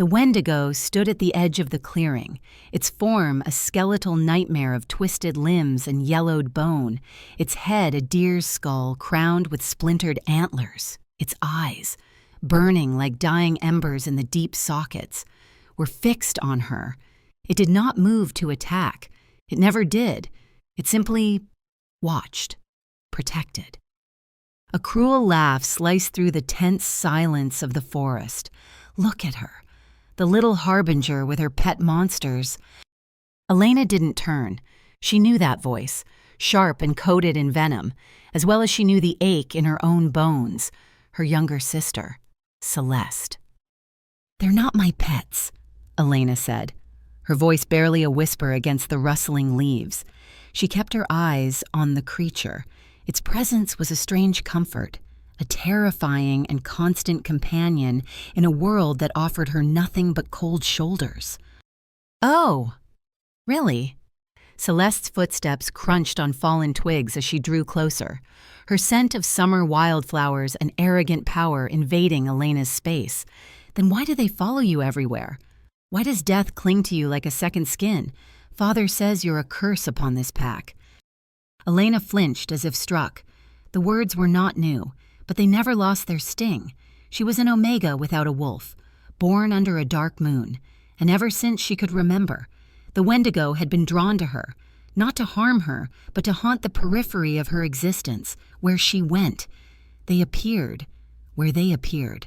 The Wendigo stood at the edge of the clearing, its form a skeletal nightmare of twisted limbs and yellowed bone, its head a deer's skull crowned with splintered antlers. Its eyes, burning like dying embers in the deep sockets, were fixed on her. It did not move to attack. It never did. It simply watched, protected. A cruel laugh sliced through the tense silence of the forest. Look at her, the little harbinger with her pet monsters. Elena didn't turn. She knew that voice, sharp and coated in venom, as well as she knew the ache in her own bones, her younger sister, Celeste. "They're not my pets," Elena said, her voice barely a whisper against the rustling leaves. She kept her eyes on the creature. Its presence was a strange comfort, a terrifying and constant companion in a world that offered her nothing but cold shoulders. "Oh, really?" Celeste's footsteps crunched on fallen twigs as she drew closer, her scent of summer wildflowers and arrogant power invading Elena's space. "Then why do they follow you everywhere? Why does death cling to you like a second skin? Father says you're a curse upon this pack." Elena flinched as if struck. The words were not new, but they never lost their sting. She was an Omega without a wolf, born under a dark moon, and ever since she could remember, the Wendigo had been drawn to her, not to harm her, but to haunt the periphery of her existence, where she went. They appeared where they appeared.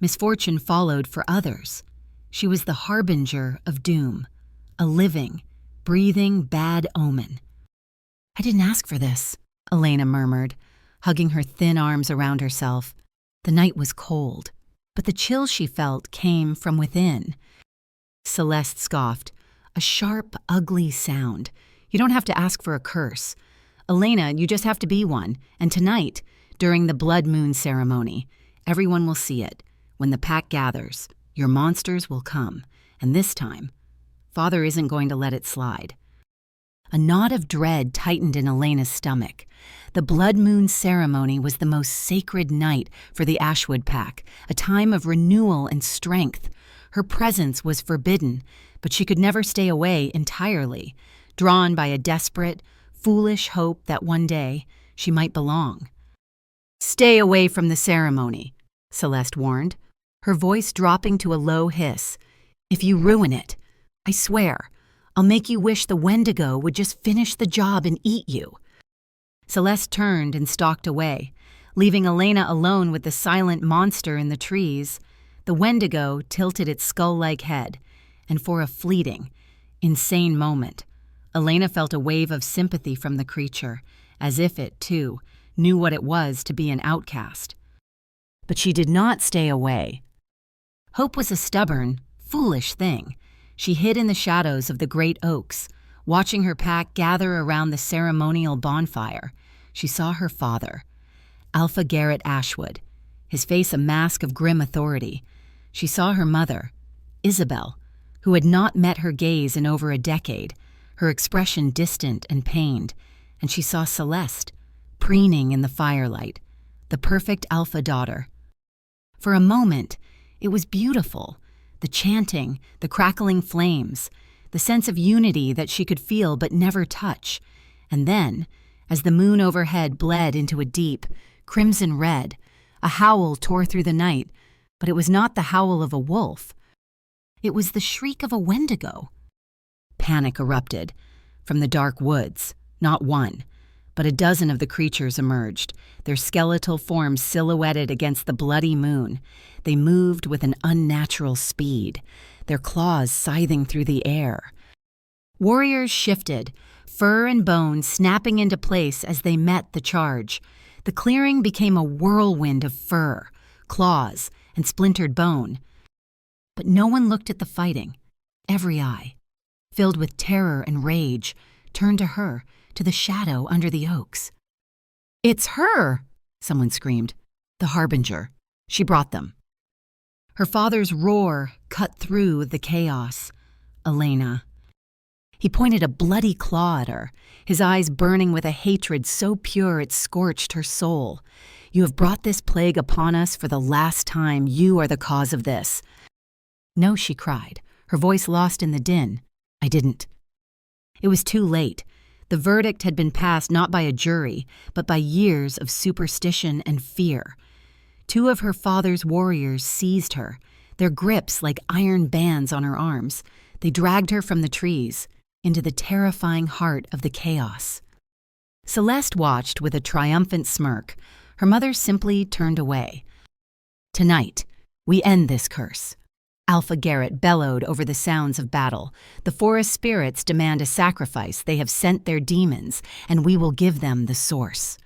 Misfortune followed for others. She was the harbinger of doom, a living, breathing bad omen. "I didn't ask for this," Elena murmured, hugging her thin arms around herself. The night was cold, but the chill she felt came from within. Celeste scoffed, a sharp, ugly sound. "You don't have to ask for a curse. Elena, you just have to be one, and tonight, during the blood moon ceremony, everyone will see it. When the pack gathers, your monsters will come, and this time, Father isn't going to let it slide." A knot of dread tightened in Elena's stomach. The blood moon ceremony was the most sacred night for the Ashwood pack, a time of renewal and strength. Her presence was forbidden, but she could never stay away entirely, drawn by a desperate, foolish hope that one day she might belong. "Stay away from the ceremony," Celeste warned, her voice dropping to a low hiss. "If you ruin it, I swear, I'll make you wish the Wendigo would just finish the job and eat you." Celeste turned and stalked away, leaving Elena alone with the silent monster in the trees. The Wendigo tilted its skull-like head, and for a fleeting, insane moment, Elena felt a wave of sympathy from the creature, as if it, too, knew what it was to be an outcast. But she did not stay away. Hope was a stubborn, foolish thing. She hid in the shadows of the great oaks, watching her pack gather around the ceremonial bonfire. She saw her father, Alpha Garrett Ashwood, his face a mask of grim authority. She saw her mother, Isabel, who had not met her gaze in over a decade, her expression distant and pained, and she saw Celeste, preening in the firelight, the perfect alpha daughter. For a moment, it was beautiful, the chanting, the crackling flames, the sense of unity that she could feel but never touch. And then, as the moon overhead bled into a deep, crimson red, a howl tore through the night, but it was not the howl of a wolf. It was the shriek of a Wendigo. Panic erupted. From the dark woods, not one, but a dozen of the creatures emerged, their skeletal forms silhouetted against the bloody moon. They moved with an unnatural speed, their claws scything through the air. Warriors shifted, fur and bone snapping into place as they met the charge. The clearing became a whirlwind of fur, claws, and splintered bone. But no one looked at the fighting. Every eye, filled with terror and rage, turned to her, to the shadow under the oaks. "It's her!" someone screamed. "The harbinger. She brought them." Her father's roar cut through the chaos. "Elena." He pointed a bloody claw at her, his eyes burning with a hatred so pure it scorched her soul. "You have brought this plague upon us for the last time. You are the cause of this." "No," she cried, her voice lost in the din. "I didn't." It was too late. The verdict had been passed not by a jury, but by years of superstition and fear. Two of her father's warriors seized her, their grips like iron bands on her arms. They dragged her from the trees into the terrifying heart of the chaos. Celeste watched with a triumphant smirk. Her mother simply turned away. "Tonight, we end this curse." Alpha Garrett bellowed over the sounds of battle. "The forest spirits demand a sacrifice. They have sent their demons, and we will give them the source."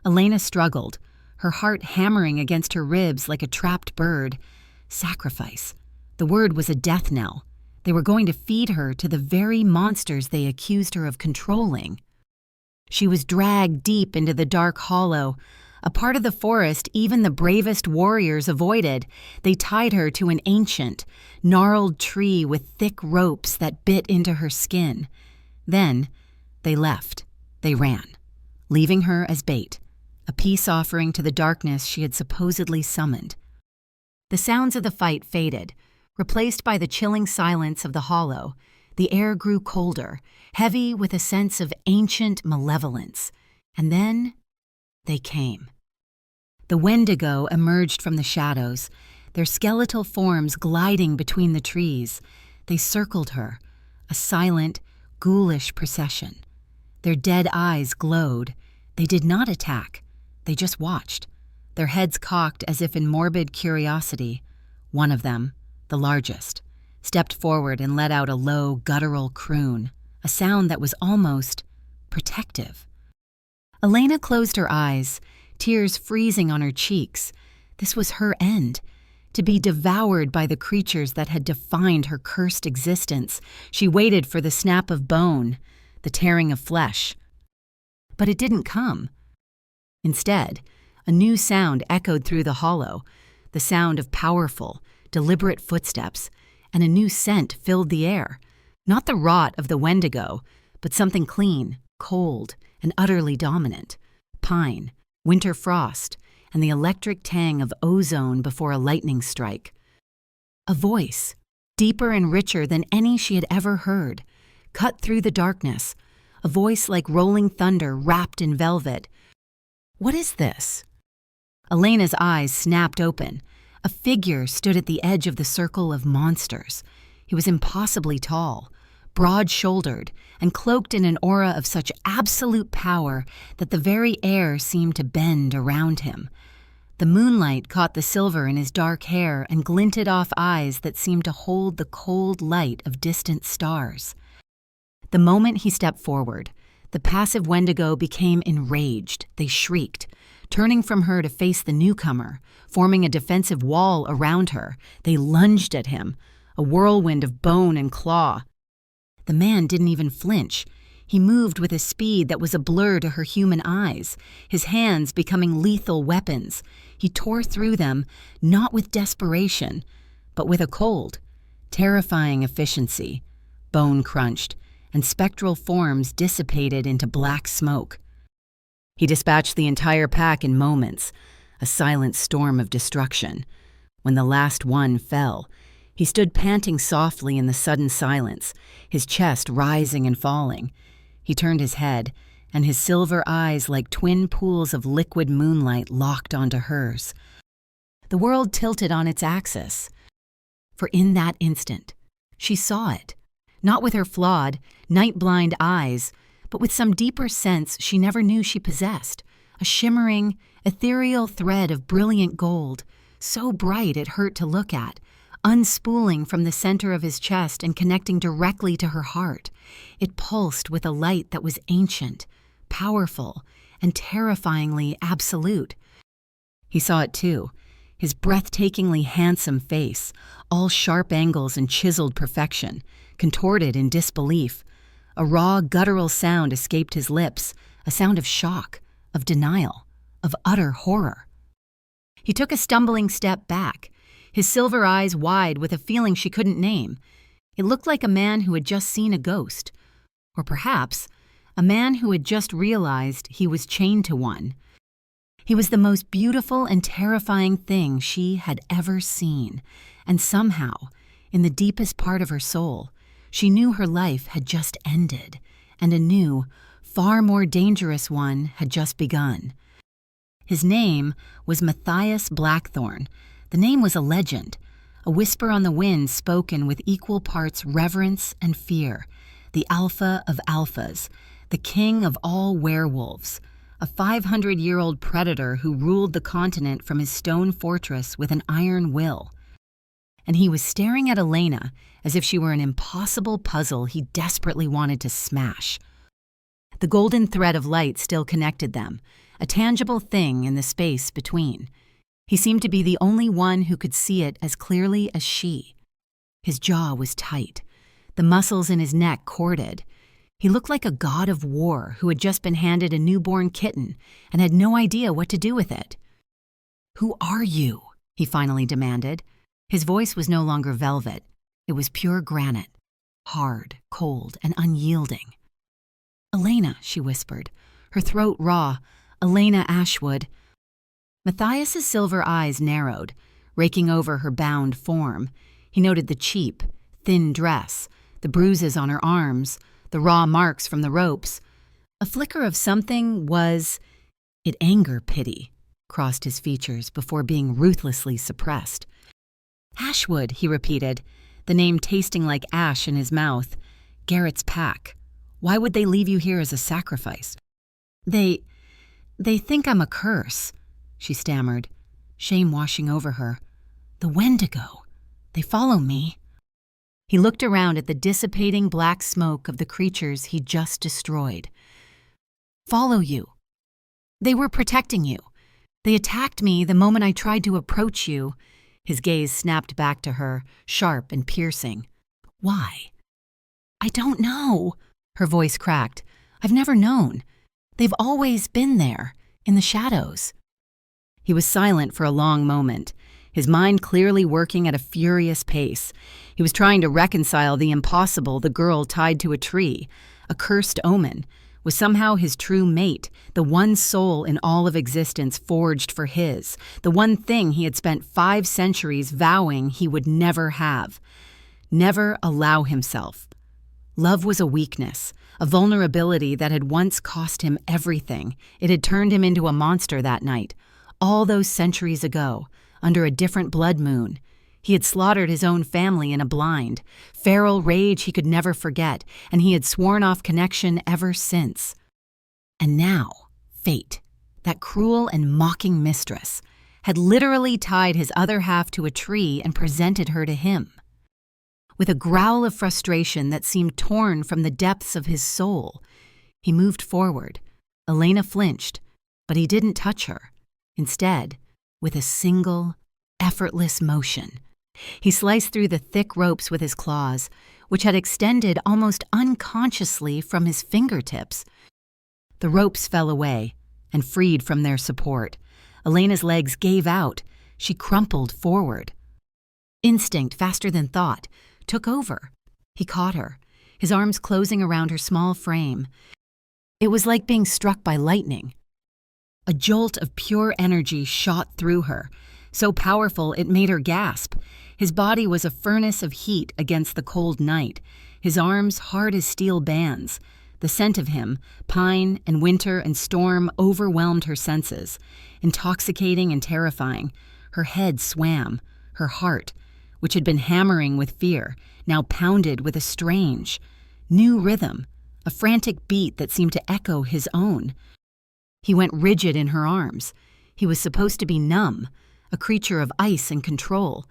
Elena struggled, her heart hammering against her ribs like a trapped bird. Sacrifice. The word was a death knell. They were going to feed her to the very monsters they accused her of controlling. She was dragged deep into the dark hollow, a part of the forest even the bravest warriors avoided. They tied her to an ancient, gnarled tree with thick ropes that bit into her skin. Then they left. They ran, leaving her as bait, a peace offering to the darkness she had supposedly summoned. The sounds of the fight faded, replaced by the chilling silence of the hollow. The air grew colder, heavy with a sense of ancient malevolence. And then they came. The Wendigo emerged from the shadows, their skeletal forms gliding between the trees. They circled her, a silent, ghoulish procession. Their dead eyes glowed. They did not attack. They just watched, their heads cocked as if in morbid curiosity. One of them, the largest, stepped forward and let out a low, guttural croon, a sound that was almost protective. Elena closed her eyes, tears freezing on her cheeks. This was her end, to be devoured by the creatures that had defined her cursed existence. She waited for the snap of bone, the tearing of flesh. But it didn't come. Instead, a new sound echoed through the hollow, the sound of powerful, deliberate footsteps, and a new scent filled the air. Not the rot of the Wendigo, but something clean, cold, and utterly dominant. Pine, winter frost, and the electric tang of ozone before a lightning strike. A voice, deeper and richer than any she had ever heard, cut through the darkness, a voice like rolling thunder wrapped in velvet. "What is this?" Elena's eyes snapped open. A figure stood at the edge of the circle of monsters. He was impossibly tall, broad-shouldered, and cloaked in an aura of such absolute power that the very air seemed to bend around him. The moonlight caught the silver in his dark hair and glinted off eyes that seemed to hold the cold light of distant stars. The moment he stepped forward, the passive Wendigo became enraged. They shrieked, turning from her to face the newcomer, forming a defensive wall around her. They lunged at him, a whirlwind of bone and claw. The man didn't even flinch. He moved with a speed that was a blur to her human eyes, his hands becoming lethal weapons. He tore through them, not with desperation, but with a cold, terrifying efficiency. Bone crunched, and spectral forms dissipated into black smoke. He dispatched the entire pack in moments, a silent storm of destruction. When the last one fell, he stood panting softly in the sudden silence, his chest rising and falling. He turned his head, and his silver eyes like twin pools of liquid moonlight locked onto hers. The world tilted on its axis. For in that instant, she saw it, not with her flawed, night-blind eyes, but with some deeper sense she never knew she possessed, a shimmering, ethereal thread of brilliant gold, so bright it hurt to look at, unspooling from the center of his chest and connecting directly to her heart. It pulsed with a light that was ancient, powerful, and terrifyingly absolute. He saw it too, his breathtakingly handsome face, all sharp angles and chiseled perfection, contorted in disbelief. A raw, guttural sound escaped his lips, a sound of shock, of denial, of utter horror. He took a stumbling step back, his silver eyes wide with a feeling she couldn't name. It looked like a man who had just seen a ghost, or perhaps a man who had just realized he was chained to one. He was the most beautiful and terrifying thing she had ever seen, and somehow In the deepest part of her soul, she knew her life had just ended, and a new, far more dangerous one had just begun. His name was Matthias Blackthorn. The name was a legend, a whisper on the wind spoken with equal parts reverence and fear, the alpha of alphas, the king of all werewolves, a 500-year-old predator who ruled the continent from his stone fortress with an iron will. And he was staring at Elena as if she were an impossible puzzle he desperately wanted to smash. The golden thread of light still connected them, a tangible thing in the space between. He seemed to be the only one who could see it as clearly as she. His jaw was tight, the muscles in his neck corded. He looked like a god of war who had just been handed a newborn kitten and had no idea what to do with it. "Who are you?" he finally demanded. His voice was no longer velvet. It was pure granite, hard, cold, and unyielding. "Elena," she whispered, her throat raw. "Elena Ashwood." Matthias's silver eyes narrowed, raking over her bound form. He noted the cheap, thin dress, the bruises on her arms, the raw marks from the ropes. A flicker of something was, it anger pity, crossed his features before being ruthlessly suppressed. "Ashwood," he repeated, the name tasting like ash in his mouth. "Garrett's pack. Why would they leave you here as a sacrifice?" They think I'm a curse," she stammered, shame washing over her. "The Wendigo. They follow me." He looked around at the dissipating black smoke of the creatures he'd just destroyed. "Follow you. They were protecting you. They attacked me the moment I tried to approach you." His gaze snapped back to her, sharp and piercing. "Why?" "I don't know." Her voice cracked. "I've never known. They've always been there, in the shadows." He was silent for a long moment, his mind clearly working at a furious pace. He was trying to reconcile the impossible the girl tied to a tree, a cursed omen, was somehow his true mate, the one soul in all of existence forged for his, the one thing he had spent 5 centuries vowing he would never have. Never allow himself. Love was a weakness, a vulnerability that had once cost him everything. It had turned him into a monster that night, all those centuries ago, under a different blood moon. He had slaughtered his own family in a blind, feral rage he could never forget, and he had sworn off connection ever since. And now, fate, that cruel and mocking mistress, had literally tied his other half to a tree and presented her to him. With a growl of frustration that seemed torn from the depths of his soul, he moved forward. Elena flinched, but he didn't touch her. Instead, with a single, effortless motion, he sliced through the thick ropes with his claws, which had extended almost unconsciously from his fingertips. The ropes fell away and freed from their support. Elena's legs gave out. She crumpled forward. Instinct, faster than thought, took over. He caught her, his arms closing around her small frame. It was like being struck by lightning. A jolt of pure energy shot through her, so powerful it made her gasp. His body was a furnace of heat against the cold night, his arms hard as steel bands. The scent of him, pine and winter and storm, overwhelmed her senses, intoxicating and terrifying. Her head swam, her heart, which had been hammering with fear, now pounded with a strange, new rhythm, a frantic beat that seemed to echo his own. He went rigid in her arms. He was supposed to be numb, a creature of ice and control,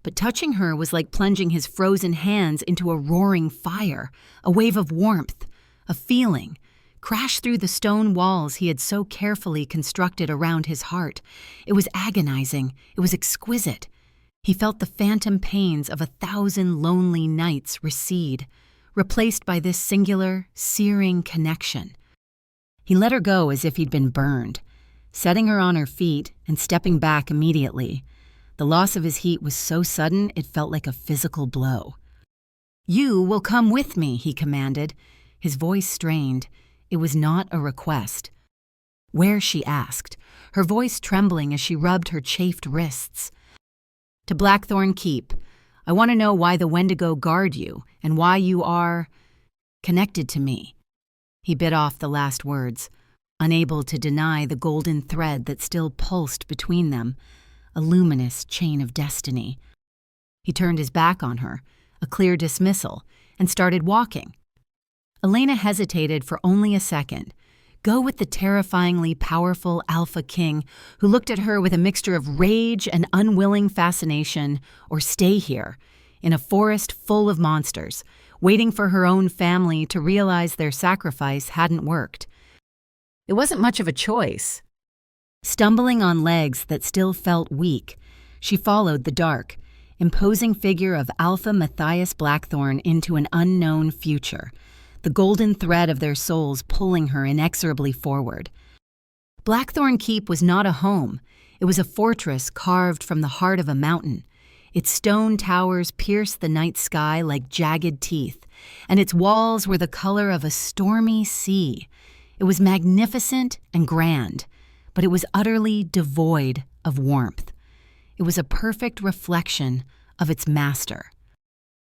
but touching her was like plunging his frozen hands into a roaring fire, a wave of warmth, a feeling, crashed through the stone walls he had so carefully constructed around his heart. It was agonizing. It was exquisite. He felt the phantom pains of 1,000 lonely nights recede, replaced by this singular, searing connection. He let her go as if he'd been burned, setting her on her feet and stepping back immediately. The loss of his heat was so sudden it felt like a physical blow. "You will come with me," he commanded, his voice strained. It was not a request. "Where?" she asked, her voice trembling as she rubbed her chafed wrists. "To Blackthorn Keep. I want to know why the Wendigo guard you and why you are connected to me." He bit off the last words, unable to deny the golden thread that still pulsed between them, a luminous chain of destiny. He turned his back on her, a clear dismissal, and started walking. Elena hesitated for only a second. Go with the terrifyingly powerful Alpha King, who looked at her with a mixture of rage and unwilling fascination, or stay here, in a forest full of monsters, waiting for her own family to realize their sacrifice hadn't worked. It wasn't much of a choice. Stumbling on legs that still felt weak, she followed the dark, imposing figure of Alpha Matthias Blackthorn into an unknown future, the golden thread of their souls pulling her inexorably forward. Blackthorn Keep was not a home. It was a fortress carved from the heart of a mountain. Its stone towers pierced the night sky like jagged teeth, and its walls were the color of a stormy sea. It was magnificent and grand, but it was utterly devoid of warmth. It was a perfect reflection of its master.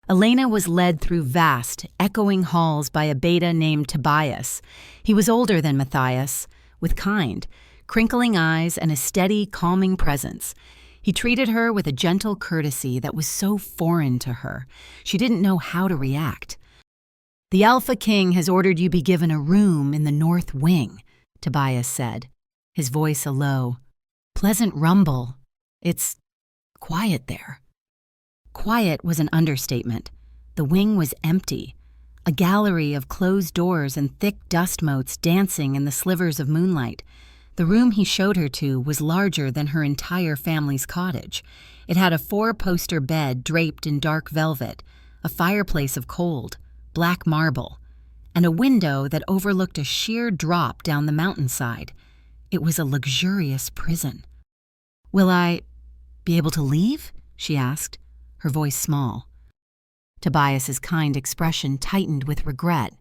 Elena was led through vast, echoing halls by a beta named Tobias. He was older than Matthias, with kind, crinkling eyes and a steady, calming presence. He treated her with a gentle courtesy that was so foreign to her. She didn't know how to react. "The Alpha King has ordered you be given a room in the north wing," Tobias said, his voice a low, pleasant rumble. "It's quiet there." Quiet was an understatement. The wing was empty, a gallery of closed doors and thick dust motes dancing in the slivers of moonlight. The room he showed her to was larger than her entire family's cottage. It had a 4-poster bed draped in dark velvet, a fireplace of cold, black marble, and a window that overlooked a sheer drop down the mountainside. It was a luxurious prison. "Will I be able to leave?" she asked, her voice small. Tobias's kind expression tightened with regret.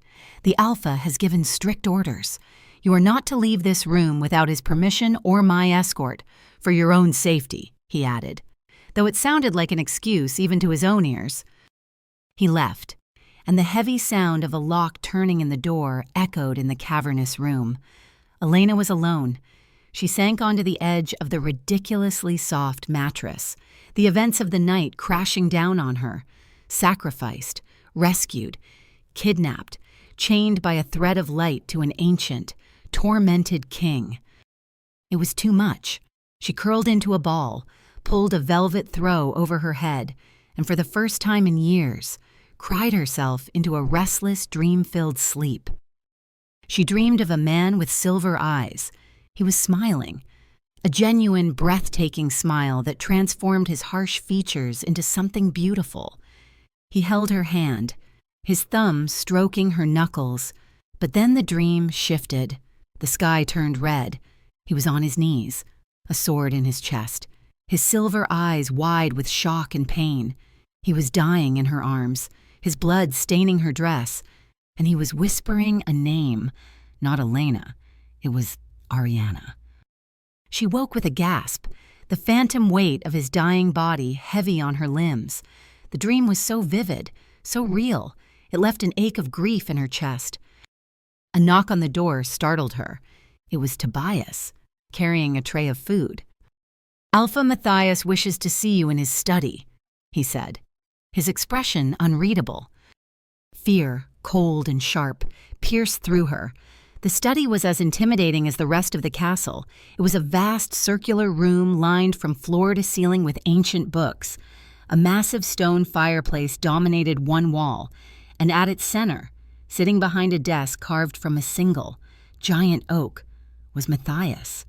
"The Alpha has given strict orders. You are not to leave this room without his permission or my escort, for your own safety," he added, though it sounded like an excuse even to his own ears. He left, and the heavy sound of a lock turning in the door echoed in the cavernous room. Elena was alone. She sank onto the edge of the ridiculously soft mattress, the events of the night crashing down on her, sacrificed, rescued, kidnapped, chained by a thread of light to an ancient, tormented king. It was too much. She curled into a ball, pulled a velvet throw over her head, and for the first time in years, cried herself into a restless, dream-filled sleep. She dreamed of a man with silver eyes. He was smiling, a genuine, breathtaking smile that transformed his harsh features into something beautiful. He held her hand, his thumb stroking her knuckles, but then the dream shifted. The sky turned red. He was on his knees, a sword in his chest, his silver eyes wide with shock and pain. He was dying in her arms, his blood staining her dress, and he was whispering a name, not Elena. It was Ariana. She woke with a gasp, the phantom weight of his dying body heavy on her limbs. The dream was so vivid, so real, it left an ache of grief in her chest. A knock on the door startled her. It was Tobias, carrying a tray of food. "Alpha Matthias wishes to see you in his study," he said, his expression unreadable. Fear, cold and sharp, pierced through her. The study was as intimidating as the rest of the castle. It was a vast circular room lined from floor to ceiling with ancient books. A massive stone fireplace dominated one wall, and at its center, sitting behind a desk carved from a single, giant oak, was Matthias.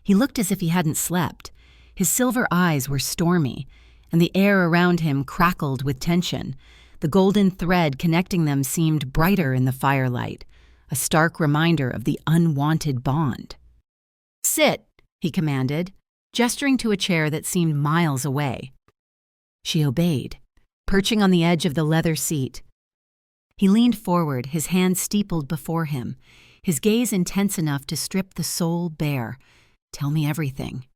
He looked as if he hadn't slept. His silver eyes were stormy, and the air around him crackled with tension. The golden thread connecting them seemed brighter in the firelight, a stark reminder of the unwanted bond. "Sit," he commanded, gesturing to a chair that seemed miles away. She obeyed, perching on the edge of the leather seat. He leaned forward, his hands steepled before him, his gaze intense enough to strip the soul bare. "Tell me everything.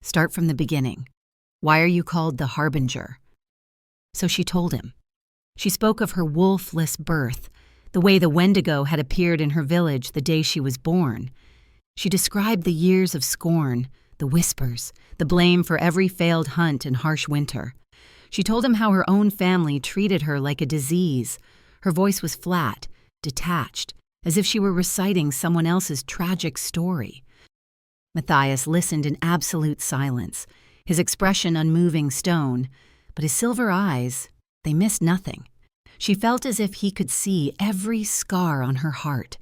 Start from the beginning. Why are you called the Harbinger?" So she told him. She spoke of her wolfless birth, the way the Wendigo had appeared in her village the day she was born. She described the years of scorn, the whispers, the blame for every failed hunt and harsh winter. She told him how her own family treated her like a disease. Her voice was flat, detached, as if she were reciting someone else's tragic story. Matthias listened in absolute silence, his expression unmoving stone, but his silver eyes, they missed nothing. She felt as if he could see every scar on her heart.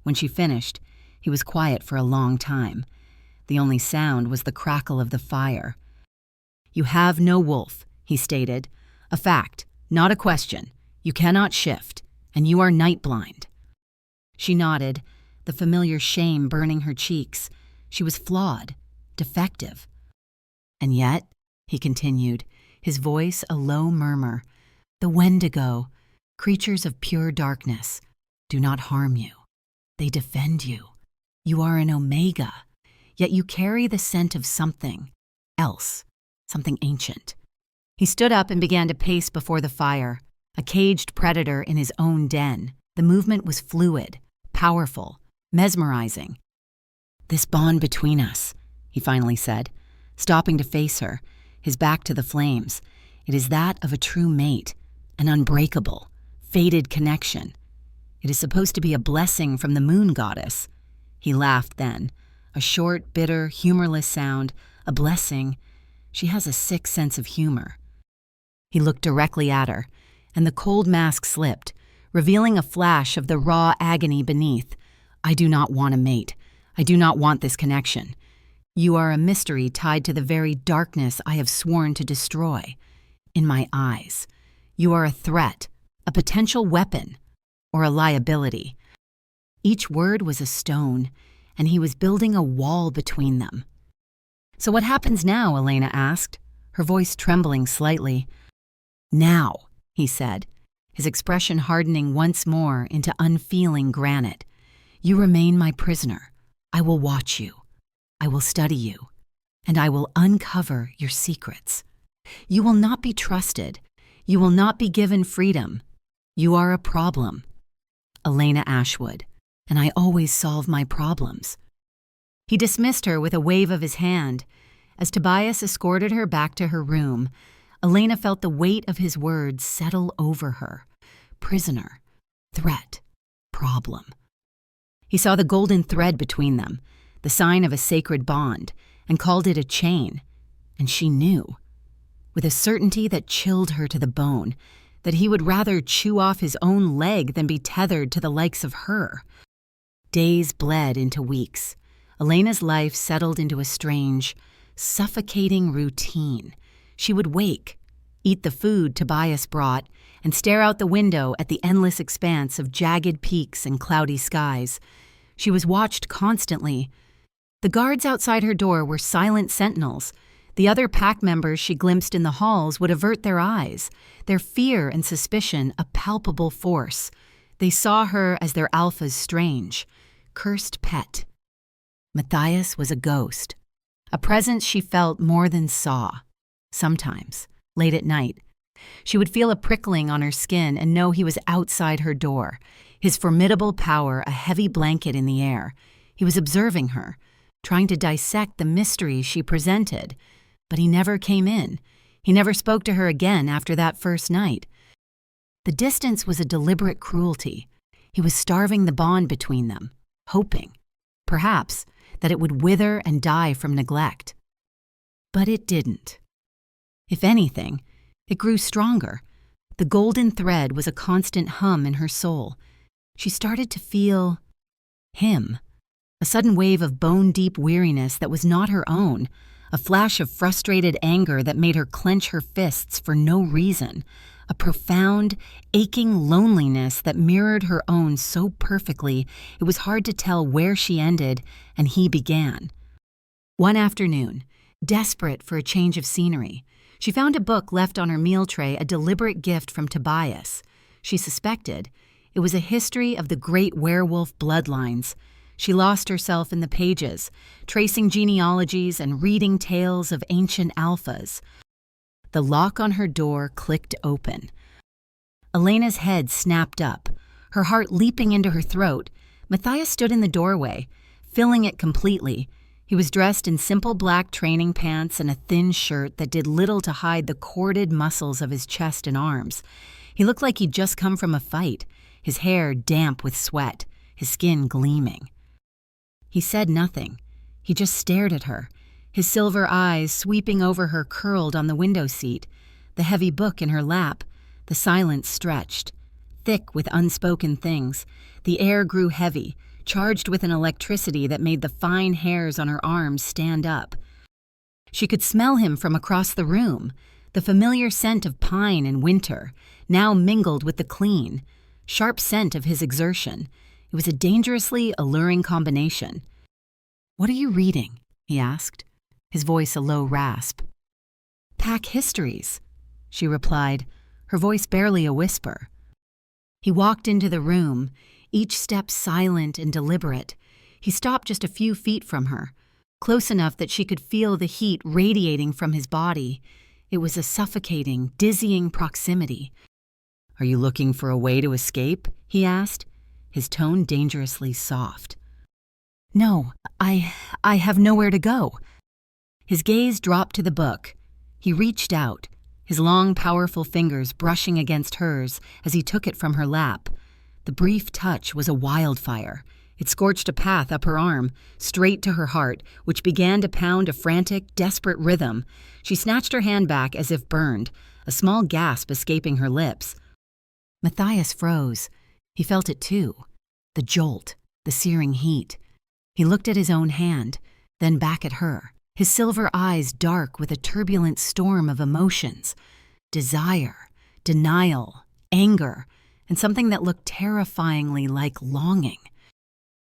When she finished, he was quiet for a long time. The only sound was the crackle of the fire. "You have no wolf," he stated. "A fact, not a question. You cannot shift, and you are night-blind." She nodded, the familiar shame burning her cheeks. She was flawed, defective. "And yet," he continued, his voice a low murmur, "the Wendigo, creatures of pure darkness, do not harm you. They defend you. You are an Omega, yet you carry the scent of something else, something ancient." He stood up and began to pace before the fire, a caged predator in his own den. The movement was fluid, powerful, mesmerizing. "This bond between us," he finally said, stopping to face her, his back to the flames. "It is that of a true mate, an unbreakable, fated connection. It is supposed to be a blessing from the moon goddess." He laughed then, a short, bitter, humorless sound, a blessing. She has a sick sense of humor. He looked directly at her, and the cold mask slipped, revealing a flash of the raw agony beneath. "I do not want a mate. I do not want this connection. You are a mystery tied to the very darkness I have sworn to destroy. In my eyes, you are a threat, a potential weapon, or a liability." Each word was a stone, and he was building a wall between them. "So what happens now?" Elena asked, her voice trembling slightly. "Now," he said, his expression hardening once more into unfeeling granite. "You remain my prisoner. I will watch you. I will study you. And I will uncover your secrets. You will not be trusted. You will not be given freedom. You are a problem. Elena Ashwood, and I always solve my problems." He dismissed her with a wave of his hand. As Tobias escorted her back to her room, Elena felt the weight of his words settle over her. Prisoner, threat, problem. He saw the golden thread between them, the sign of a sacred bond, and called it a chain. And she knew, with a certainty that chilled her to the bone, that he would rather chew off his own leg than be tethered to the likes of her. Days bled into weeks. Elena's life settled into a strange, suffocating routine. She would wake, eat the food Tobias brought, and stare out the window at the endless expanse of jagged peaks and cloudy skies. She was watched constantly. The guards outside her door were silent sentinels. The other pack members she glimpsed in the halls would avert their eyes, their fear and suspicion a palpable force. They saw her as their alpha's strange, cursed pet. Matthias was a ghost, a presence she felt more than saw. Sometimes, late at night, she would feel a prickling on her skin and know he was outside her door, his formidable power a heavy blanket in the air. He was observing her, trying to dissect the mystery she presented. But he never came in. He never spoke to her again after that first night. The distance was a deliberate cruelty. He was starving the bond between them, hoping, perhaps, that it would wither and die from neglect. But it didn't. If anything, it grew stronger. The golden thread was a constant hum in her soul. She started to feel him, a sudden wave of bone-deep weariness that was not her own, a flash of frustrated anger that made her clench her fists for no reason, a profound, aching loneliness that mirrored her own so perfectly it was hard to tell where she ended and he began. One afternoon, desperate for a change of scenery, she found a book left on her meal tray, a deliberate gift from Tobias. She suspected it was a history of the great werewolf bloodlines. She lost herself in the pages, tracing genealogies and reading tales of ancient alphas. The lock on her door clicked open. Elena's head snapped up, her heart leaping into her throat. Matthias stood in the doorway, filling it completely. He was dressed in simple black training pants and a thin shirt that did little to hide the corded muscles of his chest and arms. He looked like he'd just come from a fight, his hair damp with sweat, his skin gleaming. He said nothing. He just stared at her, his silver eyes sweeping over her curled on the window seat, the heavy book in her lap. The silence stretched, thick with unspoken things. The air grew heavy, charged with an electricity that made the fine hairs on her arms stand up. She could smell him from across the room, the familiar scent of pine and winter, now mingled with the clean, sharp scent of his exertion. It was a dangerously alluring combination. "What are you reading?" he asked, his voice a low rasp. "Pack histories," she replied, her voice barely a whisper. He walked into the room, each step silent and deliberate. He stopped just a few feet from her, close enough that she could feel the heat radiating from his body. It was a suffocating, dizzying proximity. "Are you looking for a way to escape?" he asked, his tone dangerously soft. "No, I have nowhere to go." His gaze dropped to the book. He reached out, his long, powerful fingers brushing against hers as he took it from her lap. The brief touch was a wildfire. It scorched a path up her arm, straight to her heart, which began to pound a frantic, desperate rhythm. She snatched her hand back as if burned, a small gasp escaping her lips. Matthias froze. He felt it too. The jolt, the searing heat. He looked at his own hand, then back at her, his silver eyes dark with a turbulent storm of emotions. Desire, denial, anger, and something that looked terrifyingly like longing.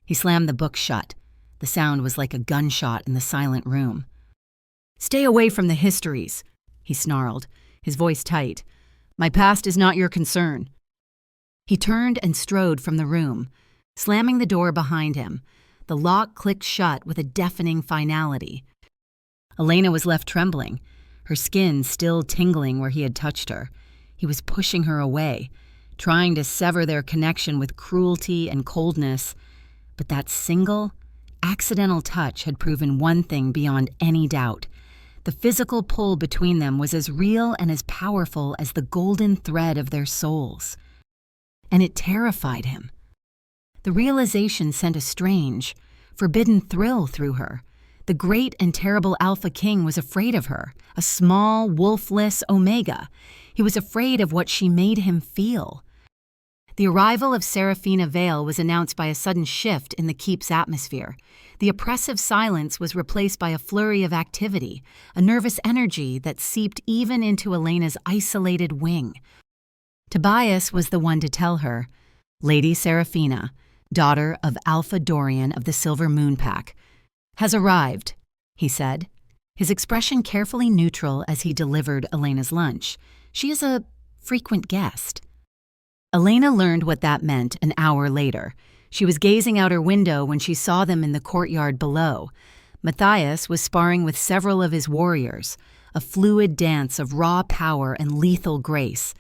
He slammed the book shut. The sound was like a gunshot in the silent room. "Stay away from the histories," he snarled, his voice tight. "My past is not your concern." He turned and strode from the room, slamming the door behind him. The lock clicked shut with a deafening finality. Elena was left trembling, her skin still tingling where he had touched her. He was pushing her away, trying to sever their connection with cruelty and coldness. But that single, accidental touch had proven one thing beyond any doubt. The physical pull between them was as real and as powerful as the golden thread of their souls. And it terrified him. The realization sent a strange, forbidden thrill through her. The great and terrible Alpha King was afraid of her, a small, wolfless Omega. He was afraid of what she made him feel. The arrival of Seraphina Vale was announced by a sudden shift in the keep's atmosphere. The oppressive silence was replaced by a flurry of activity, a nervous energy that seeped even into Elena's isolated wing. Tobias was the one to tell her, "Lady Seraphina, daughter of Alpha Dorian of the Silver Moon Pack, has arrived," he said, his expression carefully neutral as he delivered Elena's lunch. "She is a frequent guest." Elena learned what that meant an hour later. She was gazing out her window when she saw them in the courtyard below. Matthias was sparring with several of his warriors, a fluid dance of raw power and lethal grace.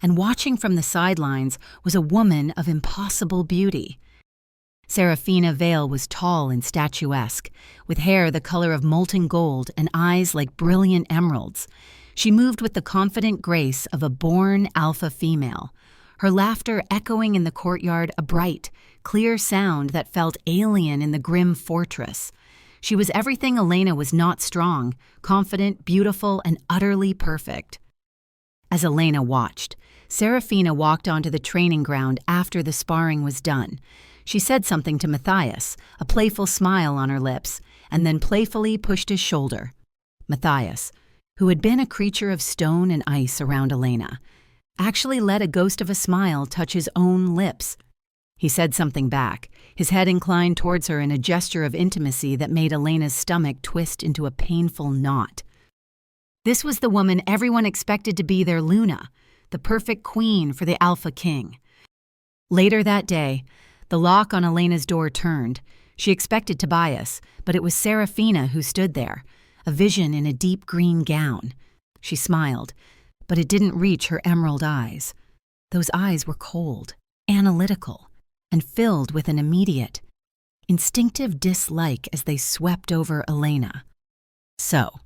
And watching from the sidelines was a woman of impossible beauty. Seraphina Vale was tall and statuesque, with hair the color of molten gold and eyes like brilliant emeralds. She moved with the confident grace of a born alpha female, her laughter echoing in the courtyard, a bright, clear sound that felt alien in the grim fortress. She was everything Elena was not: strong, confident, beautiful, and utterly perfect. As Elena watched, Seraphina walked onto the training ground after the sparring was done. She said something to Matthias, a playful smile on her lips, and then playfully pushed his shoulder. Matthias, who had been a creature of stone and ice around Elena, actually let a ghost of a smile touch his own lips. He said something back, his head inclined towards her in a gesture of intimacy that made Elena's stomach twist into a painful knot. This was the woman everyone expected to be their Luna, the perfect queen for the Alpha King. Later that day, the lock on Elena's door turned. She expected Tobias, but it was Seraphina who stood there, a vision in a deep green gown. She smiled, but it didn't reach her emerald eyes. Those eyes were cold, analytical, and filled with an immediate, instinctive dislike as they swept over Elena. "So,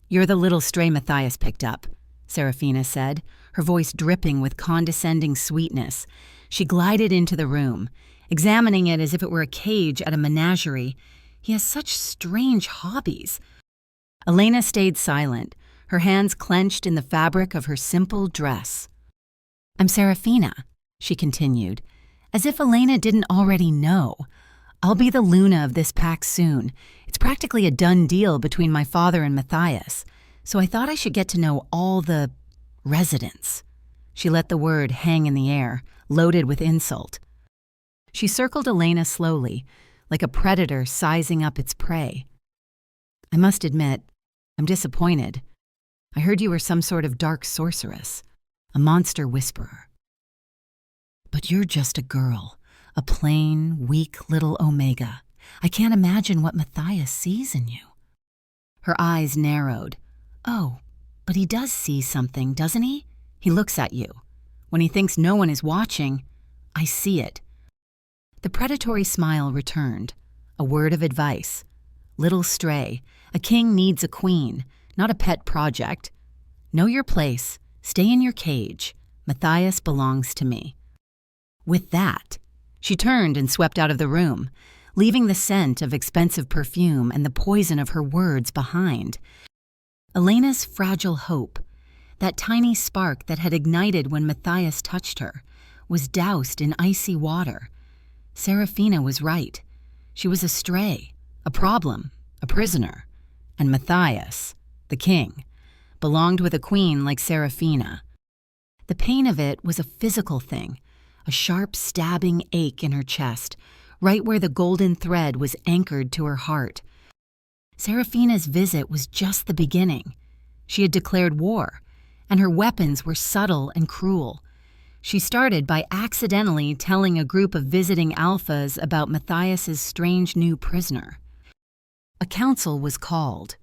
you're the little stray Matthias picked up," Serafina said, her voice dripping with condescending sweetness. She glided into the room, examining it as if it were a cage at a menagerie. "He has such strange hobbies." Elena stayed silent, her hands clenched in the fabric of her simple dress. "I'm Serafina," she continued, as if Elena didn't already know. "I'll be the Luna of this pack soon. It's practically a done deal between my father and Matthias, so I thought I should get to know all the residents." She let the word hang in the air, loaded with insult. She circled Elena slowly, like a predator sizing up its prey. "I must admit, I'm disappointed. I heard you were some sort of dark sorceress, a monster whisperer. But you're just a girl, a plain, weak little Omega. I can't imagine what Matthias sees in you." Her eyes narrowed. "Oh, but he does see something, doesn't he? He looks at you. When he thinks no one is watching, I see it." The predatory smile returned. A word of advice. "Little stray, a king needs a queen, not a pet project. Know your place. Stay in your cage. Matthias belongs to me." With that, she turned and swept out of the room, leaving the scent of expensive perfume and the poison of her words behind. Elena's fragile hope, that tiny spark that had ignited when Matthias touched her, was doused in icy water. Serafina was right. She was a stray, a problem, a prisoner. And Matthias, the king, belonged with a queen like Serafina. The pain of it was a physical thing, a sharp stabbing ache in her chest, right where the golden thread was anchored to her heart. Serafina's visit was just the beginning. She had declared war, and her weapons were subtle and cruel. She started by accidentally telling a group of visiting alphas about Matthias's strange new prisoner. A council was called.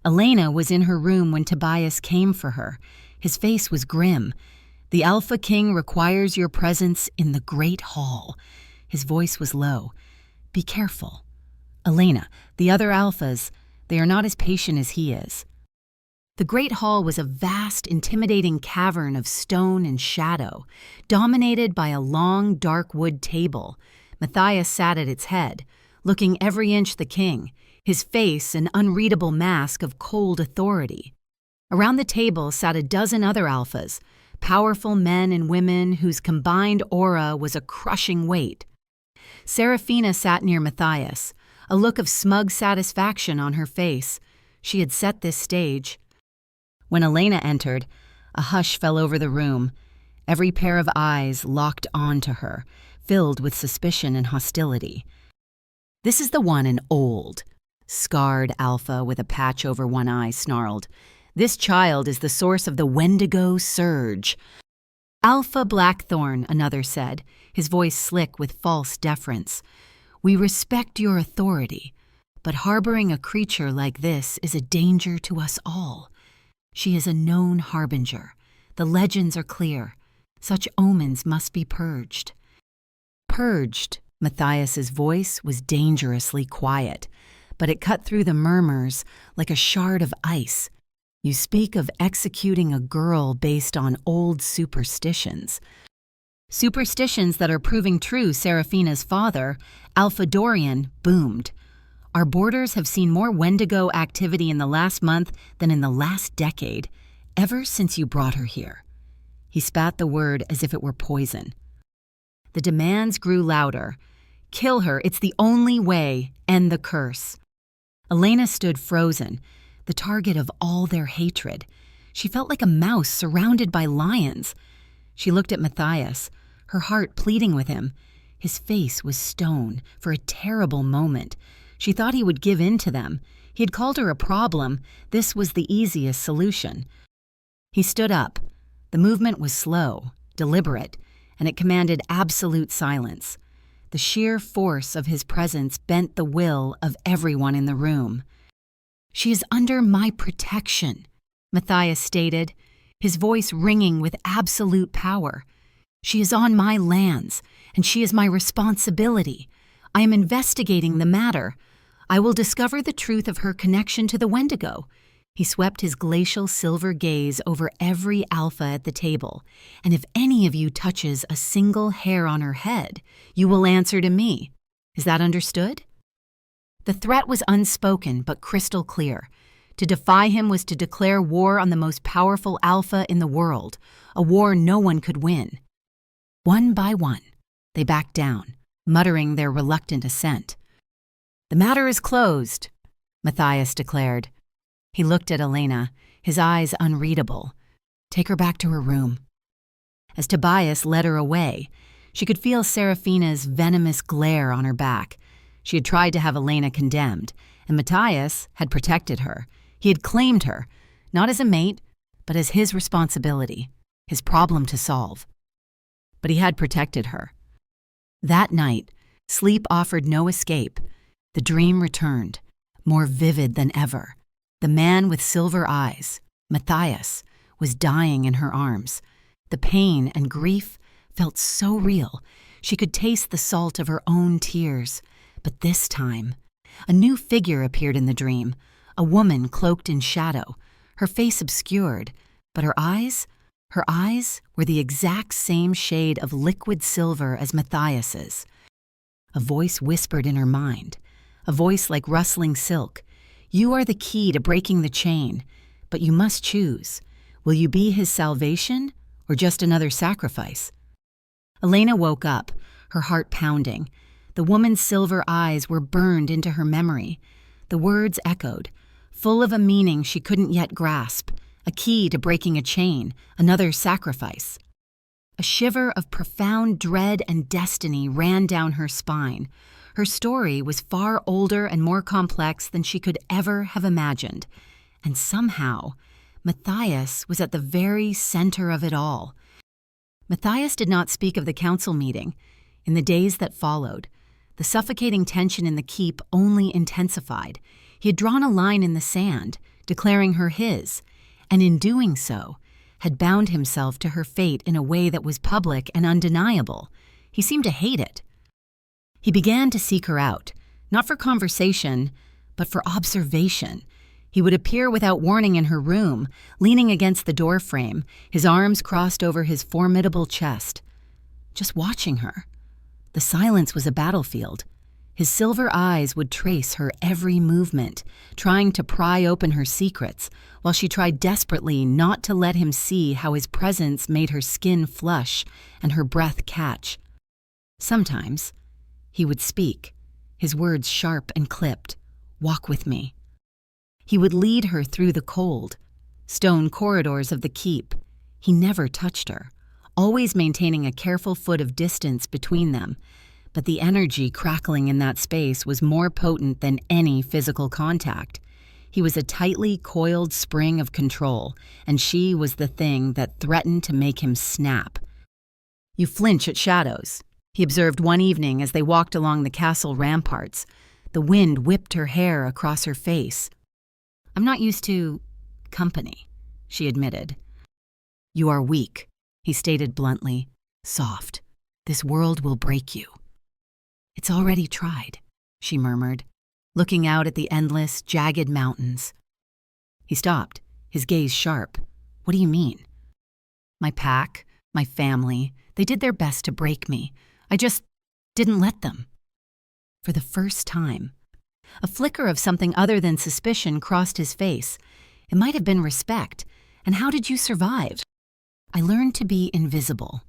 Elena was in her room when Tobias came for her. His face was grim. "The Alpha King requires your presence in the Great Hall." His voice was low. "Be careful. Elena, the other alphas, they are not as patient as he is." The Great Hall was a vast, intimidating cavern of stone and shadow, dominated by a long, dark wood table. Matthias sat at its head, looking every inch the king, his face an unreadable mask of cold authority. Around the table sat a dozen other alphas, powerful men and women whose combined aura was a crushing weight. Serafina sat near Matthias, a look of smug satisfaction on her face. She had set this stage. When Elena entered, a hush fell over the room. Every pair of eyes locked onto her, filled with suspicion and hostility. "This is the one and old," scarred Alpha with a patch over one eye snarled. "This child is the source of the Wendigo surge." "Alpha Blackthorn," another said, his voice slick with false deference. "We respect your authority, but harboring a creature like this is a danger to us all. She is a known harbinger. The legends are clear. Such omens must be purged." Purged, Matthias's voice was dangerously quiet, but it cut through the murmurs like a shard of ice. "You speak of executing a girl based on old superstitions. Superstitions that are proving true." Serafina's father, Alpha Dorian, boomed. "Our borders have seen more Wendigo activity in the last month than in the last decade, ever since you brought her here." He spat the word as if it were poison. The demands grew louder. "Kill her, it's the only way. End the curse." Elena stood frozen, the target of all their hatred. She felt like a mouse surrounded by lions. She looked at Matthias, her heart pleading with him. His face was stone for a terrible moment. She thought he would give in to them. He had called her a problem. This was the easiest solution. He stood up. The movement was slow, deliberate, and it commanded absolute silence. The sheer force of his presence bent the will of everyone in the room. "She is under my protection." Matthias stated, his voice ringing with absolute power. "She is on my lands, and she is my responsibility. I am investigating the matter. I will discover the truth of her connection to the Wendigo." He swept his glacial silver gaze over every alpha at the table. "And if any of you touches a single hair on her head, you will answer to me. Is that understood?" The threat was unspoken but crystal clear. To defy him was to declare war on the most powerful alpha in the world, a war no one could win. One by one, they backed down, muttering their reluctant assent. "The matter is closed," Matthias declared. He looked at Elena, his eyes unreadable. "Take her back to her room." As Tobias led her away, she could feel Serafina's venomous glare on her back. She had tried to have Elena condemned, and Matthias had protected her. He had claimed her, not as a mate, but as his responsibility, his problem to solve. But he had protected her. That night, sleep offered no escape. The dream returned, more vivid than ever. The man with silver eyes, Matthias, was dying in her arms. The pain and grief felt so real, she could taste the salt of her own tears. But this time, a new figure appeared in the dream, a woman cloaked in shadow, her face obscured, but her eyes were the exact same shade of liquid silver as Matthias's. A voice whispered in her mind, a voice like rustling silk. "You are the key to breaking the chain, but you must choose. Will you be his salvation or just another sacrifice?" Elena woke up, her heart pounding. The woman's silver eyes were burned into her memory. The words echoed, full of a meaning she couldn't yet grasp, a key to breaking a chain, another sacrifice. A shiver of profound dread and destiny ran down her spine. Her story was far older and more complex than she could ever have imagined. And somehow, Matthias was at the very center of it all. Matthias did not speak of the council meeting. In the days that followed, the suffocating tension in the keep only intensified. He had drawn a line in the sand, declaring her his, and in doing so, had bound himself to her fate in a way that was public and undeniable. He seemed to hate it. He began to seek her out, not for conversation, but for observation. He would appear without warning in her room, leaning against the doorframe, his arms crossed over his formidable chest. Just watching her. The silence was a battlefield. His silver eyes would trace her every movement, trying to pry open her secrets, while she tried desperately not to let him see how his presence made her skin flush and her breath catch. Sometimes he would speak, his words sharp and clipped. "Walk with me." He would lead her through the cold, stone corridors of the keep. He never touched her, always maintaining a careful foot of distance between them. But the energy crackling in that space was more potent than any physical contact. He was a tightly coiled spring of control, and she was the thing that threatened to make him snap. "You flinch at shadows," he observed one evening as they walked along the castle ramparts. The wind whipped her hair across her face. "I'm not used to company," she admitted. "You are weak," he stated bluntly. "Soft. This world will break you." "It's already tried," she murmured, looking out at the endless, jagged mountains. He stopped, his gaze sharp. "What do you mean?" "My pack, my family, they did their best to break me. I just didn't let them." For the first time, a flicker of something other than suspicion crossed his face. It might have been respect. "And how did you survive?" "I learned to be invisible."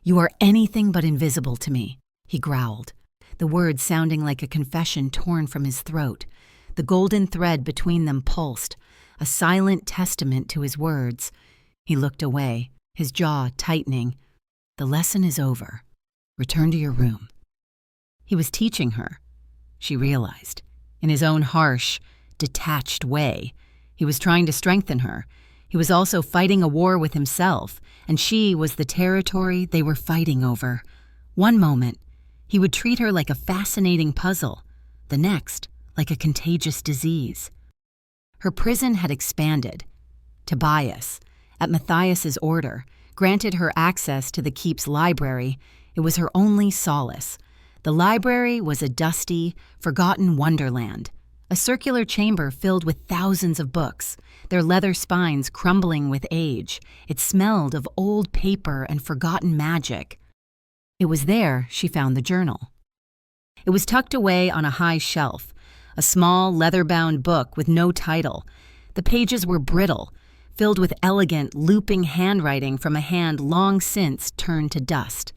"You are anything but invisible to me," he growled, the words sounding like a confession torn from his throat. The golden thread between them pulsed, a silent testament to his words. He looked away, his jaw tightening. "The lesson is over. Return to your room." He was teaching her, she realized, in his own harsh, detached way. He was trying to strengthen her. He was also fighting a war with himself, and she was the territory they were fighting over. One moment, he would treat her like a fascinating puzzle, the next, like a contagious disease. Her prison had expanded. Tobias, at Matthias's order, granted her access to the keep's library. It was her only solace. The library was a dusty, forgotten wonderland, a circular chamber filled with thousands of books, their leather spines crumbling with age. It smelled of old paper and forgotten magic. It was there she found the journal. It was tucked away on a high shelf, a small leather-bound book with no title. The pages were brittle, filled with elegant, looping handwriting from a hand long since turned to dust.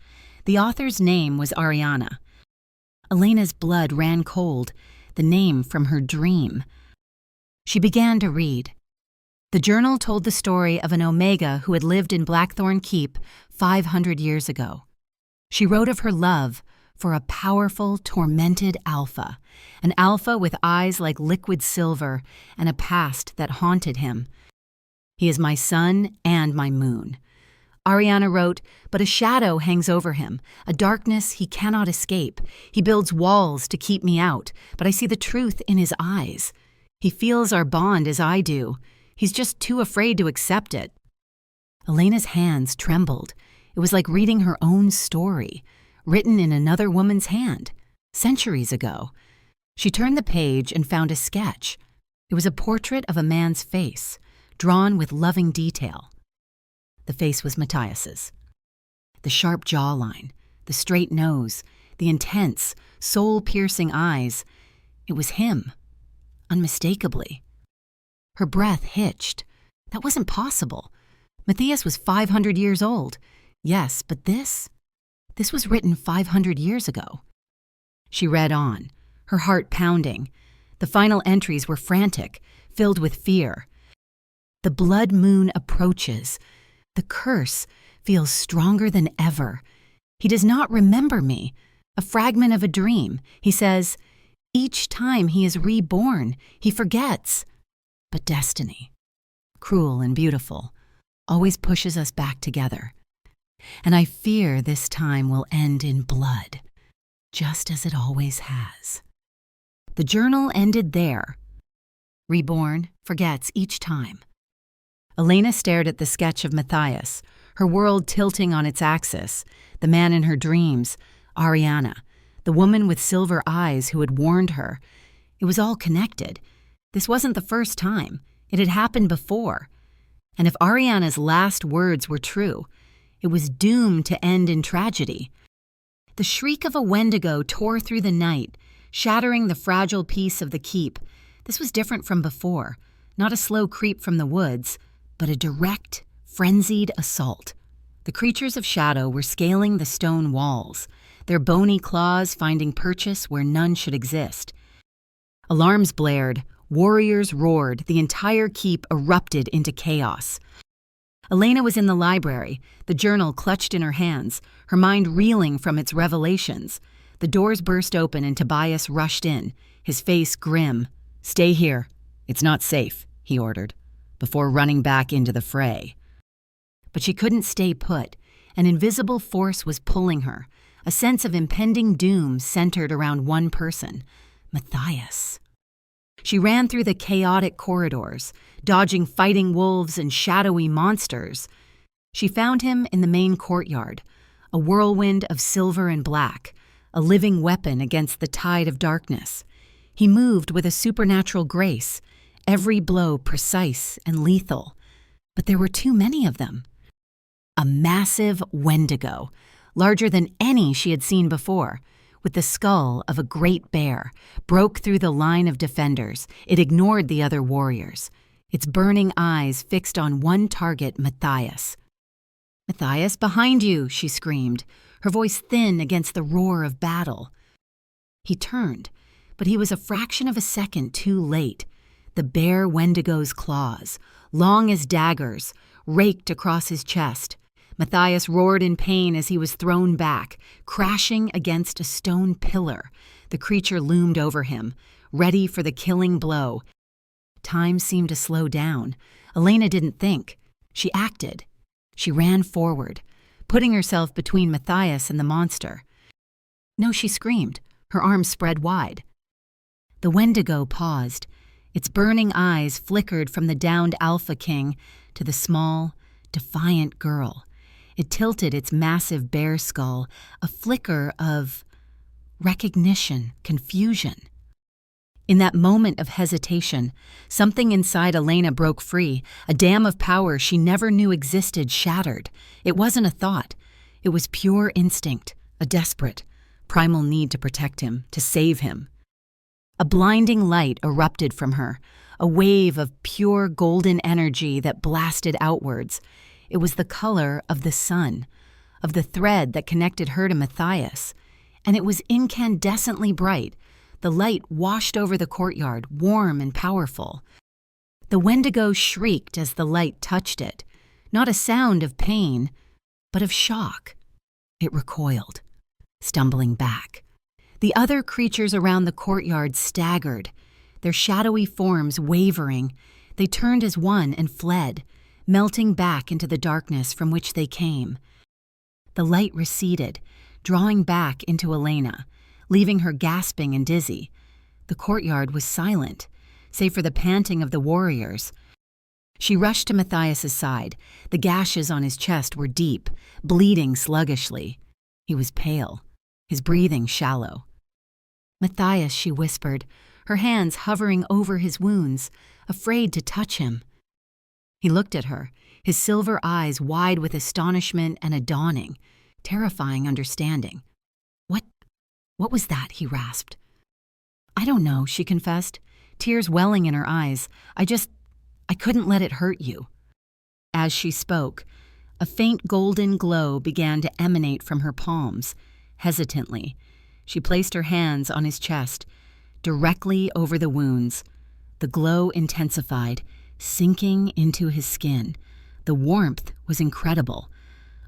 The author's name was Ariana. Elena's blood ran cold, the name from her dream. She began to read. The journal told the story of an Omega who had lived in Blackthorn Keep 500 years ago. She wrote of her love for a powerful, tormented Alpha, an Alpha with eyes like liquid silver and a past that haunted him. He is my sun and my moon. Ariana wrote, but a shadow hangs over him, a darkness he cannot escape. He builds walls to keep me out, but I see the truth in his eyes. He feels our bond as I do. He's just too afraid to accept it. Elena's hands trembled. It was like reading her own story, written in another woman's hand, centuries ago. She turned the page and found a sketch. It was a portrait of a man's face, drawn with loving detail. The face was Matthias's. The sharp jawline, the straight nose, the intense, soul-piercing eyes. It was him, unmistakably. Her breath hitched. That wasn't possible. Matthias was 500 years old. Yes, but this was written 500 years ago. She read on, her heart pounding. The final entries were frantic, filled with fear. The blood moon approaches. The curse feels stronger than ever. He does not remember me, a fragment of a dream. He says, each time he is reborn, he forgets. But destiny, cruel and beautiful, always pushes us back together. And I fear this time will end in blood, just as it always has. The journal ended there. Reborn, forgets each time. Elena stared at the sketch of Matthias, her world tilting on its axis, the man in her dreams, Ariana, the woman with silver eyes who had warned her. It was all connected. This wasn't the first time. It had happened before. And if Ariana's last words were true, it was doomed to end in tragedy. The shriek of a Wendigo tore through the night, shattering the fragile peace of the keep. This was different from before, not a slow creep from the woods, but a direct, frenzied assault. The creatures of shadow were scaling the stone walls, their bony claws finding purchase where none should exist. Alarms blared, warriors roared, the entire keep erupted into chaos. Elena was in the library, the journal clutched in her hands, her mind reeling from its revelations. The doors burst open and Tobias rushed in, his face grim. "Stay here. It's not safe," he ordered, before running back into the fray. But she couldn't stay put. An invisible force was pulling her, a sense of impending doom centered around one person, Matthias. She ran through the chaotic corridors, dodging fighting wolves and shadowy monsters. She found him in the main courtyard, a whirlwind of silver and black, a living weapon against the tide of darkness. He moved with a supernatural grace, every blow precise and lethal. But there were too many of them. A massive Wendigo, larger than any she had seen before, with the skull of a great bear, broke through the line of defenders. It ignored the other warriors, its burning eyes fixed on one target, Matthias. "Matthias, behind you!" she screamed, her voice thin against the roar of battle. He turned, but he was a fraction of a second too late. The bear Wendigo's claws, long as daggers, raked across his chest. Matthias roared in pain as he was thrown back, crashing against a stone pillar. The creature loomed over him, ready for the killing blow. Time seemed to slow down. Elena didn't think. She acted. She ran forward, putting herself between Matthias and the monster. "No," she screamed, her arms spread wide. The Wendigo paused. Its burning eyes flickered from the downed Alpha King, to the small, defiant girl. It tilted its massive bear skull, a flicker of recognition, confusion. In that moment of hesitation, something inside Elena broke free. A dam of power she never knew existed shattered. It wasn't a thought. It was pure instinct, a desperate, primal need to protect him, to save him. A blinding light erupted from her, a wave of pure golden energy that blasted outwards. It was the color of the sun, of the thread that connected her to Matthias, and it was incandescently bright. The light washed over the courtyard, warm and powerful. The Wendigo shrieked as the light touched it, not a sound of pain, but of shock. It recoiled, stumbling back. The other creatures around the courtyard staggered, their shadowy forms wavering. They turned as one and fled, melting back into the darkness from which they came. The light receded, drawing back into Elena, leaving her gasping and dizzy. The courtyard was silent, save for the panting of the warriors. She rushed to Matthias's side. The gashes on his chest were deep, bleeding sluggishly. He was pale, his breathing shallow. "Matthias," she whispered, her hands hovering over his wounds, afraid to touch him. He looked at her, his silver eyes wide with astonishment and a dawning, terrifying understanding. What was that?" he rasped. "I don't know," she confessed, tears welling in her eyes. I couldn't let it hurt you." As she spoke, a faint golden glow began to emanate from her palms. Hesitantly, she placed her hands on his chest, directly over the wounds. The glow intensified, sinking into his skin. The warmth was incredible.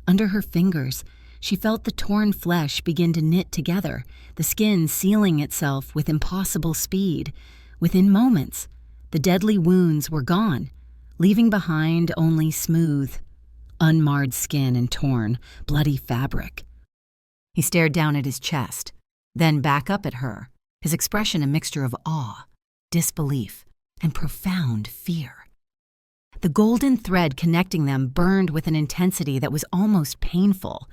Under her fingers, she felt the torn flesh begin to knit together, the skin sealing itself with impossible speed. Within moments, the deadly wounds were gone, leaving behind only smooth, unmarred skin and torn, bloody fabric. He stared down at his chest, then back up at her, his expression a mixture of awe, disbelief, and profound fear. The golden thread connecting them burned with an intensity that was almost painful.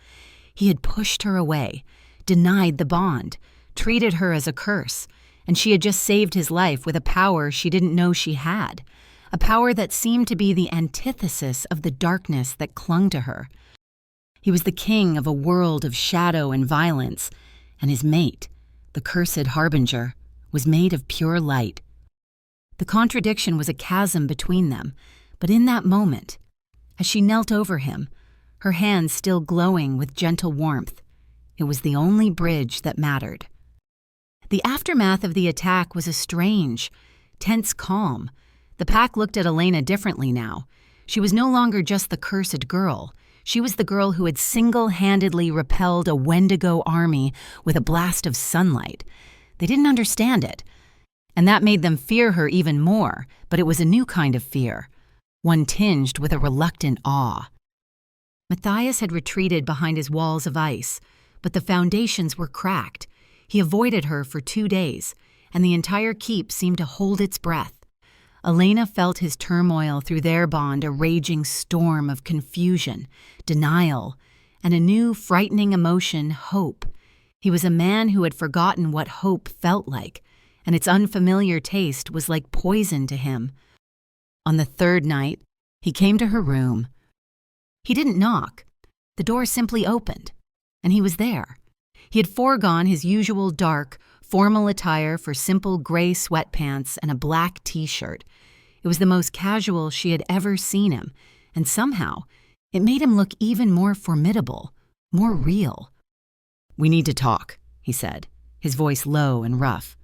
He had pushed her away, denied the bond, treated her as a curse, and she had just saved his life with a power she didn't know she had, a power that seemed to be the antithesis of the darkness that clung to her. He was the king of a world of shadow and violence, and his mate, the cursed harbinger, was made of pure light. The contradiction was a chasm between them, but in that moment, as she knelt over him, her hands still glowing with gentle warmth, it was the only bridge that mattered. The aftermath of the attack was a strange, tense calm. The pack looked at Elena differently now. She was no longer just the cursed girl. She was the girl who had single-handedly repelled a Wendigo army with a blast of sunlight. They didn't understand it, and that made them fear her even more, but it was a new kind of fear, one tinged with a reluctant awe. Matthias had retreated behind his walls of ice, but the foundations were cracked. He avoided her for 2 days, and the entire keep seemed to hold its breath. Elena felt his turmoil through their bond, a raging storm of confusion, denial, and a new, frightening emotion, hope. He was a man who had forgotten what hope felt like, and its unfamiliar taste was like poison to him. On the 3rd night, he came to her room. He didn't knock. The door simply opened, and he was there. He had foregone his usual dark, formal attire for simple gray sweatpants and a black t-shirt. It was the most casual she had ever seen him, and somehow it made him look even more formidable, more real. "We need to talk," he said, his voice low and rough.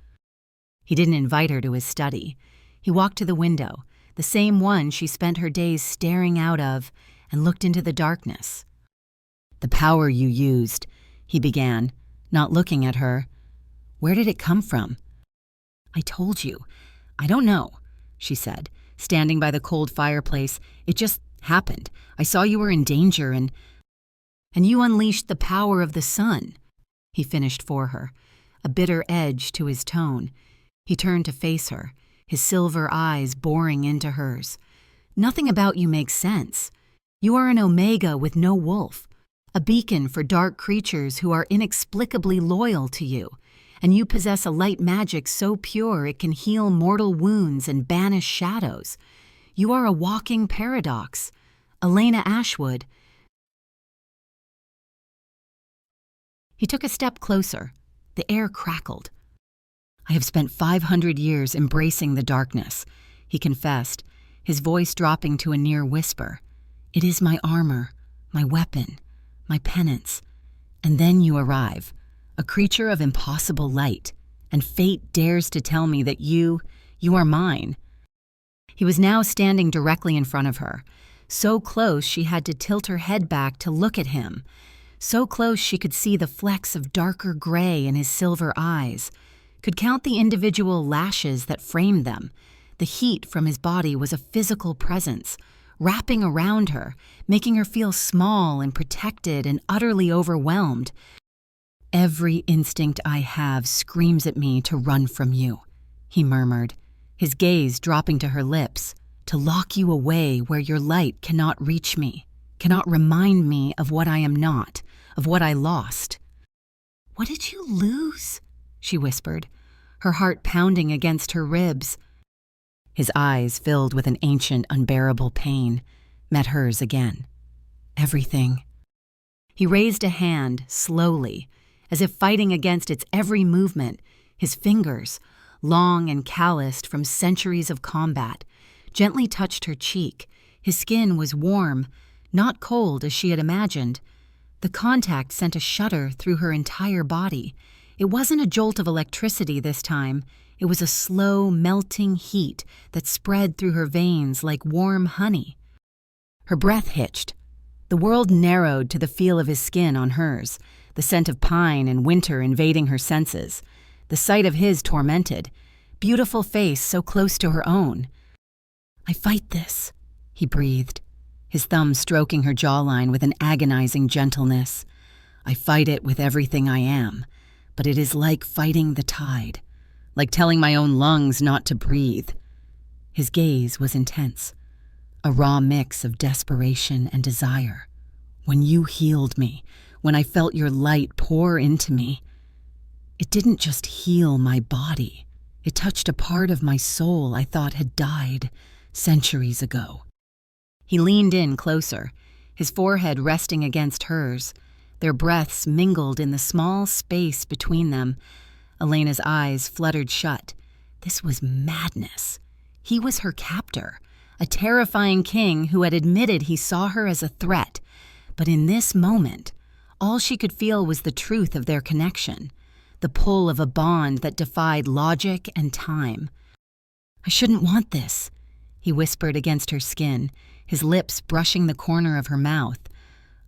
He didn't invite her to his study. He walked to the window, the same one she spent her days staring out of, and looked into the darkness. "The power you used," he began, not looking at her. "Where did it come from?" "I told you. I don't know," she said, standing by the cold fireplace. "It just happened. I saw you were in danger and you unleashed the power of the sun," he finished for her, a bitter edge to his tone. He turned to face her, his silver eyes boring into hers. Nothing about you makes sense. You are an Omega with no wolf, a beacon for dark creatures who are inexplicably loyal to you, and you possess a light magic so pure it can heal mortal wounds and banish shadows. You are a walking paradox. Elena Ashwood. He took a step closer. The air crackled. I have spent 500 years embracing the darkness, he confessed, his voice dropping to a near whisper. It is my armor, my weapon, my penance. And then you arrive, a creature of impossible light, and fate dares to tell me that you are mine. He was now standing directly in front of her, so close she had to tilt her head back to look at him, so close she could see the flecks of darker gray in his silver eyes, could count the individual lashes that framed them. The heat from his body was a physical presence, wrapping around her, making her feel small and protected and utterly overwhelmed. Every instinct I have screams at me to run from you, he murmured, his gaze dropping to her lips, to lock you away where your light cannot reach me, cannot remind me of what I am not, of what I lost. What did you lose? She whispered, her heart pounding against her ribs. His eyes, filled with an ancient, unbearable pain, met hers again. Everything. He raised a hand, slowly, as if fighting against its every movement, his fingers, long and calloused from centuries of combat, gently touched her cheek. His skin was warm, not cold as she had imagined. The contact sent a shudder through her entire body. It wasn't a jolt of electricity this time. It was a slow, melting heat that spread through her veins like warm honey. Her breath hitched. The world narrowed to the feel of his skin on hers, the scent of pine and winter invading her senses. The sight of his tormented. Beautiful face so close to her own. I fight this, he breathed, his thumb stroking her jawline with an agonizing gentleness. I fight it with everything I am, but it is like fighting the tide. Like telling my own lungs not to breathe. His gaze was intense, a raw mix of desperation and desire. When you healed me, when I felt your light pour into me, it didn't just heal my body. It touched a part of my soul I thought had died centuries ago. He leaned in closer, his forehead resting against hers. Their breaths mingled in the small space between them. Elena's eyes fluttered shut. This was madness. He was her captor, a terrifying king who had admitted he saw her as a threat. But in this moment, all she could feel was the truth of their connection, the pull of a bond that defied logic and time. I shouldn't want this, he whispered against her skin, his lips brushing the corner of her mouth.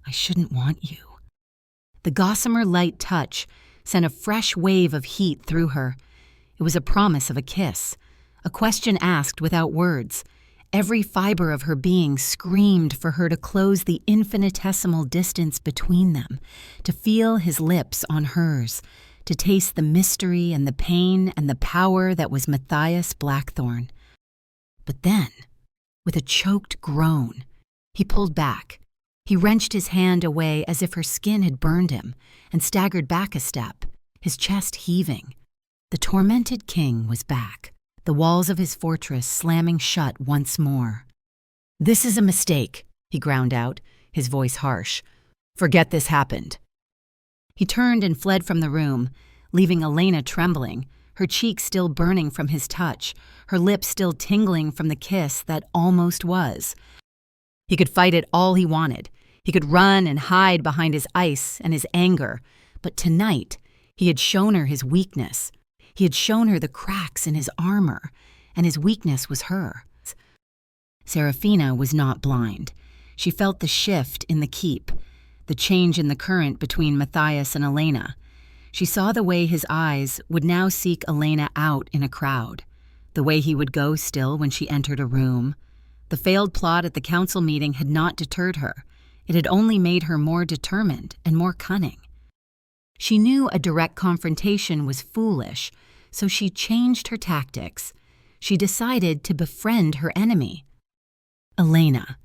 I shouldn't want you. The gossamer light touch sent a fresh wave of heat through her. It was a promise of a kiss, a question asked without words. Every fiber of her being screamed for her to close the infinitesimal distance between them, to feel his lips on hers, to taste the mystery and the pain and the power that was Matthias Blackthorn. But then, with a choked groan, he pulled back. He wrenched his hand away as if her skin had burned him, and staggered back a step, his chest heaving. The tormented king was back, the walls of his fortress slamming shut once more. This is a mistake, he ground out, his voice harsh. Forget this happened. He turned and fled from the room, leaving Elena trembling, her cheek still burning from his touch, her lips still tingling from the kiss that almost was. He could fight it all he wanted. He could run and hide behind his ice and his anger, but tonight he had shown her his weakness. He had shown her the cracks in his armor, and his weakness was her. Serafina was not blind. She felt the shift in the keep, the change in the current between Matthias and Elena. She saw the way his eyes would now seek Elena out in a crowd, the way he would go still when she entered a room. The failed plot at the council meeting had not deterred her. It had only made her more determined and more cunning. She knew a direct confrontation was foolish, so she changed her tactics. She decided to befriend her enemy. Elena.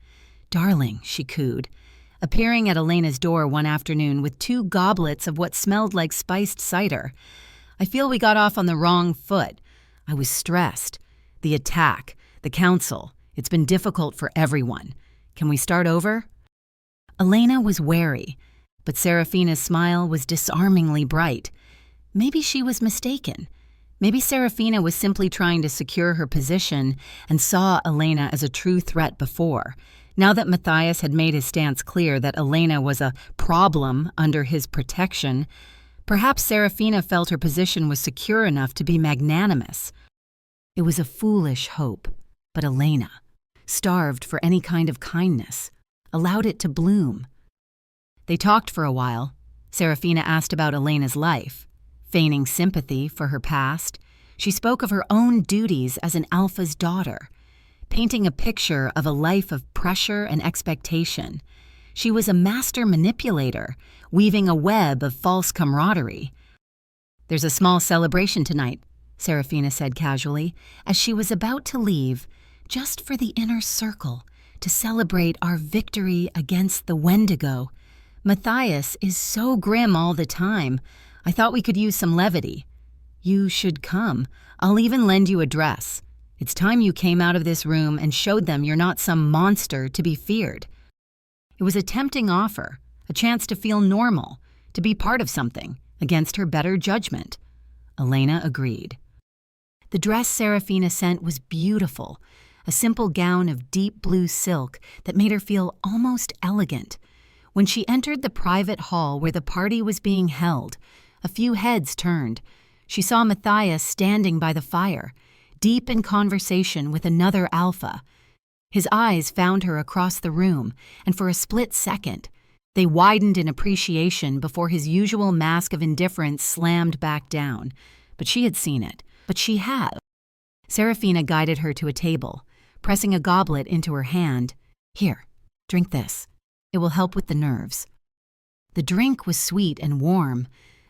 Darling, she cooed, appearing at Elena's door one afternoon with 2 goblets of what smelled like spiced cider. I feel we got off on the wrong foot. I was stressed. The attack, the council, it's been difficult for everyone. Can we start over? Elena was wary, but Serafina's smile was disarmingly bright. Maybe she was mistaken. Maybe Serafina was simply trying to secure her position and saw Elena as a true threat before. Now that Matthias had made his stance clear that Elena was a problem under his protection, perhaps Serafina felt her position was secure enough to be magnanimous. It was a foolish hope, but Elena, starved for any kind of kindness, allowed it to bloom. They talked for a while. Serafina asked about Elena's life. Feigning sympathy for her past, she spoke of her own duties as an Alpha's daughter, painting a picture of a life of pressure and expectation. She was a master manipulator, weaving a web of false camaraderie. "There's a small celebration tonight," Serafina said casually, as she was about to leave, "just for the inner circle, to celebrate our victory against the Wendigo. Matthias is so grim all the time. I thought we could use some levity. You should come. I'll even lend you a dress. It's time you came out of this room and showed them you're not some monster to be feared." It was a tempting offer, a chance to feel normal, to be part of something, against her better judgment. Elena agreed. The dress Serafina sent was beautiful, a simple gown of deep blue silk that made her feel almost elegant. When she entered the private hall where the party was being held, a few heads turned. She saw Matthias standing by the fire, deep in conversation with another Alpha. His eyes found her across the room, and for a split second, they widened in appreciation before his usual mask of indifference slammed back down. But she had seen it. But she had. Serafina guided her to a table, pressing a goblet into her hand. "Here, drink this. It will help with the nerves." The drink was sweet and warm.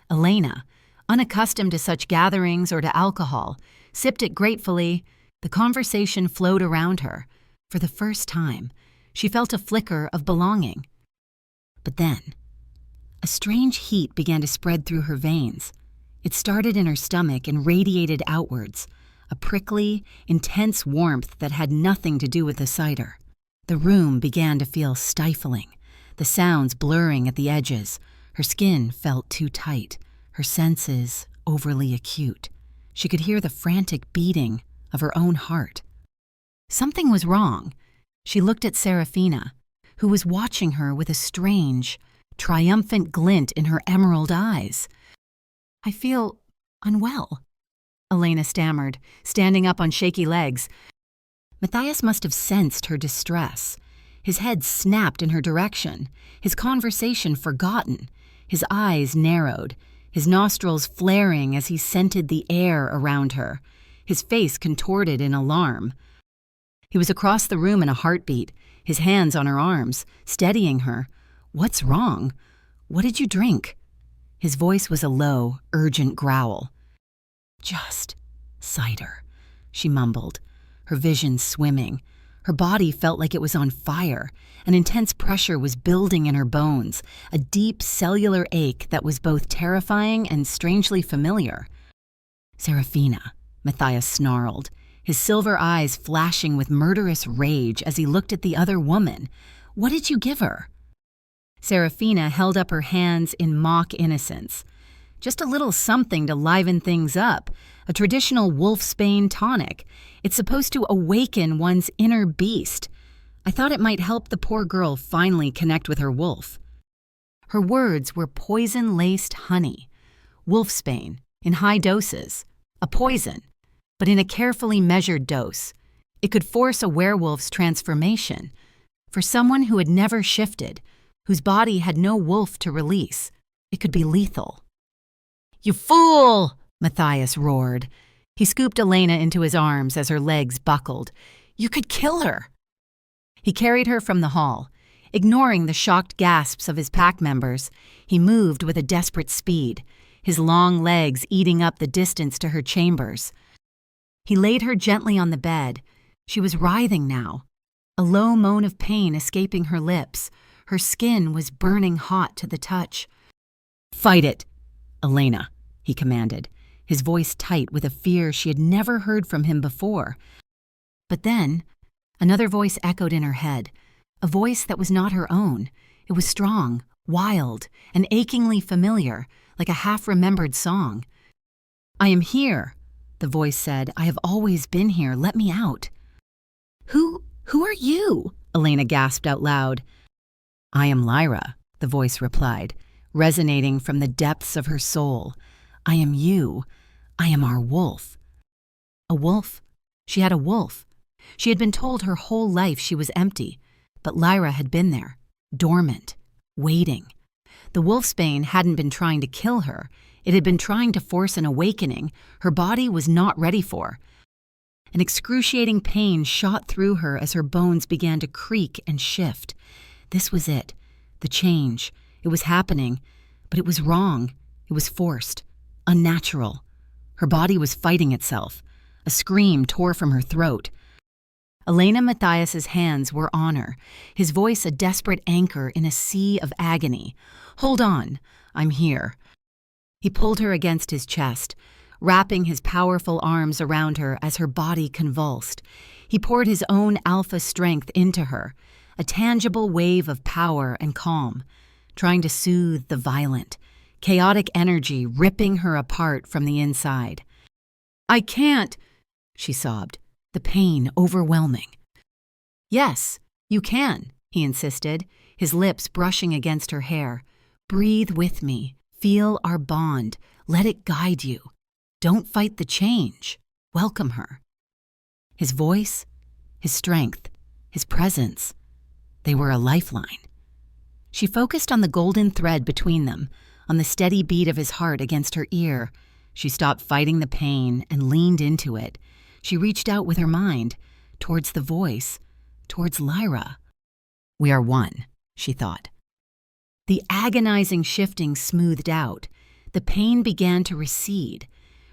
Elena, unaccustomed to such gatherings or to alcohol, sipped it gratefully. The conversation flowed around her. For the first time, she felt a flicker of belonging. But then, a strange heat began to spread through her veins. It started in her stomach and radiated outwards, a prickly, intense warmth that had nothing to do with the cider. The room began to feel stifling, the sounds blurring at the edges. Her skin felt too tight, her senses overly acute. She could hear the frantic beating of her own heart. Something was wrong. She looked at Serafina, who was watching her with a strange, triumphant glint in her emerald eyes. "I feel unwell," Elena stammered, standing up on shaky legs. Matthias must have sensed her distress. His head snapped in her direction, his conversation forgotten, his eyes narrowed, his nostrils flaring as he scented the air around her, his face contorted in alarm. He was across the room in a heartbeat, his hands on her arms, steadying her. "What's wrong? What did you drink?" His voice was a low, urgent growl. "Just cider," she mumbled, her vision swimming. Her body felt like it was on fire. An intense pressure was building in her bones, a deep cellular ache that was both terrifying and strangely familiar. "Serafina," Matthias snarled, his silver eyes flashing with murderous rage as he looked at the other woman. "What did you give her?" Serafina held up her hands in mock innocence. "Just a little something to liven things up, a traditional wolfsbane tonic. It's supposed to awaken one's inner beast. I thought it might help the poor girl finally connect with her wolf." Her words were poison-laced honey. Wolfsbane, in high doses. A poison, but in a carefully measured dose. It could force a werewolf's transformation. For someone who had never shifted, whose body had no wolf to release, it could be lethal. "You fool!" Matthias roared. He scooped Elena into his arms as her legs buckled. "You could kill her!" He carried her from the hall. Ignoring the shocked gasps of his pack members, he moved with a desperate speed, his long legs eating up the distance to her chambers. He laid her gently on the bed. She was writhing now. a low moan of pain escaping her lips. Her skin was burning hot to the touch. "Fight it, Elena," he commanded, his voice tight with a fear she had never heard from him before. But then, another voice echoed in her head, a voice that was not her own. It was strong, wild, and achingly familiar, like a half-remembered song. "I am here," the voice said. "I have always been here. Let me out." Who are you?" Elena gasped out loud. "I am Lyra," the voice replied, resonating from the depths of her soul. "I am you. I am our wolf." A wolf? She had a wolf. She had been told her whole life she was empty, but Lyra had been there, dormant, waiting. The wolfsbane hadn't been trying to kill her. It had been trying to force an awakening her body was not ready for. An excruciating pain shot through her as her bones began to creak and shift. This was it, the change. It was happening, but it was wrong. It was forced, unnatural. Her body was fighting itself. A scream tore from her throat. Elena Matthias's hands were on her, his voice a desperate anchor in a sea of agony. "Hold on, I'm here." He pulled her against his chest, wrapping his powerful arms around her as her body convulsed. He poured his own alpha strength into her, a tangible wave of power and calm, trying to soothe the violent, chaotic energy ripping her apart from the inside. "I can't," she sobbed, the pain overwhelming. "Yes, you can," he insisted, his lips brushing against her hair. "Breathe with me. Feel our bond. Let it guide you. Don't fight the change. Welcome her." His voice, his strength, his presence, they were a lifeline. She focused on the golden thread between them, on the steady beat of his heart against her ear. She stopped fighting the pain and leaned into it. She reached out with her mind, towards the voice, towards Lyra. "We are one," she thought. The agonizing shifting smoothed out. The pain began to recede,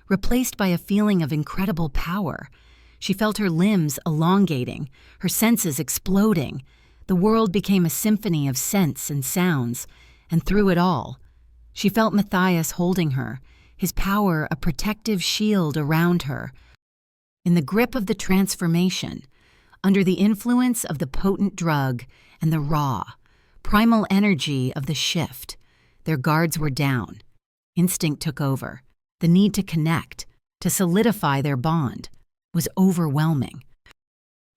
replaced by a feeling of incredible power. She felt her limbs elongating, her senses exploding. The world became a symphony of scents and sounds, and through it all, she felt Matthias holding her, his power a protective shield around her. In the grip of the transformation, under the influence of the potent drug and the raw, primal energy of the shift, their guards were down. Instinct took over. The need to connect, to solidify their bond, was overwhelming.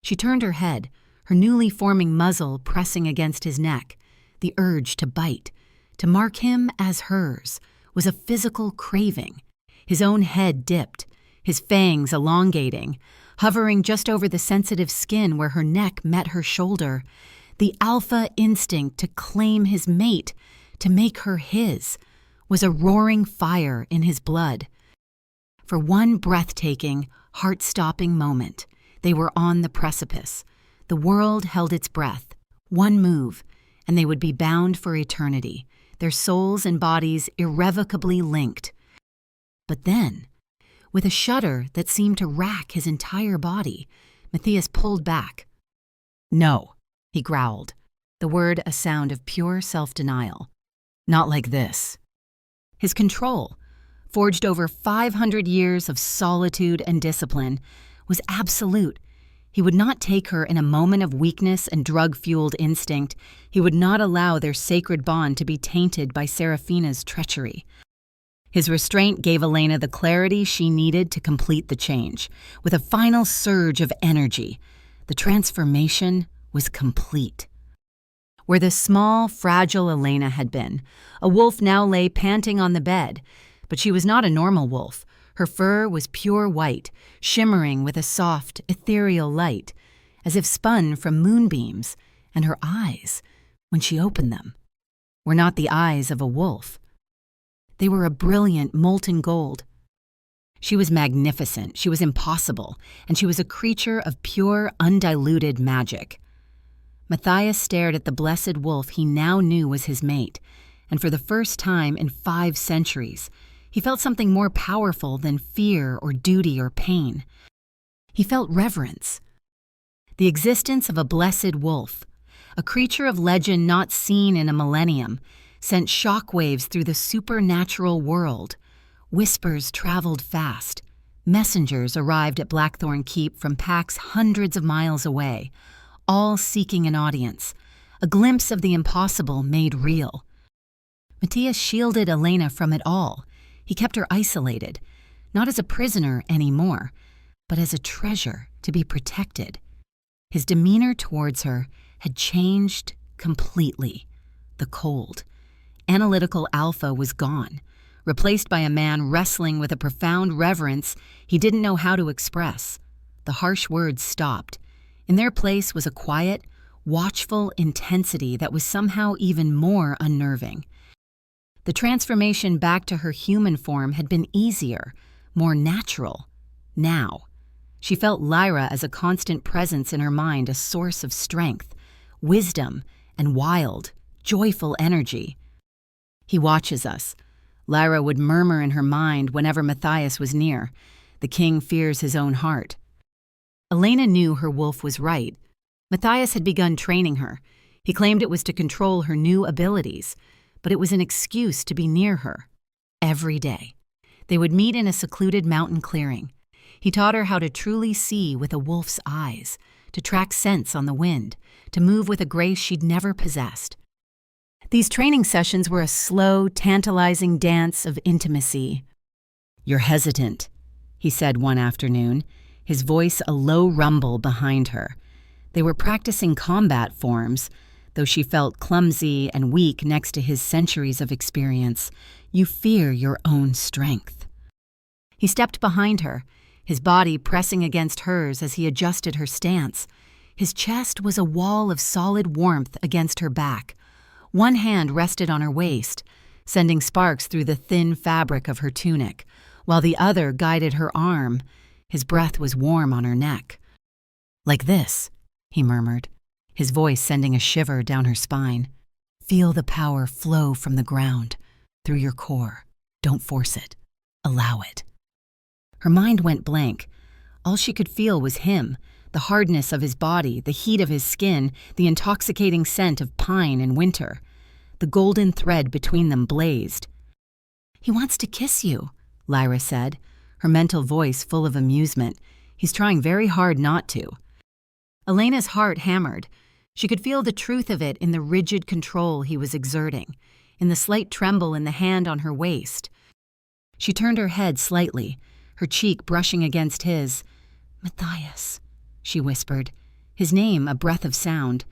She turned her head, her newly forming muzzle pressing against his neck. The urge to bite, to mark him as hers, was a physical craving. His own head dipped, his fangs elongating, hovering just over the sensitive skin where her neck met her shoulder. The alpha instinct to claim his mate, to make her his, was a roaring fire in his blood. For one breathtaking, heart-stopping moment, they were on the precipice. The world held its breath. One move, and they would be bound for eternity, their souls and bodies irrevocably linked. But then, with a shudder that seemed to rack his entire body, Matthias pulled back. "No," he growled, the word a sound of pure self-denial. "Not like this." His control, forged over 500 years of solitude and discipline, was absolute. He would not take her in a moment of weakness and drug-fueled instinct. He would not allow their sacred bond to be tainted by Seraphina's treachery. His restraint gave Elena the clarity she needed to complete the change. With a final surge of energy, the transformation was complete. Where the small, fragile Elena had been, a wolf now lay panting on the bed. But she was not a normal wolf. Her fur was pure white, shimmering with a soft, ethereal light, as if spun from moonbeams, and her eyes, when she opened them, were not the eyes of a wolf. They were a brilliant molten gold. She was magnificent, she was impossible, and she was a creature of pure, undiluted magic. Matthias stared at the blessed wolf he now knew was his mate, and for the first time in 5 centuries, he felt something more powerful than fear or duty or pain. He felt reverence. the existence of a blessed wolf, a creature of legend not seen in a millennium, sent shockwaves through the supernatural world. Whispers traveled fast. Messengers arrived at Blackthorn Keep from packs hundreds of miles away, all seeking an audience, a glimpse of the impossible made real. Matthias shielded Elena from it all. He kept her isolated, not as a prisoner anymore, but as a treasure to be protected. His demeanor towards her had changed completely. The cold, analytical Alpha was gone, replaced by a man wrestling with a profound reverence he didn't know how to express. The harsh words stopped. In their place was a quiet, watchful intensity that was somehow even more unnerving. The transformation back to her human form had been easier, more natural. Now, she felt Lyra as a constant presence in her mind, a source of strength, wisdom, and wild, joyful energy. "He watches us," Lyra would murmur in her mind whenever Matthias was near. "The king fears his own heart." Elena knew her wolf was right. Matthias had begun training her. He claimed it was to control her new abilities, but it was an excuse to be near her. Every day. They would meet in a secluded mountain clearing. He taught her how to truly see with a wolf's eyes, to track scents on the wind, to move with a grace she'd never possessed. These training sessions were a slow, tantalizing dance of intimacy. "You're hesitant," he said one afternoon, his voice a low rumble behind her. They were practicing combat forms, though she felt clumsy and weak next to his centuries of experience. "You fear your own strength." He stepped behind her, his body pressing against hers as he adjusted her stance. His chest was a wall of solid warmth against her back. One hand rested on her waist, sending sparks through the thin fabric of her tunic, while the other guided her arm. His breath was warm on her neck. "Like this," he murmured, his voice sending a shiver down her spine. "Feel the power flow from the ground, through your core. Don't force it. Allow it." Her mind went blank. All she could feel was him, the hardness of his body, the heat of his skin, the intoxicating scent of pine in winter. The golden thread between them blazed. "He wants to kiss you," Lyra said, her mental voice full of amusement. "He's trying very hard not to." Elena's heart hammered. She could feel the truth of it in the rigid control he was exerting, in the slight tremble in the hand on her waist. She turned her head slightly, her cheek brushing against his. "Matthias," she whispered, his name a breath of sound.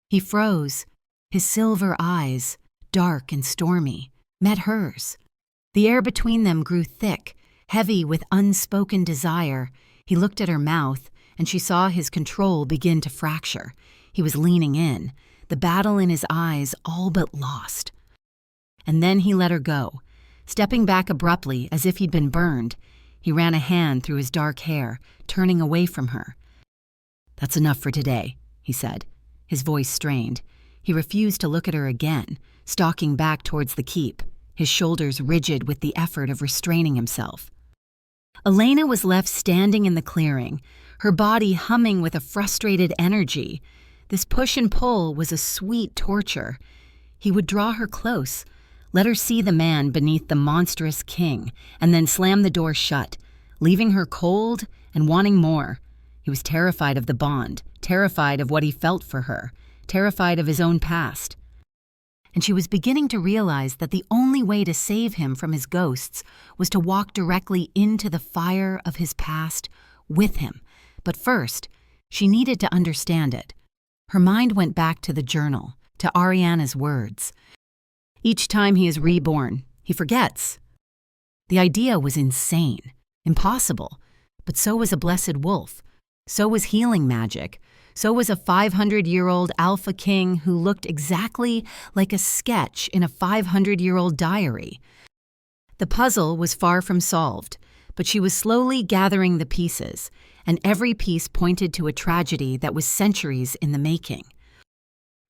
He froze. His silver eyes, dark and stormy, met hers. The air between them grew thick, heavy with unspoken desire. He looked at her mouth, and she saw his control begin to fracture. He was leaning in, the battle in his eyes all but lost. And then he let her go, stepping back abruptly as if he'd been burned. He ran a hand through his dark hair, turning away from her. "That's enough for today," he said, his voice strained. He refused to look at her again, stalking back towards the keep, his shoulders rigid with the effort of restraining himself. Elena was left standing in the clearing, her body humming with a frustrated energy. This push and pull was a sweet torture. He would draw her close, let her see the man beneath the monstrous king, and then slam the door shut, leaving her cold and wanting more. He was terrified of the bond, terrified of what he felt for her, terrified of his own past. And she was beginning to realize that the only way to save him from his ghosts was to walk directly into the fire of his past with him. But first, she needed to understand it. Her mind went back to the journal, to Ariana's words. Each time he is reborn, he forgets. The idea was insane, impossible, but so was a blessed wolf. So was healing magic. So was a 500-year-old Alpha King who looked exactly like a sketch in a 500-year-old diary. The puzzle was far from solved, but she was slowly gathering the pieces, and every piece pointed to a tragedy that was centuries in the making.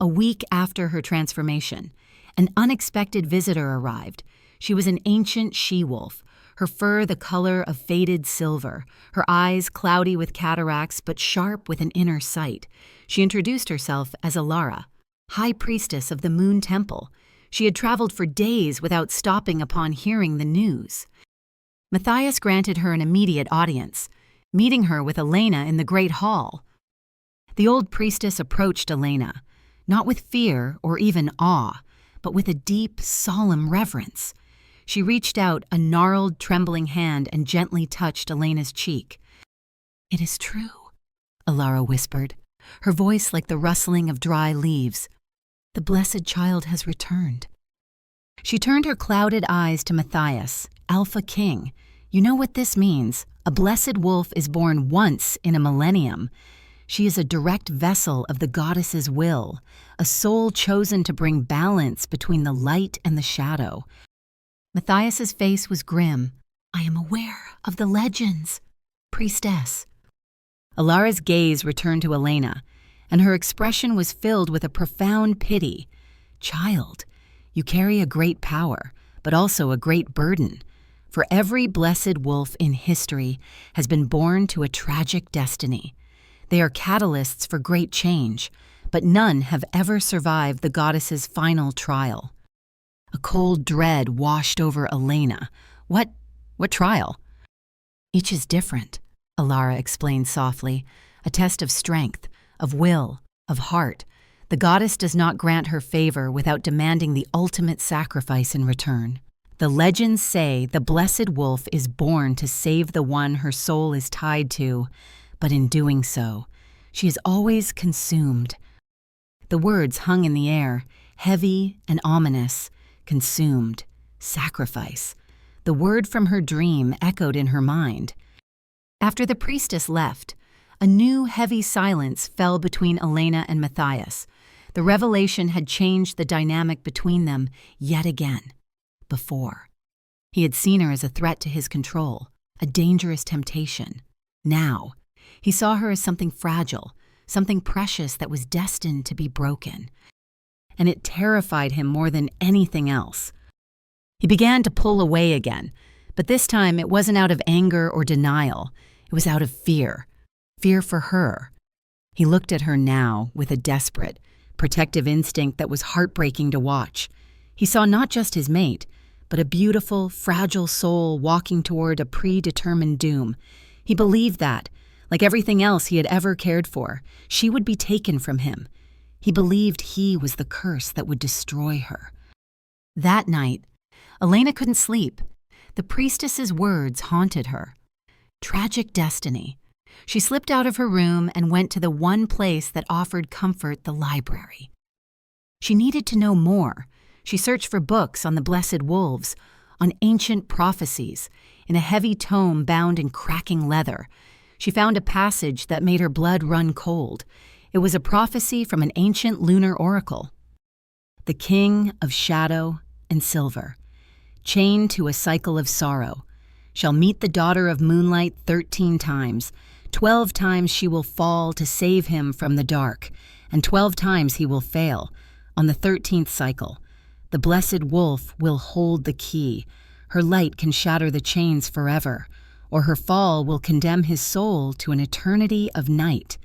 A week after her transformation, an unexpected visitor arrived. She was an ancient she-wolf, her fur the color of faded silver, her eyes cloudy with cataracts but sharp with an inner sight. She introduced herself as Alara, High Priestess of the Moon Temple. She had traveled for days without stopping upon hearing the news. Matthias granted her an immediate audience, meeting her with Elena in the Great Hall. The old priestess approached Elena, not with fear or even awe, but with a deep, solemn reverence. She reached out a gnarled, trembling hand and gently touched Elena's cheek. "It is true," Alara whispered, her voice like the rustling of dry leaves. "The blessed child has returned." She turned her clouded eyes to Matthias, Alpha King. "You know what this means. A blessed wolf is born once in a millennium. She is a direct vessel of the goddess's will, a soul chosen to bring balance between the light and the shadow." Matthias's face was grim. "I am aware of the legends, priestess." Alara's gaze returned to Elena, and her expression was filled with a profound pity. "Child, you carry a great power, but also a great burden. For every blessed wolf in history has been born to a tragic destiny. They are catalysts for great change, but none have ever survived the goddess's final trial." A cold dread washed over Elena. What trial?" "Each is different," Alara explained softly. "A test of strength, of will, of heart. The goddess does not grant her favor without demanding the ultimate sacrifice in return. The legends say the blessed wolf is born to save the one her soul is tied to, but in doing so, she is always consumed." The words hung in the air, heavy and ominous. Consumed, sacrifice. The word from her dream echoed in her mind. After the priestess left, a new heavy silence fell between Elena and Matthias. The revelation had changed the dynamic between them yet again. Before, he had seen her as a threat to his control, a dangerous temptation. Now, he saw her as something fragile, something precious that was destined to be broken. And it terrified him more than anything else. He began to pull away again, but this time it wasn't out of anger or denial. It was out of fear. Fear for her. He looked at her now with a desperate, protective instinct that was heartbreaking to watch. He saw not just his mate, but a beautiful, fragile soul walking toward a predetermined doom. He believed that, like everything else he had ever cared for, she would be taken from him. He believed he was the curse that would destroy her. That night, Elena couldn't sleep. The priestess's words haunted her. Tragic destiny. She slipped out of her room and went to the one place that offered comfort, the library. She needed to know more. She searched for books on the blessed wolves, on ancient prophecies, in a heavy tome bound in cracking leather. She found a passage that made her blood run cold. It was a prophecy from an ancient lunar oracle. The king of shadow and silver, chained to a cycle of sorrow, shall meet the daughter of moonlight 13 times. 12 times she will fall to save him from the dark, and 12 times he will fail. On the 13th cycle, the blessed wolf will hold the key. Her light can shatter the chains forever, or her fall will condemn his soul to an eternity of night.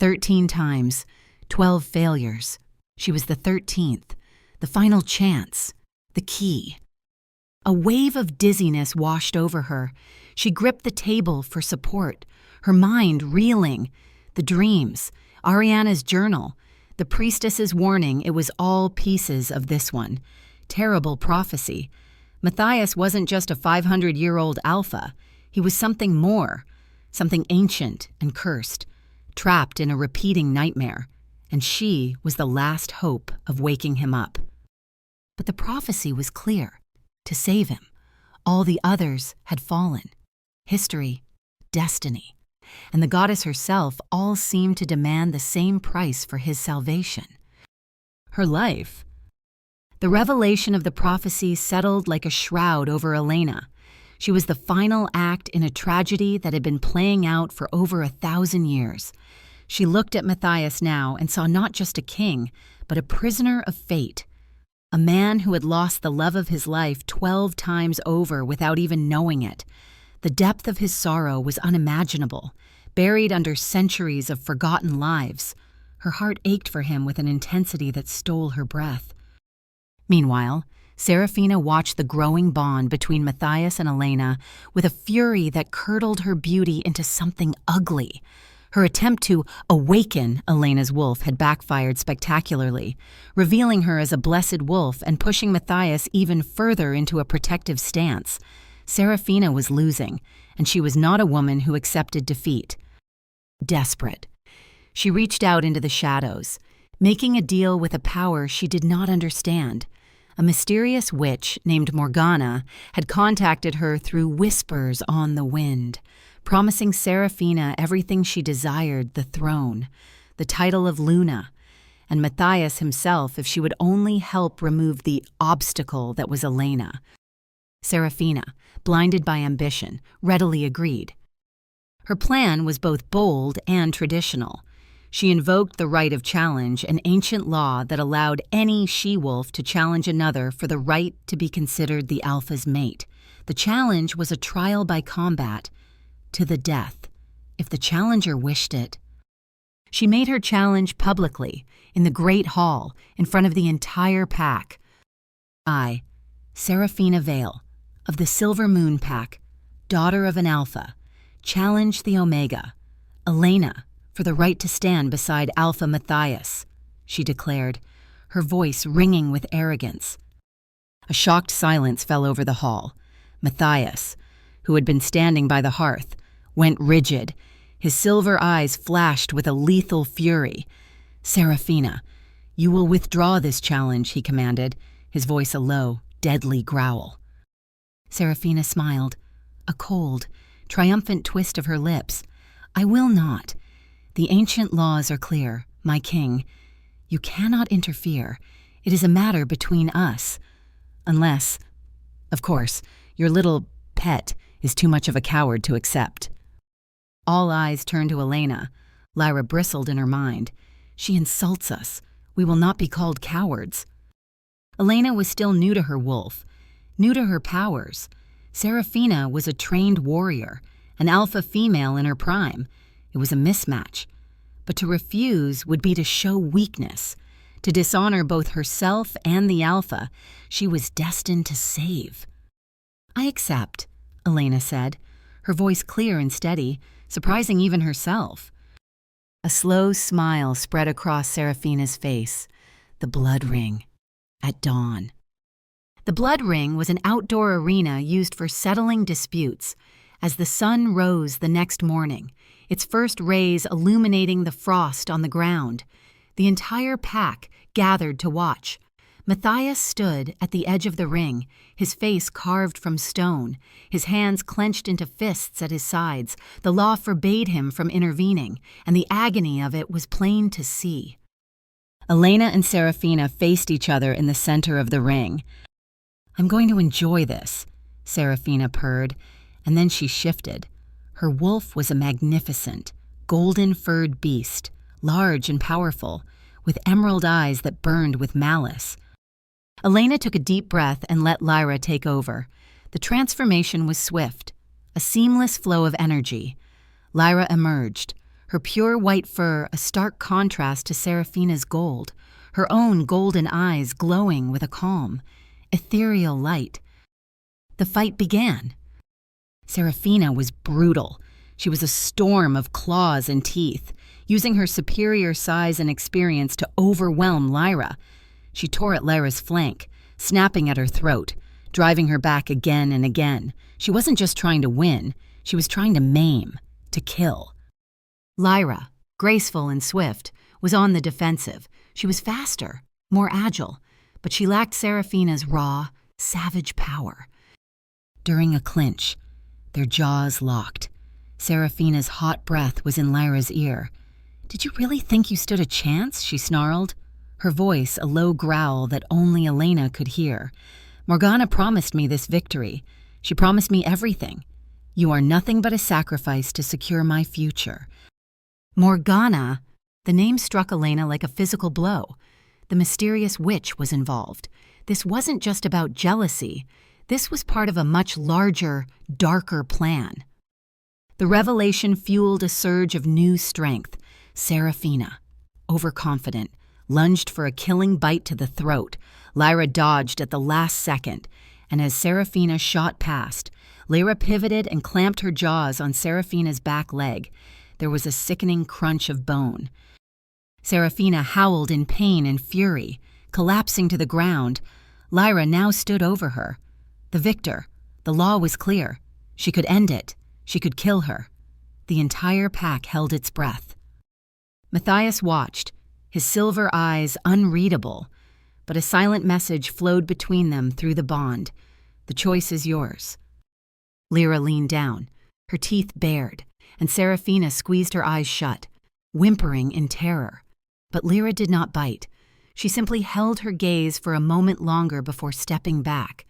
13 times, 12 failures. She was the 13th, the final chance, the key. A wave of dizziness washed over her. She gripped the table for support, her mind reeling. The dreams, Ariana's journal, the priestess's warning, it was all pieces of this one. Terrible prophecy. Matthias wasn't just a 500-year-old alpha. He was something more, something ancient and cursed, trapped in a repeating nightmare, and she was the last hope of waking him up. But the prophecy was clear. To save him, all the others had fallen. History, destiny, and the goddess herself all seemed to demand the same price for his salvation. Her life. The revelation of the prophecy settled like a shroud over Elena. She was the final act in a tragedy that had been playing out for over 1,000 years. She looked at Matthias now and saw not just a king, but a prisoner of fate. a man who had lost the love of his life 12 times over without even knowing it. The depth of his sorrow was unimaginable, buried under centuries of forgotten lives. Her heart ached for him with an intensity that stole her breath. Meanwhile, Serafina watched the growing bond between Matthias and Elena with a fury that curdled her beauty into something ugly. Her attempt to awaken Elena's wolf had backfired spectacularly, revealing her as a blessed wolf and pushing Matthias even further into a protective stance. Serafina was losing, and she was not a woman who accepted defeat. Desperate, she reached out into the shadows, making a deal with a power she did not understand. A mysterious witch named Morgana had contacted her through whispers on the wind, promising Serafina everything she desired: the throne, the title of Luna, and Matthias himself if she would only help remove the obstacle that was Elena. Serafina, blinded by ambition, readily agreed. Her plan was both bold and traditional. She invoked the right of challenge, an ancient law that allowed any she-wolf to challenge another for the right to be considered the alpha's mate. The challenge was a trial by combat, to the death, if the challenger wished it. She made her challenge publicly, in the Great Hall, in front of the entire pack. I, Serafina Vale, of the Silver Moon Pack, daughter of an alpha, challenge the Omega, Elena, for the right to stand beside Alpha Matthias, she declared, her voice ringing with arrogance. A shocked silence fell over the hall. Matthias, who had been standing by the hearth, went rigid. His silver eyes flashed with a lethal fury. "Serafina, you will withdraw this challenge," he commanded, his voice a low, deadly growl. Serafina smiled, a cold, triumphant twist of her lips. "I will not. The ancient laws are clear, my king. You cannot interfere. It is a matter between us. Unless, of course, your little pet is too much of a coward to accept." All eyes turned to Elena. Lyra bristled in her mind. "She insults us. We will not be called cowards." Elena was still new to her wolf, new to her powers. Serafina was a trained warrior, an alpha female in her prime. It was a mismatch. But to refuse would be to show weakness, to dishonor both herself and the alpha she was destined to save. "I accept," Elena said, her voice clear and steady, surprising even herself. A slow smile spread across Serafina's face. The blood ring. At dawn. The blood ring was an outdoor arena used for settling disputes. As the sun rose the next morning, its first rays illuminating the frost on the ground, the entire pack gathered to watch. Matthias stood at the edge of the ring, his face carved from stone, his hands clenched into fists at his sides. The law forbade him from intervening, and the agony of it was plain to see. Elena and Serafina faced each other in the center of the ring. "I'm going to enjoy this," Serafina purred, and then she shifted. Her wolf was a magnificent, golden-furred beast, large and powerful, with emerald eyes that burned with malice. Elena took a deep breath and let Lyra take over. The transformation was swift, a seamless flow of energy. Lyra emerged, her pure white fur a stark contrast to Serafina's gold, her own golden eyes glowing with a calm, ethereal light. The fight began. Serafina was brutal. She was a storm of claws and teeth, using her superior size and experience to overwhelm Lyra. She tore at Lyra's flank, snapping at her throat, driving her back again and again. She wasn't just trying to win, she was trying to maim, to kill. Lyra, graceful and swift, was on the defensive. She was faster, more agile, but she lacked Serafina's raw, savage power. During a clinch, their jaws locked. Serafina's hot breath was in Lyra's ear. "Did you really think you stood a chance?" she snarled, her voice a low growl that only Elena could hear. "Morgana promised me this victory. She promised me everything. You are nothing but a sacrifice to secure my future." Morgana! The name struck Elena like a physical blow. The mysterious witch was involved. this wasn't just about jealousy. This was part of a much larger, darker plan. The revelation fueled a surge of new strength. Serafina, overconfident, lunged for a killing bite to the throat. Lyra dodged at the last second, and as Serafina shot past, Lyra pivoted and clamped her jaws on Serafina's back leg. There was a sickening crunch of bone. Serafina howled in pain and fury, collapsing to the ground. Lyra now stood over her. The victor. The law was clear. She could end it. She could kill her. The entire pack held its breath. Matthias watched, his silver eyes unreadable, but a silent message flowed between them through the bond. The choice is yours. Lyra leaned down, her teeth bared, and Serafina squeezed her eyes shut, whimpering in terror. But Lyra did not bite. She simply held her gaze for a moment longer before stepping back.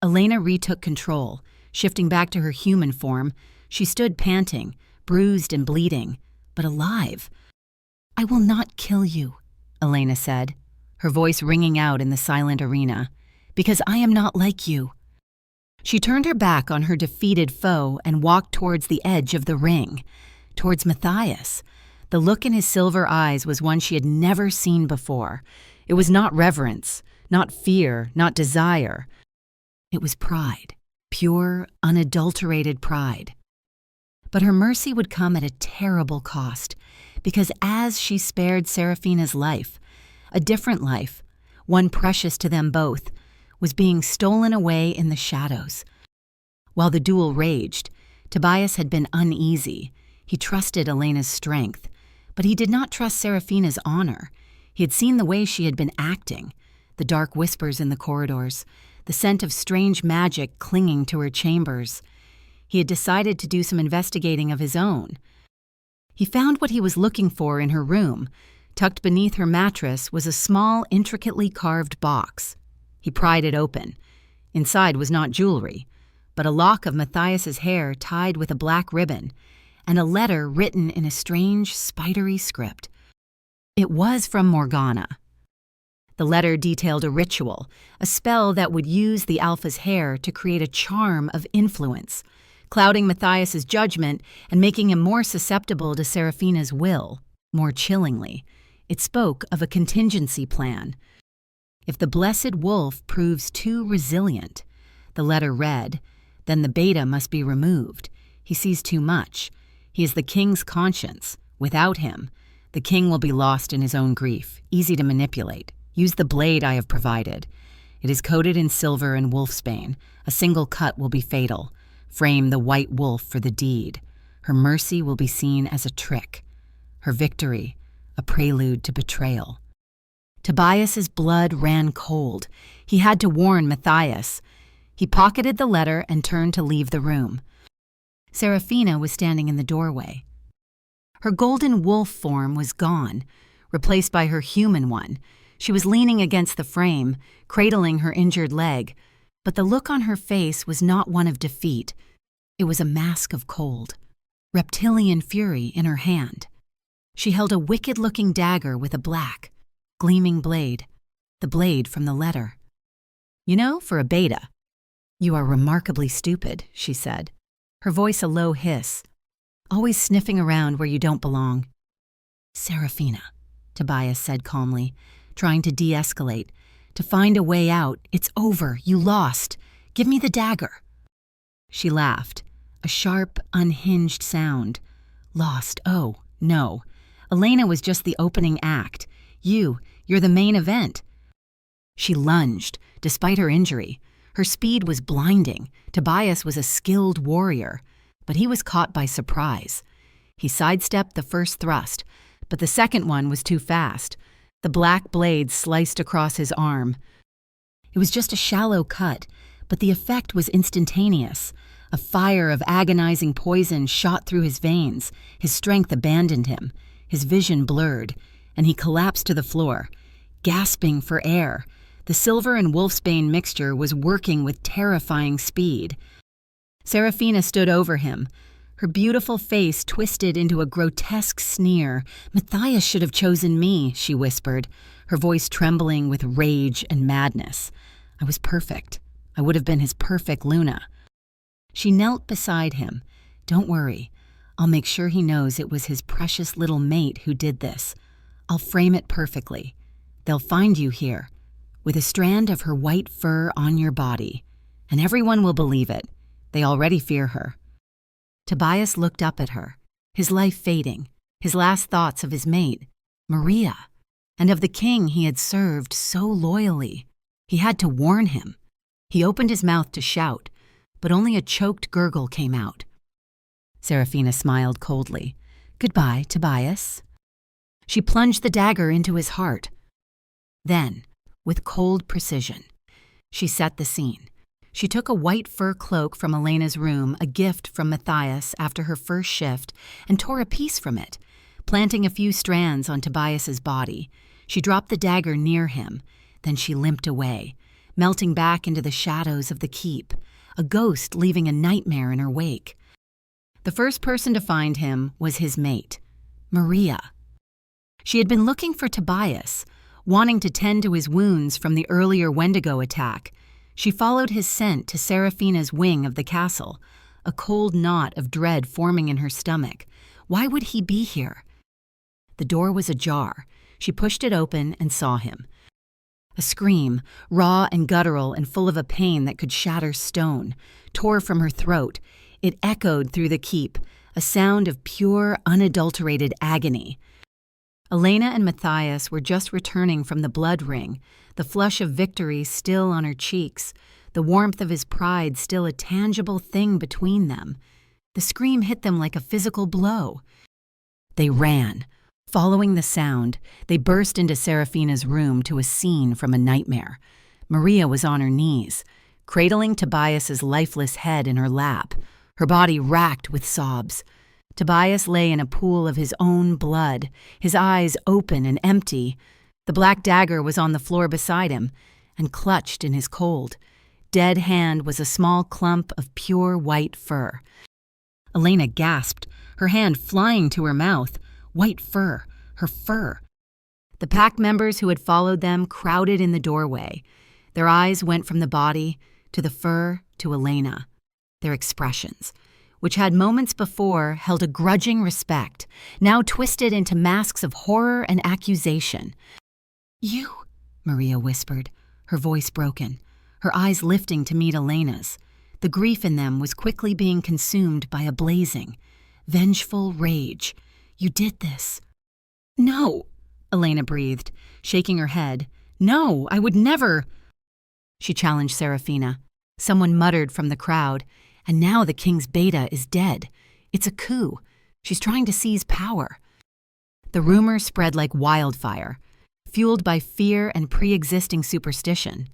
Elena retook control, shifting back to her human form. She stood panting, bruised and bleeding, but alive. "I will not kill you," Elena said, her voice ringing out in the silent arena, "because I am not like you." She turned her back on her defeated foe and walked towards the edge of the ring, towards Matthias. The look in his silver eyes was one she had never seen before. It was not reverence, not fear, not desire. It was pride, pure, unadulterated pride. But her mercy would come at a terrible cost, because as she spared Serafina's life, a different life, one precious to them both, was being stolen away in the shadows. While the duel raged, Tobias had been uneasy. He trusted Elena's strength, but he did not trust Serafina's honor. He had seen the way she had been acting, the dark whispers in the corridors, the scent of strange magic clinging to her chambers. He had decided to do some investigating of his own. He found what he was looking for in her room. Tucked beneath her mattress was a small, intricately carved box. He pried it open. Inside was not jewelry, but a lock of Matthias's hair tied with a black ribbon, and a letter written in a strange, spidery script. It was from Morgana. The letter detailed a ritual, a spell that would use the Alpha's hair to create a charm of influence, clouding Matthias's judgment and making him more susceptible to Serafina's will. More chillingly, it spoke of a contingency plan. If the blessed wolf proves too resilient, the letter read, then the beta must be removed. He sees too much. He is the king's conscience. Without him, the king will be lost in his own grief, easy to manipulate. Use the blade I have provided. It is coated in silver and wolfsbane. A single cut will be fatal. Frame the white wolf for the deed. Her mercy will be seen as a trick. Her victory, a prelude to betrayal. Tobias's blood ran cold. He had to warn Matthias. He pocketed the letter and turned to leave the room. Serafina was standing in the doorway. Her golden wolf form was gone, replaced by her human one. She was leaning against the frame, cradling her injured leg, but the look on her face was not one of defeat. It was a mask of cold, reptilian fury in her hand. She held a wicked-looking dagger with a black, gleaming blade, the blade from the letter. "You know, for a beta, you are remarkably stupid," she said, her voice a low hiss, "always sniffing around where you don't belong." "Serafina," Tobias said calmly, trying to de-escalate, to find a way out. "It's over. You lost. Give me the dagger." She laughed, a sharp, unhinged sound. "Lost? Oh, no. Elena was just the opening act. You're the main event." She lunged, despite her injury. Her speed was blinding. Tobias was a skilled warrior, but he was caught by surprise. He sidestepped the first thrust, but the second one was too fast. The black blade sliced across his arm. It was just a shallow cut, but the effect was instantaneous. A fire of agonizing poison shot through his veins. His strength abandoned him. His vision blurred, and he collapsed to the floor, gasping for air. The silver and wolfsbane mixture was working with terrifying speed. Serafina stood over him, her beautiful face twisted into a grotesque sneer. "Matthias should have chosen me," she whispered, her voice trembling with rage and madness. I was perfect. I would have been his perfect Luna. She knelt beside him. Don't worry. I'll make sure he knows it was his precious little mate who did this. I'll frame it perfectly. They'll find you here, with a strand of her white fur on your body, and everyone will believe it. They already fear her. Tobias looked up at her, his life fading, his last thoughts of his mate, Maria, and of the king he had served so loyally. He had to warn him. He opened his mouth to shout, but only a choked gurgle came out. Seraphina smiled coldly. Goodbye, Tobias. She plunged the dagger into his heart. Then, with cold precision, she set the scene. She took a white fur cloak from Elena's room, a gift from Matthias after her first shift, and tore a piece from it, planting a few strands on Tobias's body. She dropped the dagger near him. Then she limped away, melting back into the shadows of the keep, a ghost leaving a nightmare in her wake. The first person to find him was his mate, Maria. She had been looking for Tobias, wanting to tend to his wounds from the earlier Wendigo attack. She followed his scent to Seraphina's wing of the castle, a cold knot of dread forming in her stomach. Why would he be here? The door was ajar. She pushed it open and saw him. A scream, raw and guttural and full of a pain that could shatter stone, tore from her throat. It echoed through the keep, a sound of pure, unadulterated agony. Elena and Matthias were just returning from the blood ring, the flush of victory still on her cheeks, the warmth of his pride still a tangible thing between them. The scream hit them like a physical blow. They ran. Following the sound, they burst into Seraphina's room to a scene from a nightmare. Maria was on her knees, cradling Tobias's lifeless head in her lap, her body racked with sobs. Tobias lay in a pool of his own blood, his eyes open and empty. The black dagger was on the floor beside him, and clutched in his cold, dead hand was a small clump of pure white fur. Elena gasped, her hand flying to her mouth. White fur, her fur. The pack members who had followed them crowded in the doorway. Their eyes went from the body to the fur to Elena. Their expressions, which had moments before held a grudging respect, now twisted into masks of horror and accusation. You, Maria whispered, her voice broken, her eyes lifting to meet Elena's. The grief in them was quickly being consumed by a blazing, vengeful rage. You did this. No, Elena breathed, shaking her head. No, I would never. She challenged Seraphina. Someone muttered from the crowd, and now the king's beta is dead. It's a coup. She's trying to seize power. The rumor spread like wildfire, fueled by fear and pre-existing superstition.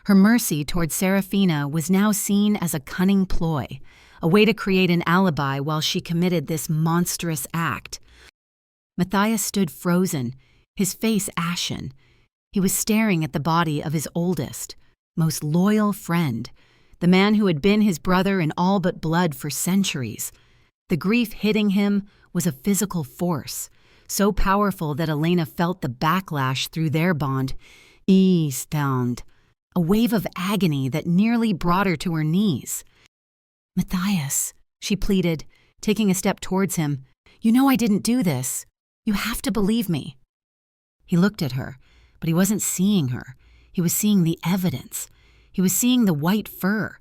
Her mercy toward Seraphina was now seen as a cunning ploy, a way to create an alibi while she committed this monstrous act. Matthias stood frozen, his face ashen. He was staring at the body of his oldest, most loyal friend, the man who had been his brother in all but blood for centuries. The grief hitting him was a physical force, so powerful that Elena felt the backlash through their bond. Eastbound, a wave of agony that nearly brought her to her knees. Matthias, she pleaded, taking a step towards him. You know I didn't do this. You have to believe me. He looked at her, but he wasn't seeing her. He was seeing the evidence. He was seeing the white fur.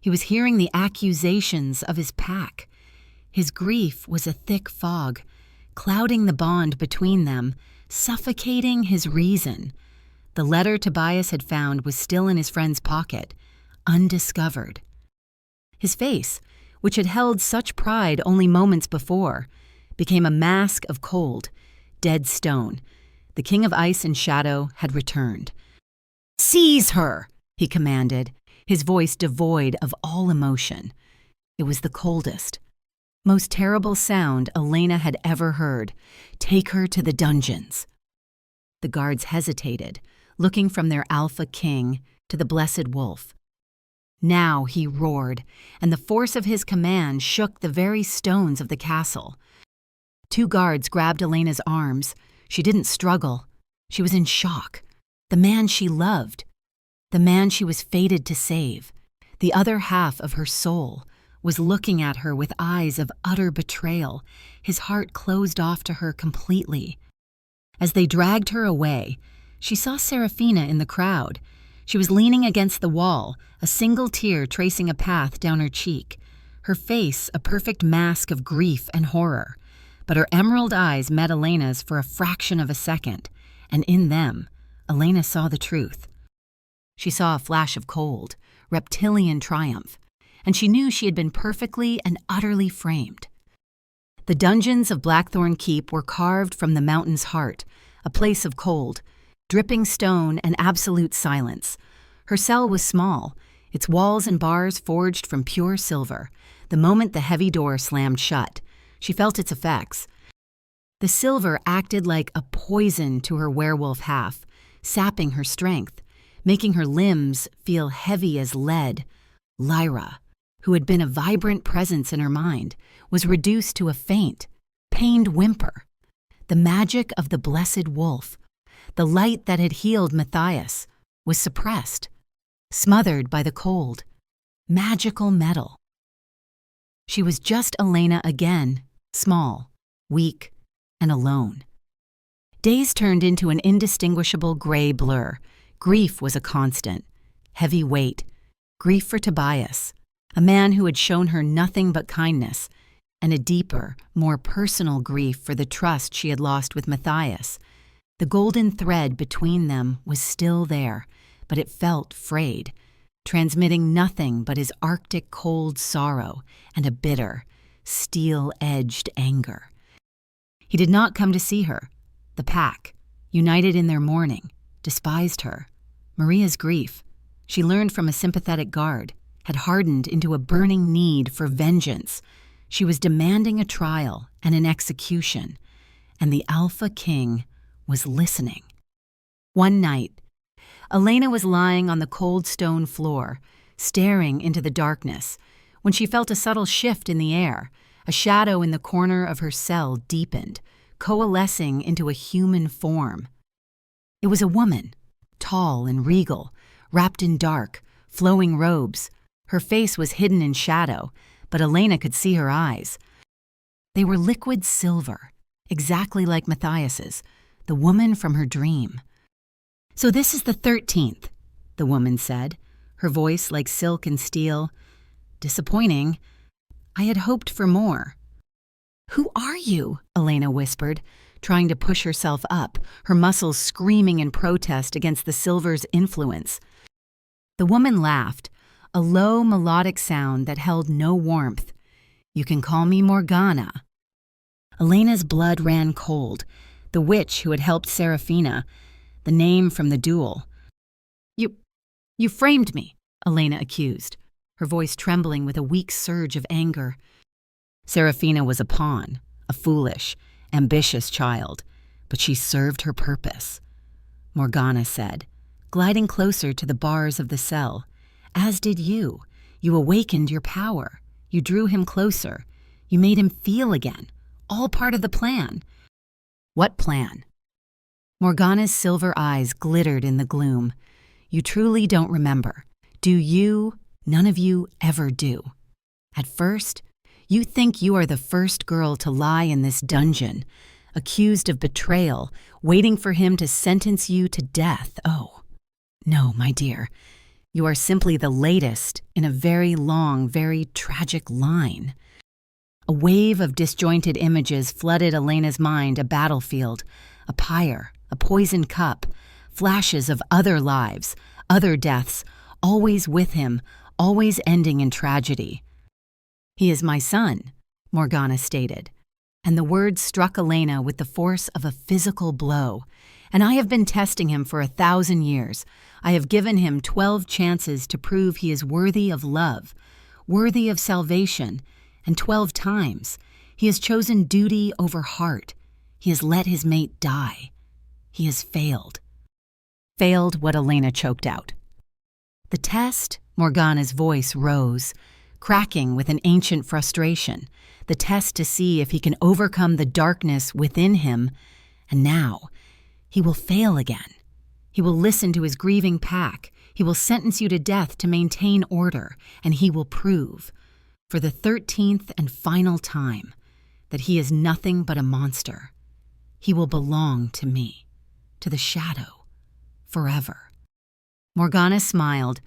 He was hearing the accusations of his pack. His grief was a thick fog, clouding the bond between them, suffocating his reason. The letter Tobias had found was still in his friend's pocket, undiscovered. His face, which had held such pride only moments before, became a mask of cold, dead stone. The king of ice and shadow had returned. Seize her, he commanded, his voice devoid of all emotion. It was the coldest, most terrible sound Elena had ever heard. Take her to the dungeons. The guards hesitated, looking from their Alpha King to the blessed wolf. Now he roared, and the force of his command shook the very stones of the castle. 2 guards grabbed Elena's arms. She didn't struggle. She was in shock. The man she loved, the man she was fated to save, the other half of her soul, was looking at her with eyes of utter betrayal, his heart closed off to her completely. As they dragged her away, she saw Serafina in the crowd. She was leaning against the wall, a single tear tracing a path down her cheek, her face a perfect mask of grief and horror. But her emerald eyes met Elena's for a fraction of a second, and in them, Elena saw the truth. She saw a flash of cold, reptilian triumph, and she knew she had been perfectly and utterly framed. The dungeons of Blackthorn Keep were carved from the mountain's heart, a place of cold, dripping stone and absolute silence. Her cell was small, its walls and bars forged from pure silver. The moment the heavy door slammed shut, she felt its effects. The silver acted like a poison to her werewolf half, sapping her strength, making her limbs feel heavy as lead. Lyra, who had been a vibrant presence in her mind, was reduced to a faint, pained whimper. The magic of the blessed wolf, the light that had healed Matthias, was suppressed, smothered by the cold, magical metal. She was just Elena again, small, weak, and alone. Days turned into an indistinguishable gray blur. Grief was a constant, heavy weight, grief for Tobias, a man who had shown her nothing but kindness, and a deeper, more personal grief for the trust she had lost with Matthias. The golden thread between them was still there, but it felt frayed, transmitting nothing but his arctic cold sorrow and a bitter, steel-edged anger. He did not come to see her. The pack, united in their mourning, despised her. Maria's grief, she learned from a sympathetic guard, had hardened into a burning need for vengeance. She was demanding a trial and an execution, and the Alpha King was listening. One night, Elena was lying on the cold stone floor, staring into the darkness, when she felt a subtle shift in the air. A shadow in the corner of her cell deepened, coalescing into a human form. It was a woman, tall and regal, wrapped in dark, flowing robes. Her face was hidden in shadow, but Elena could see her eyes. They were liquid silver, exactly like Matthias's, the woman from her dream. "So this is the 13th, the woman said, her voice like silk and steel. "Disappointing. I had hoped for more." "Who are you?" Elena whispered, trying to push herself up, her muscles screaming in protest against the silver's influence. The woman laughed, a low melodic sound that held no warmth. "You can call me Morgana." Elena's blood ran cold, the witch who had helped Serafina, the name from the duel. You framed me," Elena accused, her voice trembling with a weak surge of anger. Serafina was a pawn, a foolish, ambitious child, but she served her purpose, Morgana said, gliding closer to the bars of the cell. "As did you. You awakened your power. You drew him closer. You made him feel again. All part of the plan." "What plan?" Morgana's silver eyes glittered in the gloom. "You truly don't remember. Do you? None of you ever do. At first, you think you are the first girl to lie in this dungeon, accused of betrayal, waiting for him to sentence you to death. Oh, no, my dear. You are simply the latest in a very long, very tragic line." A wave of disjointed images flooded Elena's mind, a battlefield, a pyre, a poisoned cup, flashes of other lives, other deaths, always with him, always ending in tragedy. "He is my son," Morgana stated, and the words struck Elena with the force of a physical blow. "And I have been testing him for 1,000 years. I have given him 12 chances to prove he is worthy of love, worthy of salvation, and 12 times he has chosen duty over heart. He has let his mate die. He has failed." Failed what Elena choked out. "The test," Morgana's voice rose, cracking with an ancient frustration, "the test to see if he can overcome the darkness within him, and now He will fail again. He will listen to his grieving pack. He will sentence you to death to maintain order, and he will prove, for the 13th and final time, that he is nothing but a monster. He will belong to me, to the shadow, forever." Morgana smiled,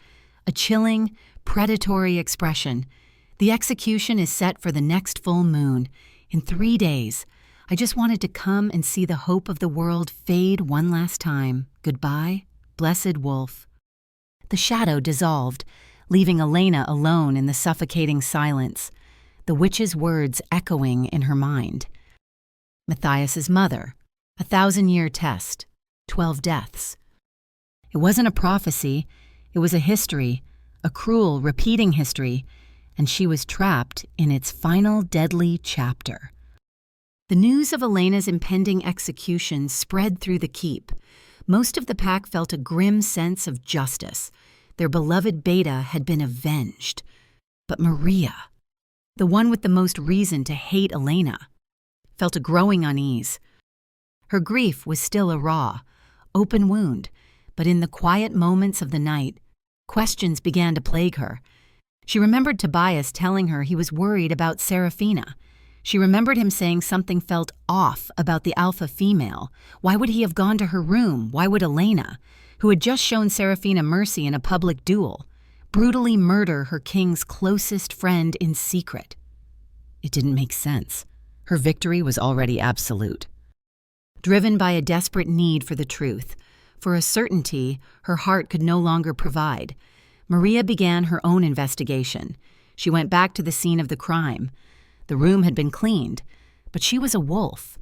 a chilling, predatory expression. "The execution is set for the next full moon. In 3 days. I just wanted to come and see the hope of the world fade one last time. Goodbye, blessed wolf." The shadow dissolved, leaving Elena alone in the suffocating silence, the witch's words echoing in her mind. Matthias's mother, a 1,000-year test, 12 deaths. It wasn't a prophecy, it was a history, a cruel, repeating history, and she was trapped in its final deadly chapter. The news of Elena's impending execution spread through the keep. Most of the pack felt a grim sense of justice. Their beloved Beta had been avenged. But Maria, the one with the most reason to hate Elena, felt a growing unease. Her grief was still a raw, open wound, but in the quiet moments of the night, questions began to plague her. She remembered Tobias telling her he was worried about Seraphina. She remembered him saying something felt off about the alpha female. Why would he have gone to her room? Why would Elena, who had just shown Seraphina mercy in a public duel, brutally murder her king's closest friend in secret? It didn't make sense. Her victory was already absolute. Driven by a desperate need for the truth, for a certainty her heart could no longer provide, Maria began her own investigation. She went back to the scene of the crime. The room had been cleaned, but she was a wolf.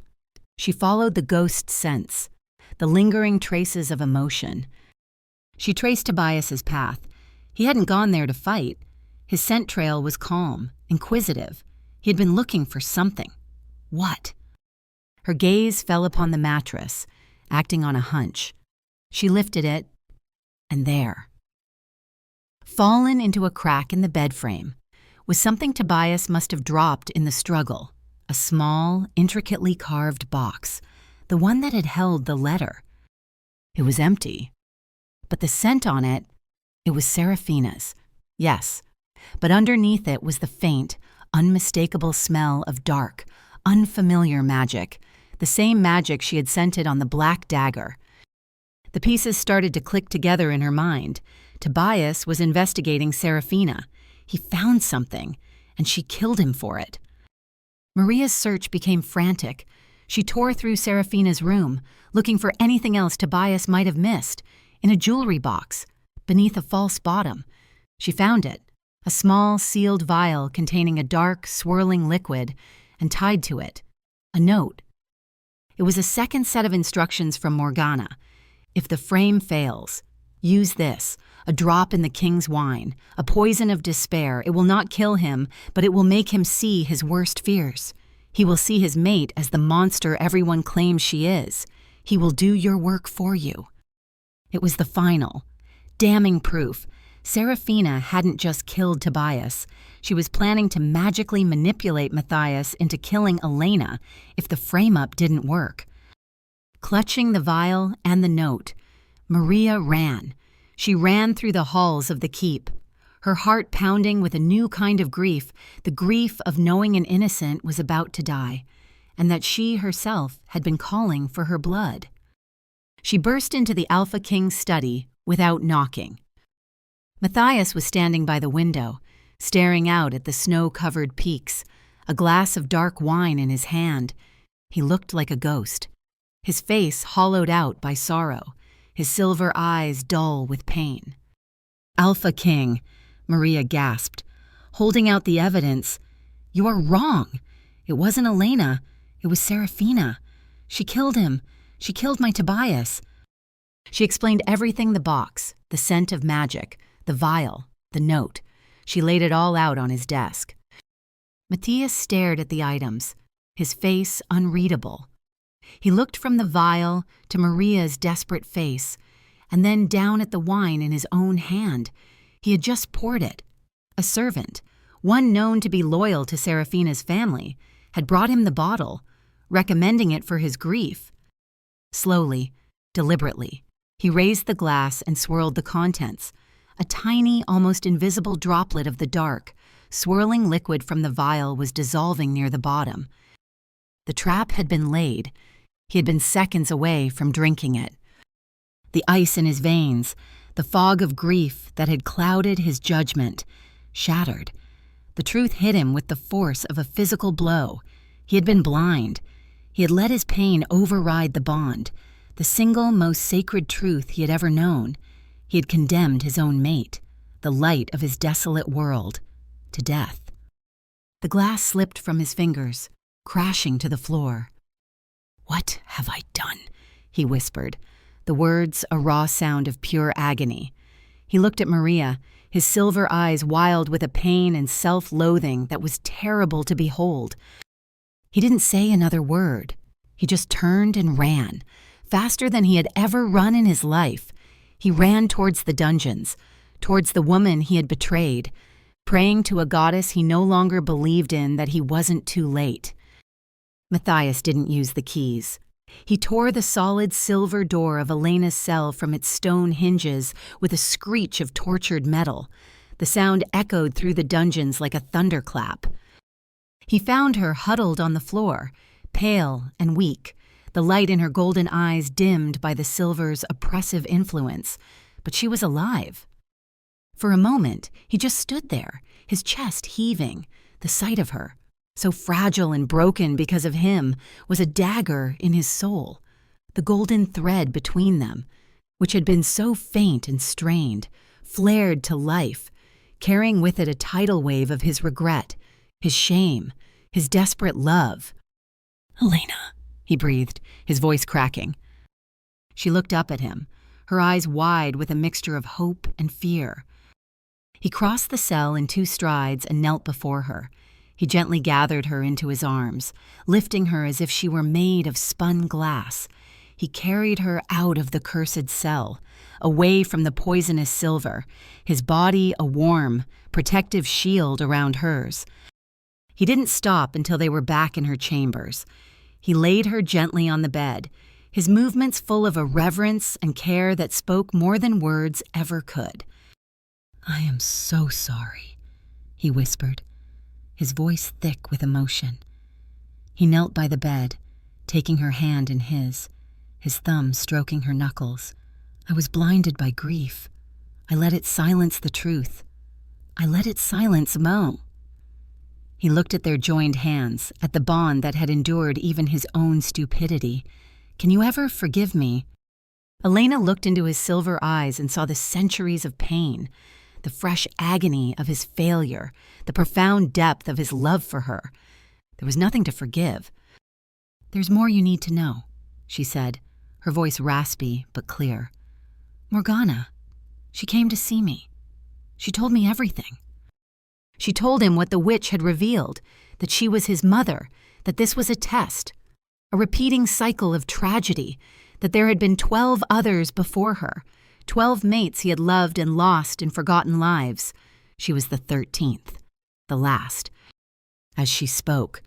She followed the ghost's scents, the lingering traces of emotion. She traced Tobias's path. He hadn't gone there to fight. His scent trail was calm, inquisitive. He had been looking for something. What? Her gaze fell upon the mattress, acting on a hunch. She lifted it, and there, fallen into a crack in the bed frame, was something Tobias must have dropped in the struggle, a small, intricately carved box, the one that had held the letter. It was empty, but the scent on it, it was Seraphina's. Yes, but underneath it was the faint, unmistakable smell of dark, unfamiliar magic, the same magic she had scented on the black dagger. The pieces started to click together in her mind. Tobias was investigating Seraphina. He found something, and she killed him for it. Maria's search became frantic. She tore through Seraphina's room, looking for anything else Tobias might have missed. In a jewelry box, beneath a false bottom. She found it, a small, sealed vial containing a dark, swirling liquid, and tied to it, a note. It was a second set of instructions from Morgana. If the frame fails, use this, a drop in the king's wine, a poison of despair. It will not kill him, but it will make him see his worst fears. He will see his mate as the monster everyone claims she is. He will do your work for you. It was the final, damning proof. Seraphina hadn't just killed Tobias. She was planning to magically manipulate Matthias into killing Elena if the frame-up didn't work. Clutching the vial and the note, Maria ran. She ran through the halls of the keep, her heart pounding with a new kind of grief, the grief of knowing an innocent was about to die, and that she herself had been calling for her blood. She burst into the Alpha King's study without knocking. Matthias was standing by the window, staring out at the snow-covered peaks, a glass of dark wine in his hand. He looked like a ghost, his face hollowed out by sorrow, his silver eyes dull with pain. "Alpha King," Maria gasped, holding out the evidence. "You are wrong. It wasn't Elena. It was Seraphina. She killed him. She killed my Tobias." She explained everything: the box, the scent of magic, the vial, the note. She laid it all out on his desk. Matthias stared at the items, his face unreadable. He looked from the vial to Maria's desperate face, and then down at the wine in his own hand. He had just poured it. A servant, one known to be loyal to Seraphina's family, had brought him the bottle, recommending it for his grief. Slowly, Deliberately, he raised the glass and swirled the contents. A tiny, almost invisible droplet of the dark, swirling liquid from the vial was dissolving near the bottom. The trap had been laid. He had been seconds away from drinking it. The ice in his veins, the fog of grief that had clouded his judgment, shattered. The truth hit him with the force of a physical blow. He had been blind. He had let his pain override the bond, the single most sacred truth he had ever known. He had condemned his own mate, the light of his desolate world, to death. The glass slipped from his fingers, crashing to the floor. "What have I done?" he whispered, the words a raw sound of pure agony. He looked at Maria, his silver eyes wild with a pain and self-loathing that was terrible to behold. He didn't say another word. He just turned and ran, faster than he had ever run in his life. He ran towards the dungeons, towards the woman he had betrayed, praying to a goddess he no longer believed in that he wasn't too late. Matthias didn't use the keys. He tore the solid silver door of Elena's cell from its stone hinges with a screech of tortured metal. The sound echoed through the dungeons like a thunderclap. He found her huddled on the floor, pale and weak, the light in her golden eyes dimmed by the silver's oppressive influence, but she was alive. For a moment, he just stood there, his chest heaving. The sight of her, so fragile and broken because of him, was a dagger in his soul. The golden thread between them, which had been so faint and strained, flared to life, carrying with it a tidal wave of his regret, his shame, his desperate love. "Elena," he breathed, his voice cracking. She looked up at him, her eyes wide with a mixture of hope and fear. He crossed the cell in 2 strides and knelt before her. He gently gathered her into his arms, lifting her as if she were made of spun glass. He carried her out of the cursed cell, away from the poisonous silver, his body a warm, protective shield around hers. He didn't stop until they were back in her chambers. He laid her gently on the bed, his movements full of a reverence and care that spoke more than words ever could. "I am so sorry," he whispered, his voice thick with emotion. He knelt by the bed, taking her hand in his thumb stroking her knuckles. "I was blinded by grief. I let it silence the truth. I let it silence Mo." He looked at their joined hands, at the bond that had endured even his own stupidity. "Can you ever forgive me?" Elena looked into his silver eyes and saw the centuries of pain, the fresh agony of his failure, the profound depth of his love for her. There was nothing to forgive. "There's more you need to know," she said, her voice raspy but clear. "Morgana, she came to see me. She told me everything. She told him what the witch had revealed, that she was his mother, that this was a test, a repeating cycle of tragedy, that there had been 12 others before her, 12 mates he had loved and lost in forgotten lives. She was the 13th, the last." As she spoke,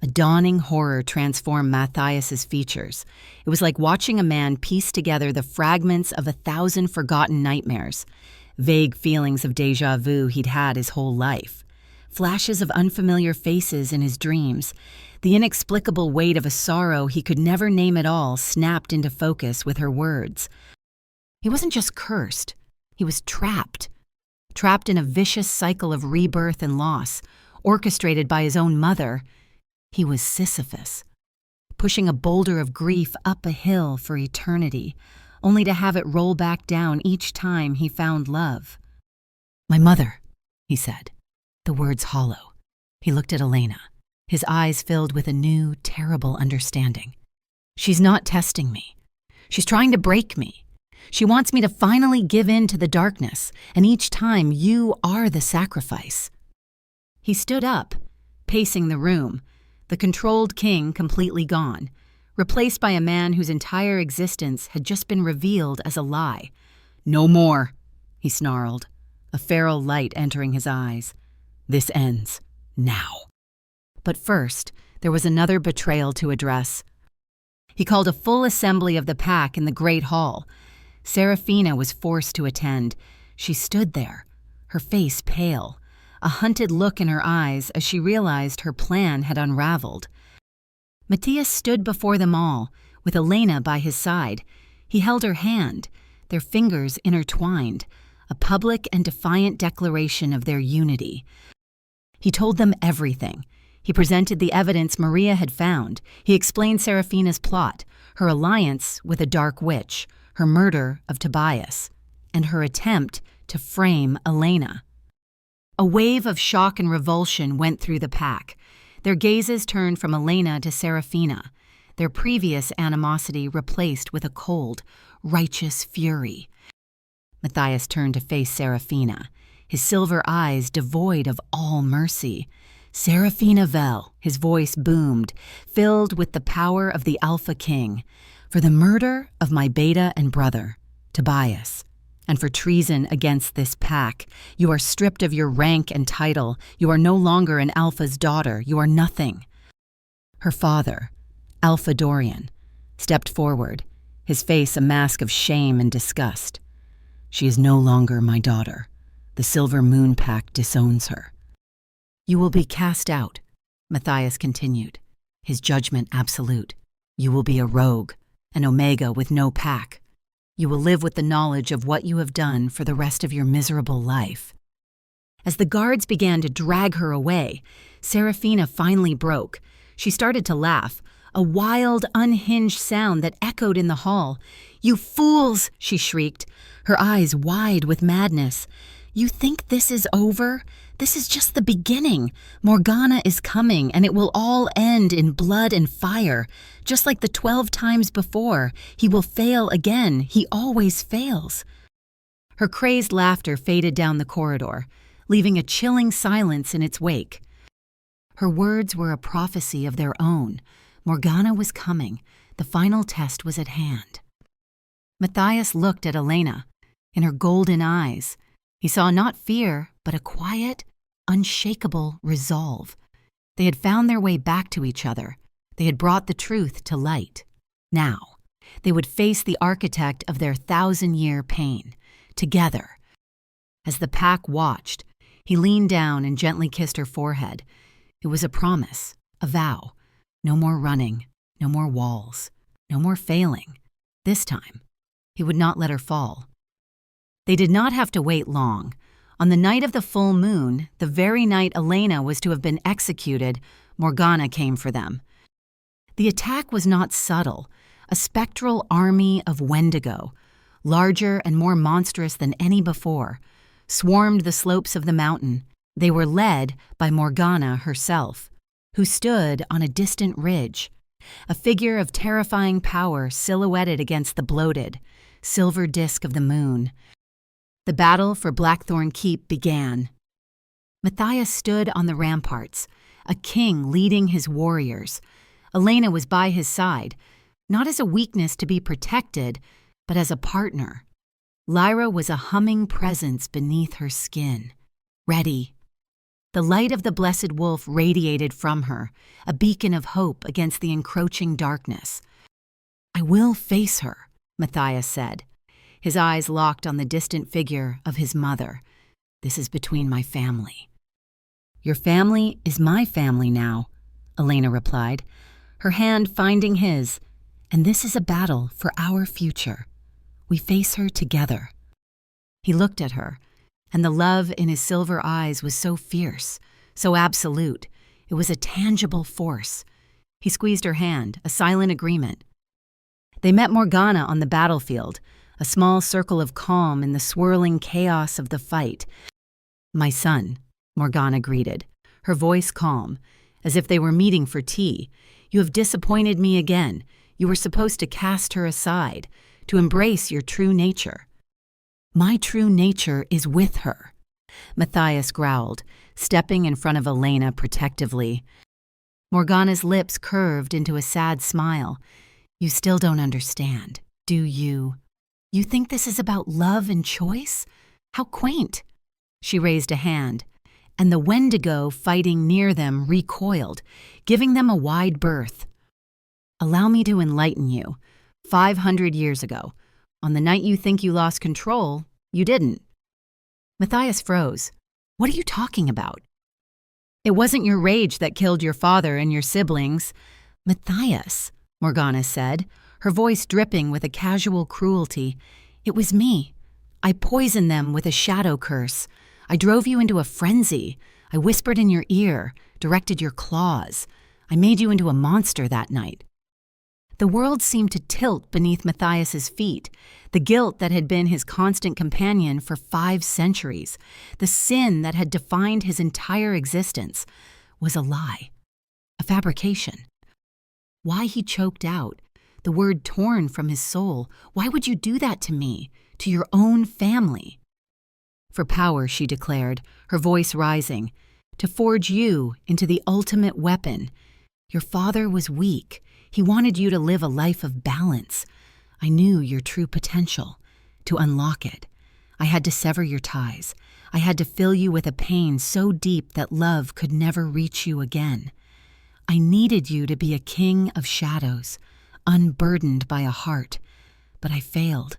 a dawning horror transformed Matthias's features. It was like watching a man piece together the fragments of 1,000 forgotten nightmares, vague feelings of déjà vu he'd had his whole life, flashes of unfamiliar faces in his dreams. The inexplicable weight of a sorrow he could never name at all snapped into focus with her words. He wasn't just cursed, he was trapped in a vicious cycle of rebirth and loss, orchestrated by his own mother. He was Sisyphus, pushing a boulder of grief up a hill for eternity, only to have it roll back down each time he found love. "My mother," he said, the words hollow. He looked at Elena, his eyes filled with a new, terrible understanding. "She's not testing me. She's trying to break me. She wants me to finally give in to the darkness, and each time you are the sacrifice." He stood up, pacing the room, the controlled king completely gone, replaced by a man whose entire existence had just been revealed as a lie. "No more," he snarled, a feral light entering his eyes. "This ends now." But first, there was another betrayal to address. He called a full assembly of the pack in the great hall. Seraphina was forced to attend. She stood there, her face pale, a hunted look in her eyes as she realized her plan had unraveled. Matthias stood before them all, with Elena by his side. He held her hand, their fingers intertwined, a public and defiant declaration of their unity. He told them everything. He presented the evidence Maria had found. He explained Seraphina's plot, her alliance with a dark witch, her murder of Tobias, and her attempt to frame Elena. A wave of shock and revulsion went through the pack. Their gazes turned from Elena to Seraphina, their previous animosity replaced with a cold, righteous fury. Matthias turned to face Seraphina, his silver eyes devoid of all mercy. Seraphina Vel, his voice boomed, filled with the power of the Alpha King, for the murder of my beta and brother, Tobias, and for treason against this pack. You are stripped of your rank and title. You are no longer an Alpha's daughter. You are nothing. Her father, Alpha Dorian, stepped forward, his face a mask of shame and disgust. She is no longer my daughter. The Silver Moon Pack disowns her. You will be cast out, Matthias continued, his judgment absolute. You will be a rogue, an Omega with no pack. You will live with the knowledge of what you have done for the rest of your miserable life. As the guards began to drag her away, Seraphina finally broke. She started to laugh, a wild, unhinged sound that echoed in the hall. You fools, she shrieked, her eyes wide with madness. You think this is over? This is just the beginning. Morgana is coming, and it will all end in blood and fire. Just like the 12 times before, he will fail again. He always fails. Her crazed laughter faded down the corridor, leaving a chilling silence in its wake. Her words were a prophecy of their own. Morgana was coming. The final test was at hand. Matthias looked at Elena. In her golden eyes, he saw not fear, but a quiet, unshakable resolve. They had found their way back to each other. They had brought the truth to light. Now, they would face the architect of their 1,000-year pain, together. As the pack watched, he leaned down and gently kissed her forehead. It was a promise, a vow. No more running, no more walls, no more failing. This time, he would not let her fall. They did not have to wait long. On the night of the full moon, the very night Elena was to have been executed, Morgana came for them. The attack was not subtle. A spectral army of Wendigo, larger and more monstrous than any before, swarmed the slopes of the mountain. They were led by Morgana herself, who stood on a distant ridge, a figure of terrifying power silhouetted against the bloated, silver disk of the moon. The battle for Blackthorn Keep began. Matthias stood on the ramparts, a king leading his warriors. Elena was by his side, not as a weakness to be protected, but as a partner. Lyra was a humming presence beneath her skin, ready. The light of the blessed wolf radiated from her, a beacon of hope against the encroaching darkness. I will face her, Matthias said. His eyes locked on the distant figure of his mother. This is between my family. Your family is my family now, Elena replied, her hand finding his, and this is a battle for our future. We face her together. He looked at her, and the love in his silver eyes was so fierce, so absolute. It was a tangible force. He squeezed her hand, a silent agreement. They met Morgana on the battlefield, a small circle of calm in the swirling chaos of the fight. My son, Morgana greeted, her voice calm, as if they were meeting for tea. You have disappointed me again. You were supposed to cast her aside, to embrace your true nature. My true nature is with her, Matthias growled, stepping in front of Elena protectively. Morgana's lips curved into a sad smile. You still don't understand, do you? You think this is about love and choice? How quaint. She raised a hand, and the Wendigo fighting near them recoiled, giving them a wide berth. Allow me to enlighten you. 500 years ago, on the night you think you lost control, you didn't. Matthias froze. What are you talking about? It wasn't your rage that killed your father and your siblings. Matthias, Morgana said, her voice dripping with a casual cruelty. It was me. I poisoned them with a shadow curse. I drove you into a frenzy. I whispered in your ear, directed your claws. I made you into a monster that night. The world seemed to tilt beneath Matthias's feet. The guilt that had been his constant companion for 5 centuries, the sin that had defined his entire existence, was a lie, a fabrication. Why he choked out, the word torn from his soul. Why would you do that to me, to your own family? For power, she declared, her voice rising, to forge you into the ultimate weapon. Your father was weak. He wanted you to live a life of balance. I knew your true potential. To unlock it, I had to sever your ties. I had to fill you with a pain so deep that love could never reach you again. I needed you to be a king of shadows, unburdened by a heart. But I failed.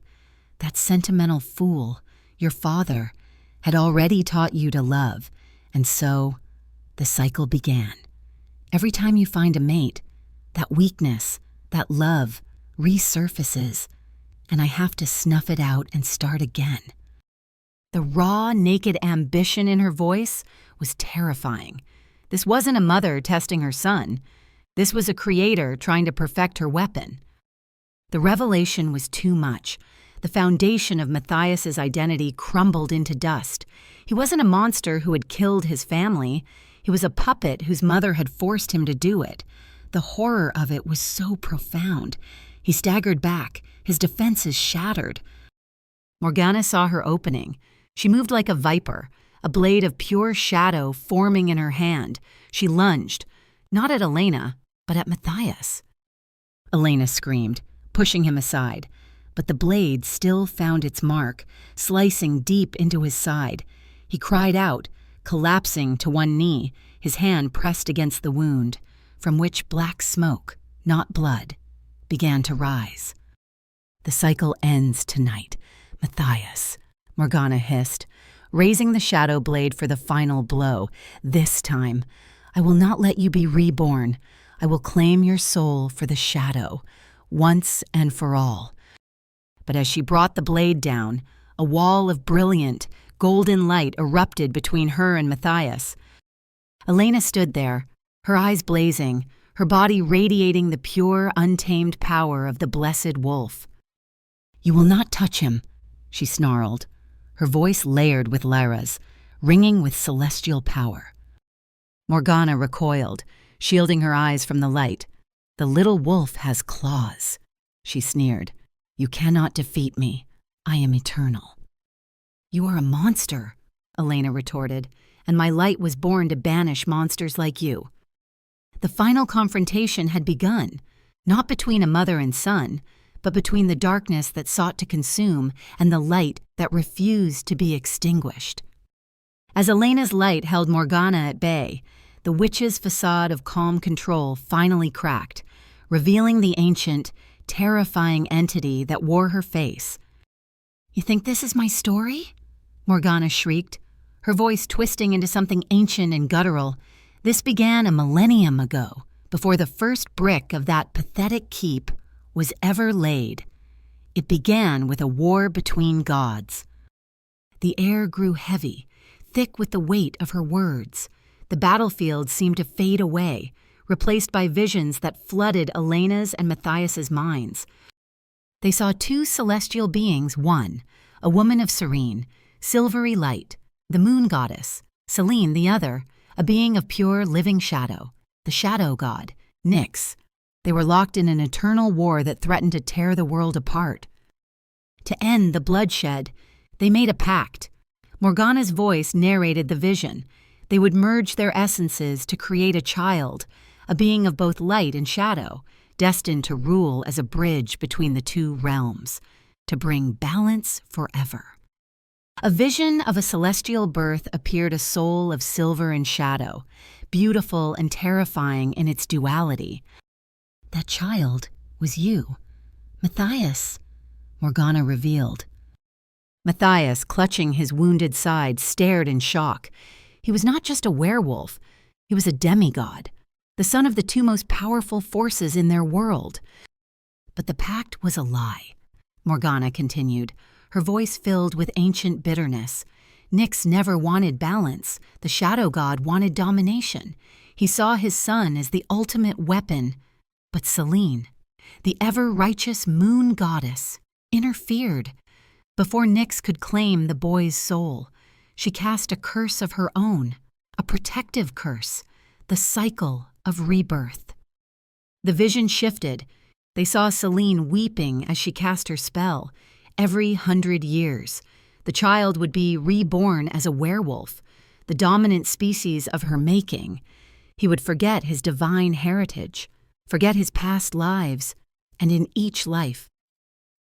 That sentimental fool, your father, had already taught you to love, and so the cycle began. Every time you find a mate, that weakness, that love, resurfaces, and I have to snuff it out and start again. The raw, naked ambition in her voice was terrifying. This wasn't a mother testing her son. This was a creator trying to perfect her weapon. The revelation was too much. The foundation of Matthias's identity crumbled into dust. He wasn't a monster who had killed his family. He was a puppet whose mother had forced him to do it. The horror of it was so profound. He staggered back, his defenses shattered. Morgana saw her opening. She moved like a viper, a blade of pure shadow forming in her hand. She lunged, not at Elena, but at Matthias. Elena screamed, pushing him aside, but the blade still found its mark, slicing deep into his side. He cried out, collapsing to one knee, his hand pressed against the wound, from which black smoke, not blood, began to rise. The cycle ends tonight, Matthias, Morgana hissed, raising the shadow blade for the final blow. This time, I will not let you be reborn. I will claim your soul for the shadow, once and for all. But as she brought the blade down, a wall of brilliant, golden light erupted between her and Matthias. Elena stood there, her eyes blazing, her body radiating the pure, untamed power of the blessed wolf. You will not touch him, she snarled, her voice layered with Lyra's, ringing with celestial power. Morgana recoiled, shielding her eyes from the light. The little wolf has claws, she sneered. You cannot defeat me. I am eternal. You are a monster, Elena retorted, and my light was born to banish monsters like you. The final confrontation had begun, not between a mother and son, but between the darkness that sought to consume and the light that refused to be extinguished. As Elena's light held Morgana at bay, the witch's facade of calm control finally cracked, revealing the ancient, terrifying entity that wore her face. You think this is my story? Morgana shrieked, her voice twisting into something ancient and guttural. This began a millennium ago, before the first brick of that pathetic keep was ever laid. It began with a war between gods. The air grew heavy, thick with the weight of her words. The battlefield seemed to fade away, replaced by visions that flooded Elena's and Matthias's minds. They saw 2 celestial beings, one, a woman of serene, silvery light, the moon goddess, Selene the other, a being of pure living shadow, the shadow god, Nyx. They were locked in an eternal war that threatened to tear the world apart. To end the bloodshed, they made a pact. Morgana's voice narrated the vision. They would merge their essences to create a child, a being of both light and shadow, destined to rule as a bridge between the 2 realms, to bring balance forever. A vision of a celestial birth appeared, a soul of silver and shadow, beautiful and terrifying in its duality. That child was you. Matthias, Morgana revealed. Matthias, clutching his wounded side, stared in shock. He was not just a werewolf, he was a demigod, the son of the two most powerful forces in their world. But the pact was a lie, Morgana continued, her voice filled with ancient bitterness. Nyx never wanted balance. The shadow god wanted domination. He saw his son as the ultimate weapon. But Selene, the ever-righteous moon goddess, interfered. Before Nyx could claim the boy's soul, she cast a curse of her own, a protective curse, the cycle of rebirth. The vision shifted. They saw Selene weeping as she cast her spell. Every 100 years, the child would be reborn as a werewolf, the dominant species of her making. He would forget his divine heritage, forget his past lives, and in each life,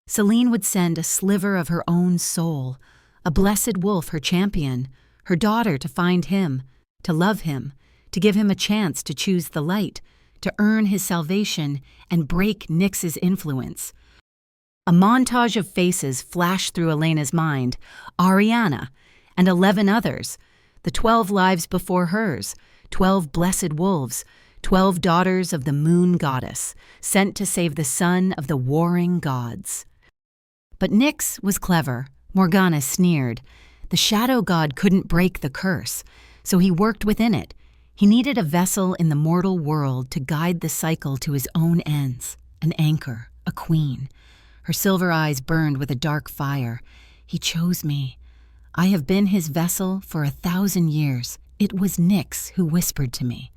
Selene would send a sliver of her own soul, a blessed wolf her champion, her daughter to find him, to love him, to give him a chance to choose the light, to earn his salvation and break Nyx's influence. A montage of faces flashed through Elena's mind, Ariana, and 11 others, the 12 lives before hers, 12 blessed wolves, 12 daughters of the moon goddess, sent to save the son of the warring gods. But Nyx was clever, Morgana sneered. The shadow god couldn't break the curse, so he worked within it. He needed a vessel in the mortal world to guide the cycle to his own ends, an anchor, a queen. Her silver eyes burned with a dark fire. He chose me. I have been his vessel for 1,000 years. It was Nyx who whispered to me,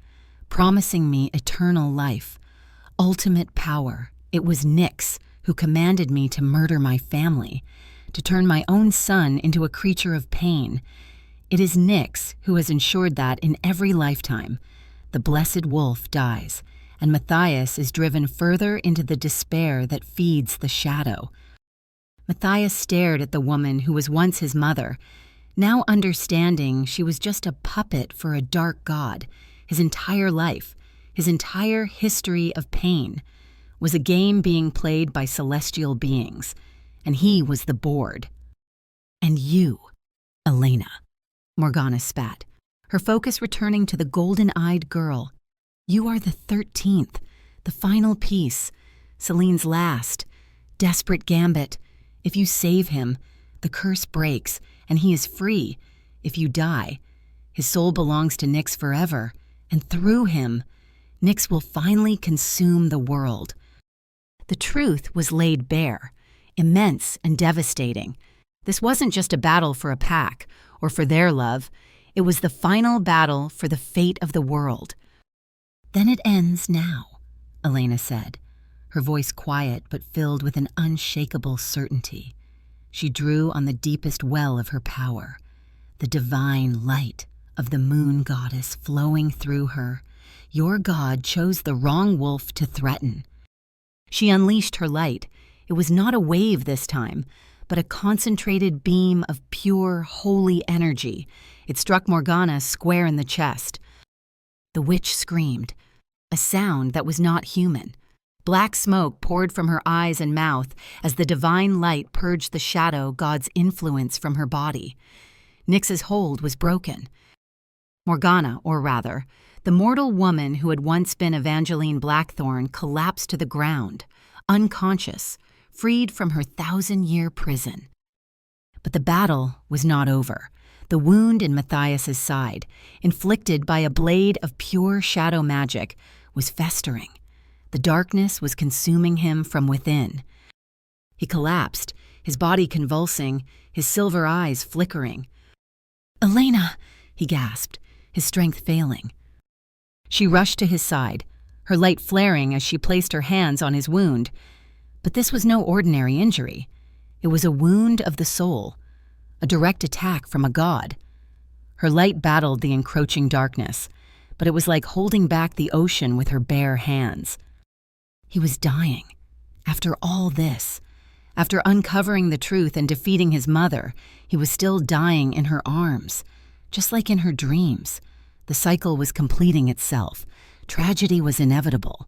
promising me eternal life, ultimate power. It was Nyx who commanded me to murder my family, to turn my own son into a creature of pain. It is Nyx who has ensured that in every lifetime, the blessed wolf dies, and Matthias is driven further into the despair that feeds the shadow. Matthias stared at the woman who was once his mother, now understanding she was just a puppet for a dark god. His entire life, his entire history of pain, was a game being played by celestial beings, and he was the board. And you, Elena, Morgana spat, her focus returning to the golden-eyed girl. You are the 13th, the final piece, Selene's last, desperate gambit. If you save him, the curse breaks, and he is free. If you die, his soul belongs to Nyx forever, and through him, Nyx will finally consume the world. The truth was laid bare, immense and devastating. This wasn't just a battle for a pack, or for their love. It was the final battle for the fate of the world. Then it ends now, Elena said, her voice quiet but filled with an unshakable certainty. She drew on the deepest well of her power, the divine light of the moon goddess flowing through her. Your god chose the wrong wolf to threaten. She unleashed her light. It was not a wave this time, but a concentrated beam of pure, holy energy. It struck Morgana square in the chest. The witch screamed, a sound that was not human. Black smoke poured from her eyes and mouth as the divine light purged the shadow god's influence from her body. Nyx's hold was broken. Morgana, or rather, the mortal woman who had once been Evangeline Blackthorn, collapsed to the ground, unconscious, freed from her 1,000-year prison. But the battle was not over. The wound in Matthias's side, inflicted by a blade of pure shadow magic, was festering. The darkness was consuming him from within. He collapsed, his body convulsing, his silver eyes flickering. "Elena!" he gasped, his strength failing. She rushed to his side, her light flaring as she placed her hands on his wound. But this was no ordinary injury. It was a wound of the soul, a direct attack from a god. Her light battled the encroaching darkness, but it was like holding back the ocean with her bare hands. He was dying. After all this, after uncovering the truth and defeating his mother, he was still dying in her arms, just like in her dreams. The cycle was completing itself. Tragedy was inevitable.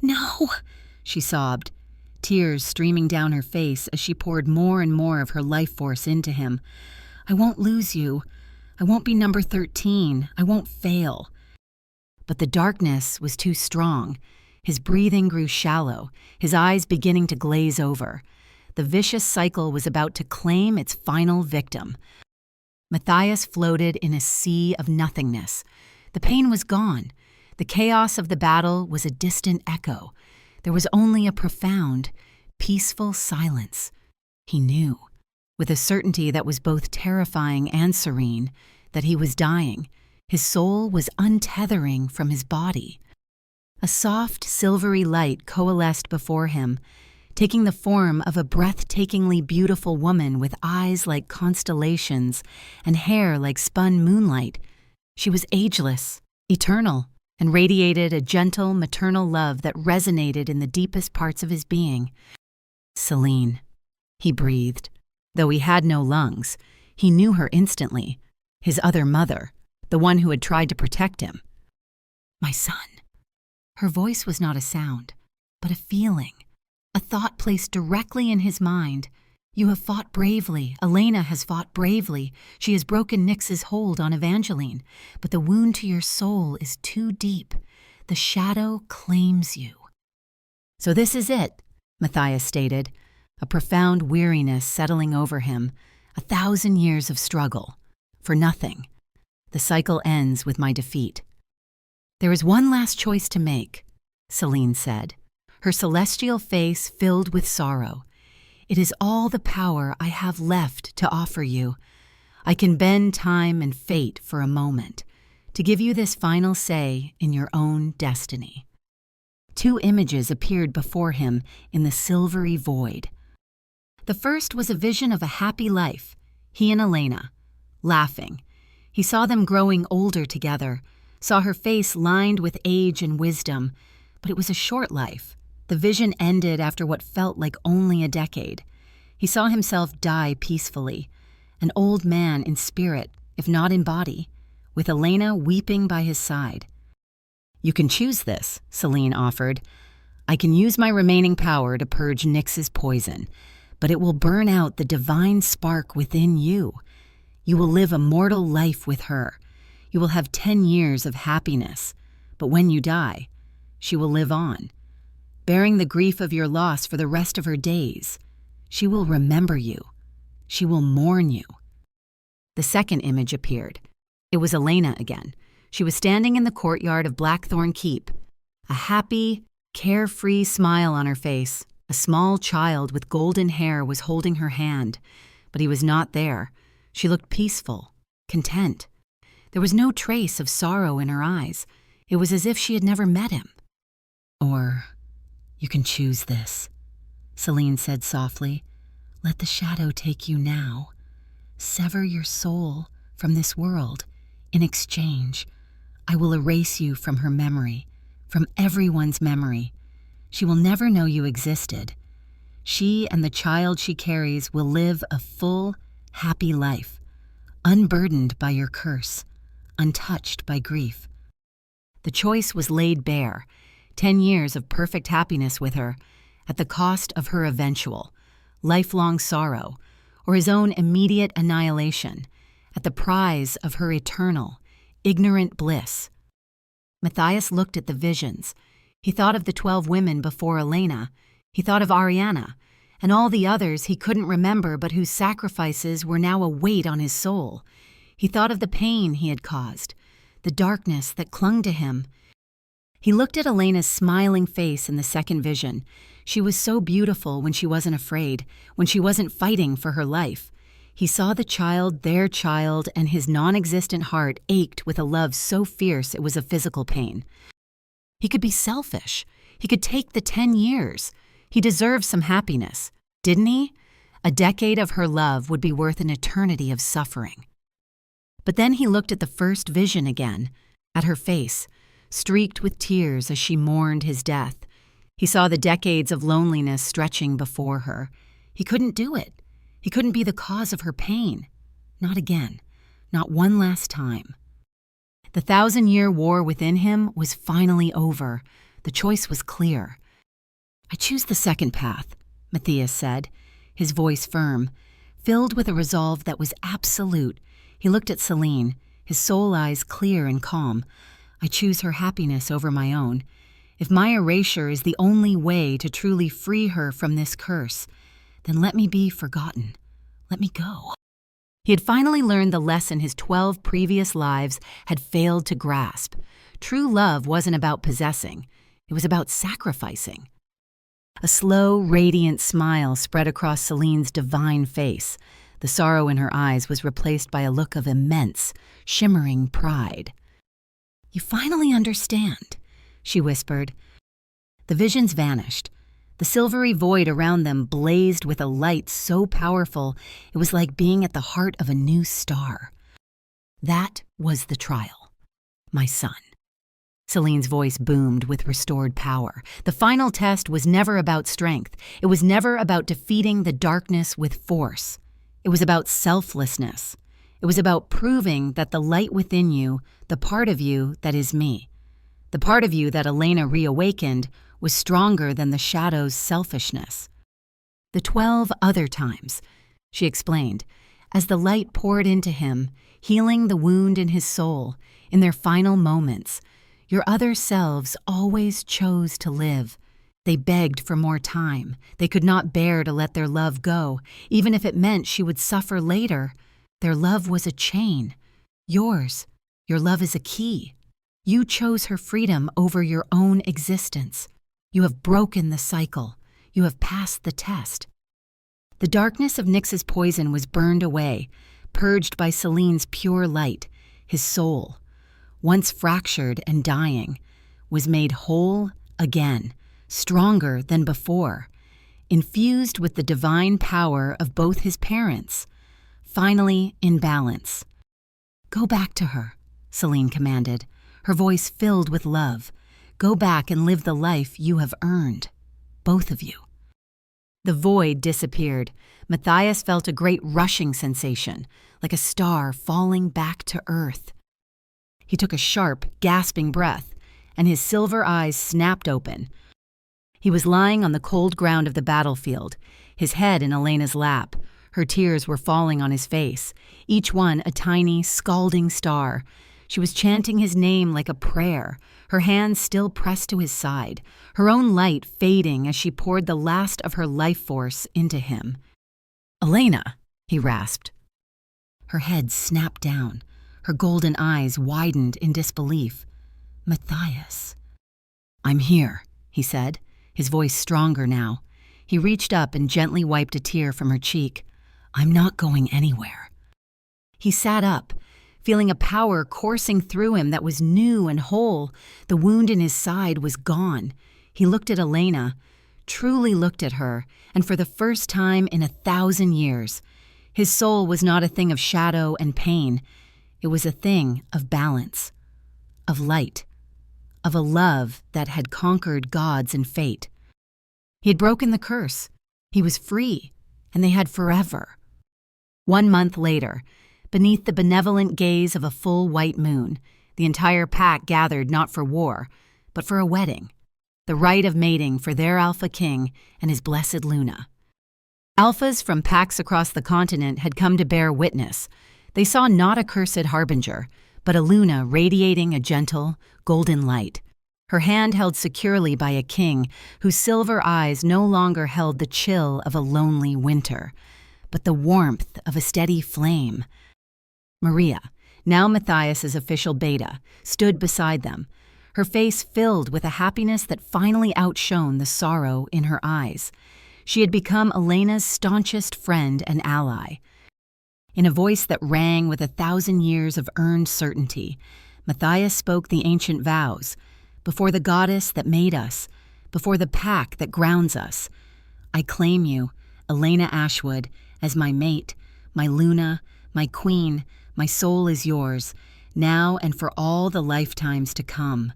No, she sobbed, tears streaming down her face as she poured more and more of her life force into him. I won't lose you. I won't be number 13. I won't fail. But the darkness was too strong. His breathing grew shallow, his eyes beginning to glaze over. The vicious cycle was about to claim its final victim. Matthias floated in a sea of nothingness. The pain was gone. The chaos of the battle was a distant echo. There was only a profound, peaceful silence. He knew, with a certainty that was both terrifying and serene, that he was dying. His soul was untethering from his body. A soft, silvery light coalesced before him, taking the form of a breathtakingly beautiful woman with eyes like constellations and hair like spun moonlight. She was ageless, eternal, and radiated a gentle, maternal love that resonated in the deepest parts of his being. Celine, he breathed. Though he had no lungs, he knew her instantly. His other mother, the one who had tried to protect him. My son. Her voice was not a sound, but a feeling, a thought placed directly in his mind. You have fought bravely. Elena has fought bravely. She has broken Nyx's hold on Evangeline, but the wound to your soul is too deep. The shadow claims you. So this is it, Matthias stated, a profound weariness settling over him, 1,000 years of struggle, for nothing. The cycle ends with my defeat. There is one last choice to make, Celine said, her celestial face filled with sorrow. It is all the power I have left to offer you. I can bend time and fate for a moment, to give you this final say in your own destiny. 2 images appeared before him in the silvery void. The first was a vision of a happy life, he and Elena, laughing. He saw them growing older together, saw her face lined with age and wisdom, but it was a short life. The vision ended after what felt like only a decade. He saw himself die peacefully, an old man in spirit, if not in body, with Elena weeping by his side. You can choose this, Celine offered. I can use my remaining power to purge Nyx's poison, but it will burn out the divine spark within you. You will live a mortal life with her. You will have 10 years of happiness, but when you die, she will live on, bearing the grief of your loss for the rest of her days. She will remember you. She will mourn you. The second image appeared. It was Elena again. She was standing in the courtyard of Blackthorn Keep, a happy, carefree smile on her face. A small child with golden hair was holding her hand, but he was not there. She looked peaceful, content. There was no trace of sorrow in her eyes. It was as if she had never met him. Or, you can choose this, Celine said softly. Let the shadow take you now. Sever your soul from this world. In exchange, I will erase you from her memory, from everyone's memory. She will never know you existed. She and the child she carries will live a full, happy life, unburdened by your curse, untouched by grief. The choice was laid bare, 10 years of perfect happiness with her, at the cost of her eventual, lifelong sorrow, or his own immediate annihilation, at the prize of her eternal, ignorant bliss. Matthias looked at the visions. He thought of the 12 women before Elena. He thought of Ariana, and all the others he couldn't remember but whose sacrifices were now a weight on his soul. He thought of the pain he had caused, the darkness that clung to him. He looked at Elena's smiling face in the second vision. She was so beautiful when she wasn't afraid, when she wasn't fighting for her life. He saw the child, their child, and his non-existent heart ached with a love so fierce it was a physical pain. He could be selfish. He could take the 10 years. He deserved some happiness, didn't he? A decade of her love would be worth an eternity of suffering. But then he looked at the first vision again, at her face, streaked with tears as she mourned his death. He saw the decades of loneliness stretching before her. He couldn't do it. He couldn't be the cause of her pain. Not again. Not one last time. The 1,000-year war within him was finally over. The choice was clear. "I choose the second path," Matthias said, his voice firm, filled with a resolve that was absolute. He looked at Celine, his soul eyes clear and calm. "I choose her happiness over my own. If my erasure is the only way to truly free her from this curse, then let me be forgotten. Let me go." He had finally learned the lesson his 12 previous lives had failed to grasp. True love wasn't about possessing. It was about sacrificing. A slow, radiant smile spread across Celine's divine face. The sorrow in her eyes was replaced by a look of immense, shimmering pride. "You finally understand," she whispered. The visions vanished. The silvery void around them blazed with a light so powerful it was like being at the heart of a new star. "That was the trial, my son." Celine's voice boomed with restored power. The final test was never about strength. It was never about defeating the darkness with force. It was about selflessness. It was about proving that the light within you, the part of you that is me, the part of you that Elena reawakened, was stronger than the shadow's selfishness. "The 12 other times," she explained, as the light poured into him, healing the wound in his soul. "In their final moments, your other selves always chose to live. They begged for more time. They could not bear to let their love go, even if it meant she would suffer later. Their love was a chain. Yours, your love is a key. You chose her freedom over your own existence. You have broken the cycle. You have passed the test." The darkness of Nyx's poison was burned away, purged by Celine's pure light. His soul, once fractured and dying, was made whole again, stronger than before, infused with the divine power of both his parents, finally in balance. "Go back to her," Celine commanded, her voice filled with love. "Go back and live the life you have earned, both of you." The void disappeared. Matthias felt a great rushing sensation, like a star falling back to earth. He took a sharp, gasping breath, and his silver eyes snapped open. He was lying on the cold ground of the battlefield, his head in Elena's lap. Her tears were falling on his face, each one a tiny, scalding star. She was chanting his name like a prayer, her hands still pressed to his side, her own light fading as she poured the last of her life force into him. "Elena," he rasped. Her head snapped down, her golden eyes widened in disbelief. "Matthias." "I'm here," he said, his voice stronger now. He reached up and gently wiped a tear from her cheek. "I'm not going anywhere." He sat up, feeling a power coursing through him that was new and whole. The wound in his side was gone. He looked at Elena, truly looked at her, and for the first time in 1,000 years, his soul was not a thing of shadow and pain. It was a thing of balance, of light, of a love that had conquered gods and fate. He had broken the curse. He was free, and they had forever. 1 month later, beneath the benevolent gaze of a full white moon, the entire pack gathered not for war, but for a wedding, the rite of mating for their Alpha King and his blessed Luna. Alphas from packs across the continent had come to bear witness. They saw not a cursed harbinger, but a Luna radiating a gentle, golden light, her hand held securely by a king whose silver eyes no longer held the chill of a lonely winter, but the warmth of a steady flame. Maria, now Matthias's official beta, stood beside them, her face filled with a happiness that finally outshone the sorrow in her eyes. She had become Elena's staunchest friend and ally. In a voice that rang with 1,000 years of earned certainty, Matthias spoke the ancient vows. "Before the goddess that made us, before the pack that grounds us, I claim you, Elena Ashwood, as my mate, my Luna, my queen. My soul is yours, now and for all the lifetimes to come."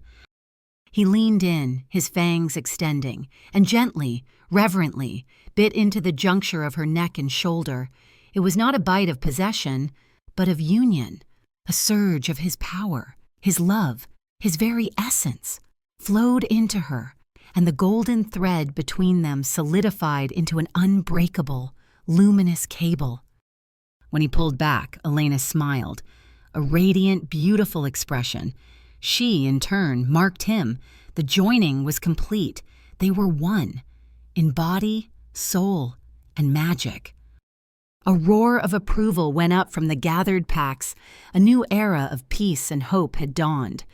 He leaned in, his fangs extending, and gently, reverently, bit into the juncture of her neck and shoulder. It was not a bite of possession, but of union, a surge of his power, his love, his very essence. flowed into her, and the golden thread between them solidified into an unbreakable, luminous cable. When he pulled back, Elena smiled, a radiant, beautiful expression. She, in turn, marked him. The joining was complete. They were one, in body, soul, and magic. A roar of approval went up from the gathered packs. A new era of peace and hope had dawned.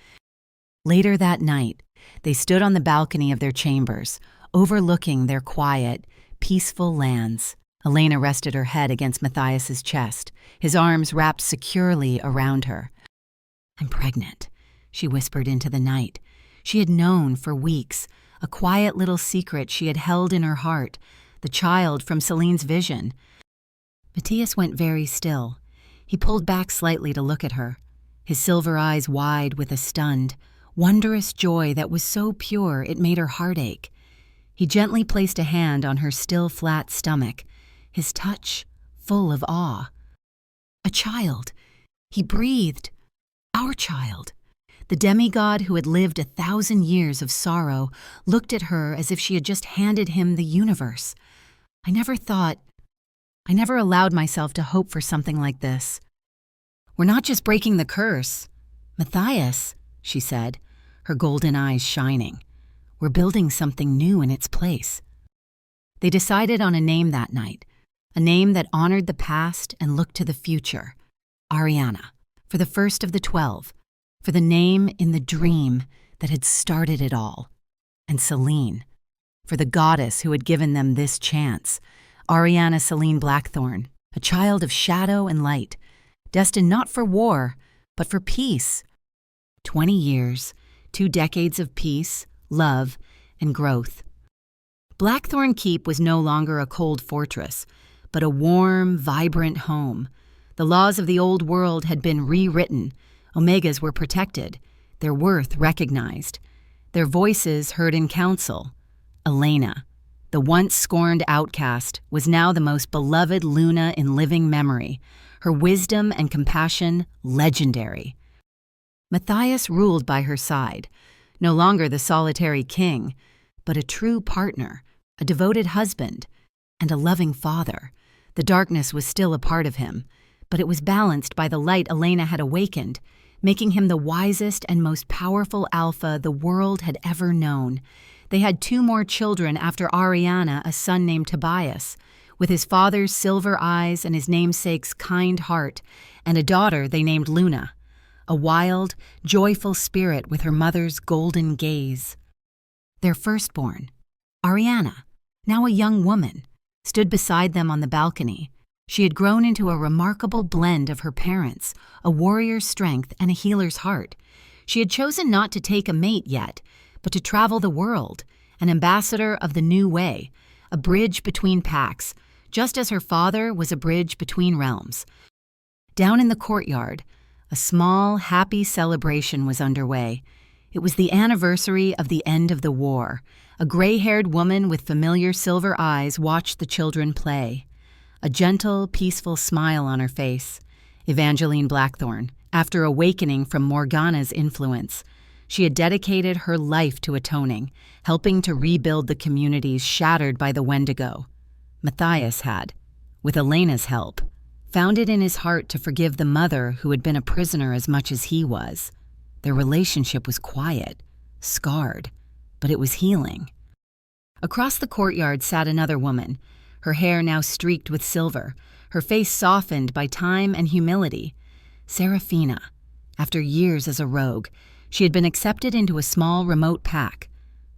Later that night, they stood on the balcony of their chambers, overlooking their quiet, peaceful lands. Elena rested her head against Matthias's chest, his arms wrapped securely around her. "I'm pregnant," she whispered into the night. She had known for weeks, a quiet little secret she had held in her heart, the child from Celine's vision. Matthias went very still. He pulled back slightly to look at her, his silver eyes wide with a stunned, wondrous joy that was so pure it made her heart ache. He gently placed a hand on her still flat stomach, his touch full of awe. A child. He breathed. Our child. The demigod who had lived 1,000 years of sorrow looked at her as if she had just handed him the universe. I never allowed myself to hope for something like this. "We're not just breaking the curse. Matthias," she said, her golden eyes shining. "We're building something new in its place." They decided on a name that night, a name that honored the past and looked to the future. Ariana, for the first of the 12, for the name in the dream that had started it all. And Celine, for the goddess who had given them this chance. Ariana Celine Blackthorn, a child of shadow and light, destined not for war, but for peace. 20 years, 2 decades of peace, love, and growth. Blackthorn Keep was no longer a cold fortress, but a warm, vibrant home. The laws of the old world had been rewritten. Omegas were protected, their worth recognized, their voices heard in council. Elena, the once scorned outcast, was now the most beloved Luna in living memory, her wisdom and compassion legendary. Matthias ruled by her side, no longer the solitary king, but a true partner, a devoted husband, and a loving father. The darkness was still a part of him, but it was balanced by the light Elena had awakened, making him the wisest and most powerful alpha the world had ever known. They had 2 more children after Ariana, a son named Tobias, with his father's silver eyes and his namesake's kind heart, and a daughter they named Luna, a wild, joyful spirit with her mother's golden gaze. Their firstborn, Ariana, now a young woman, stood beside them on the balcony. She had grown into a remarkable blend of her parents, a warrior's strength and a healer's heart. She had chosen not to take a mate yet, but to travel the world, an ambassador of the new way, a bridge between packs, just as her father was a bridge between realms. Down in the courtyard, a small, happy celebration was underway. It was the anniversary of the end of the war. A gray-haired woman with familiar silver eyes watched the children play. A gentle, peaceful smile on her face. Evangeline Blackthorn, after awakening from Morgana's influence. She had dedicated her life to atoning, helping to rebuild the communities shattered by the Wendigo. Matthias had, with Elena's help, found it in his heart to forgive the mother who had been a prisoner as much as he was. Their relationship was quiet, scarred, but it was healing. Across the courtyard sat another woman, her hair now streaked with silver, her face softened by time and humility. Serafina, after years as a rogue, she had been accepted into a small remote pack.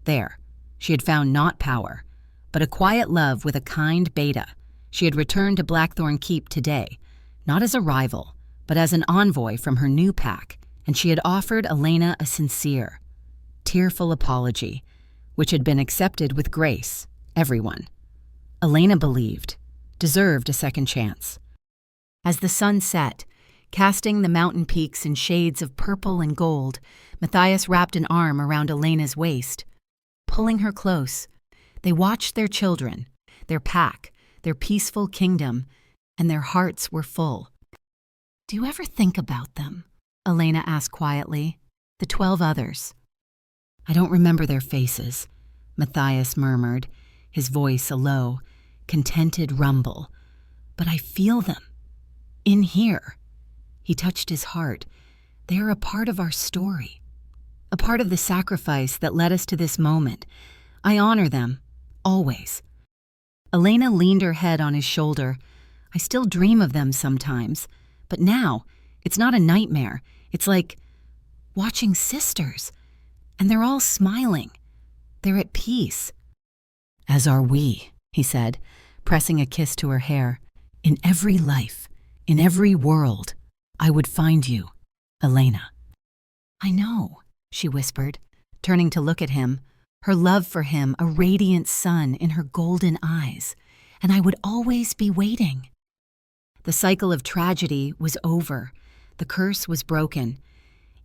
There, she had found not power, but a quiet love with a kind beta. She had returned to Blackthorn Keep today, not as a rival, but as an envoy from her new pack, and she had offered Elena a sincere, tearful apology, which had been accepted with grace, everyone. Elena believed, deserved a second chance. As the sun set, casting the mountain peaks in shades of purple and gold, Matthias wrapped an arm around Elena's waist. Pulling her close, they watched their children, their pack, their peaceful kingdom, and their hearts were full. "Do you ever think about them?" Elena asked quietly. "The 12 others." I don't remember their faces, Matthias murmured, his voice a low, contented rumble. But I feel them. In here. He touched his heart. They are a part of our story. A part of the sacrifice that led us to this moment. I honor them. Always. Elena leaned her head on his shoulder. I still dream of them sometimes. But now, it's not a nightmare. It's like watching sisters. And they're all smiling. They're at peace. As are we, he said, pressing a kiss to her hair. In every life, in every world, I would find you, Elena. I know, she whispered, turning to look at him, her love for him a radiant sun in her golden eyes, and I would always be waiting. The cycle of tragedy was over. The curse was broken.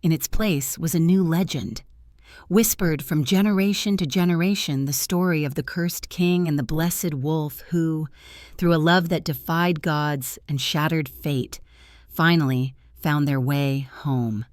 In its place was a new legend. Whispered from generation to generation the story of the cursed king and the blessed wolf who, through a love that defied gods and shattered fate, finally found their way home.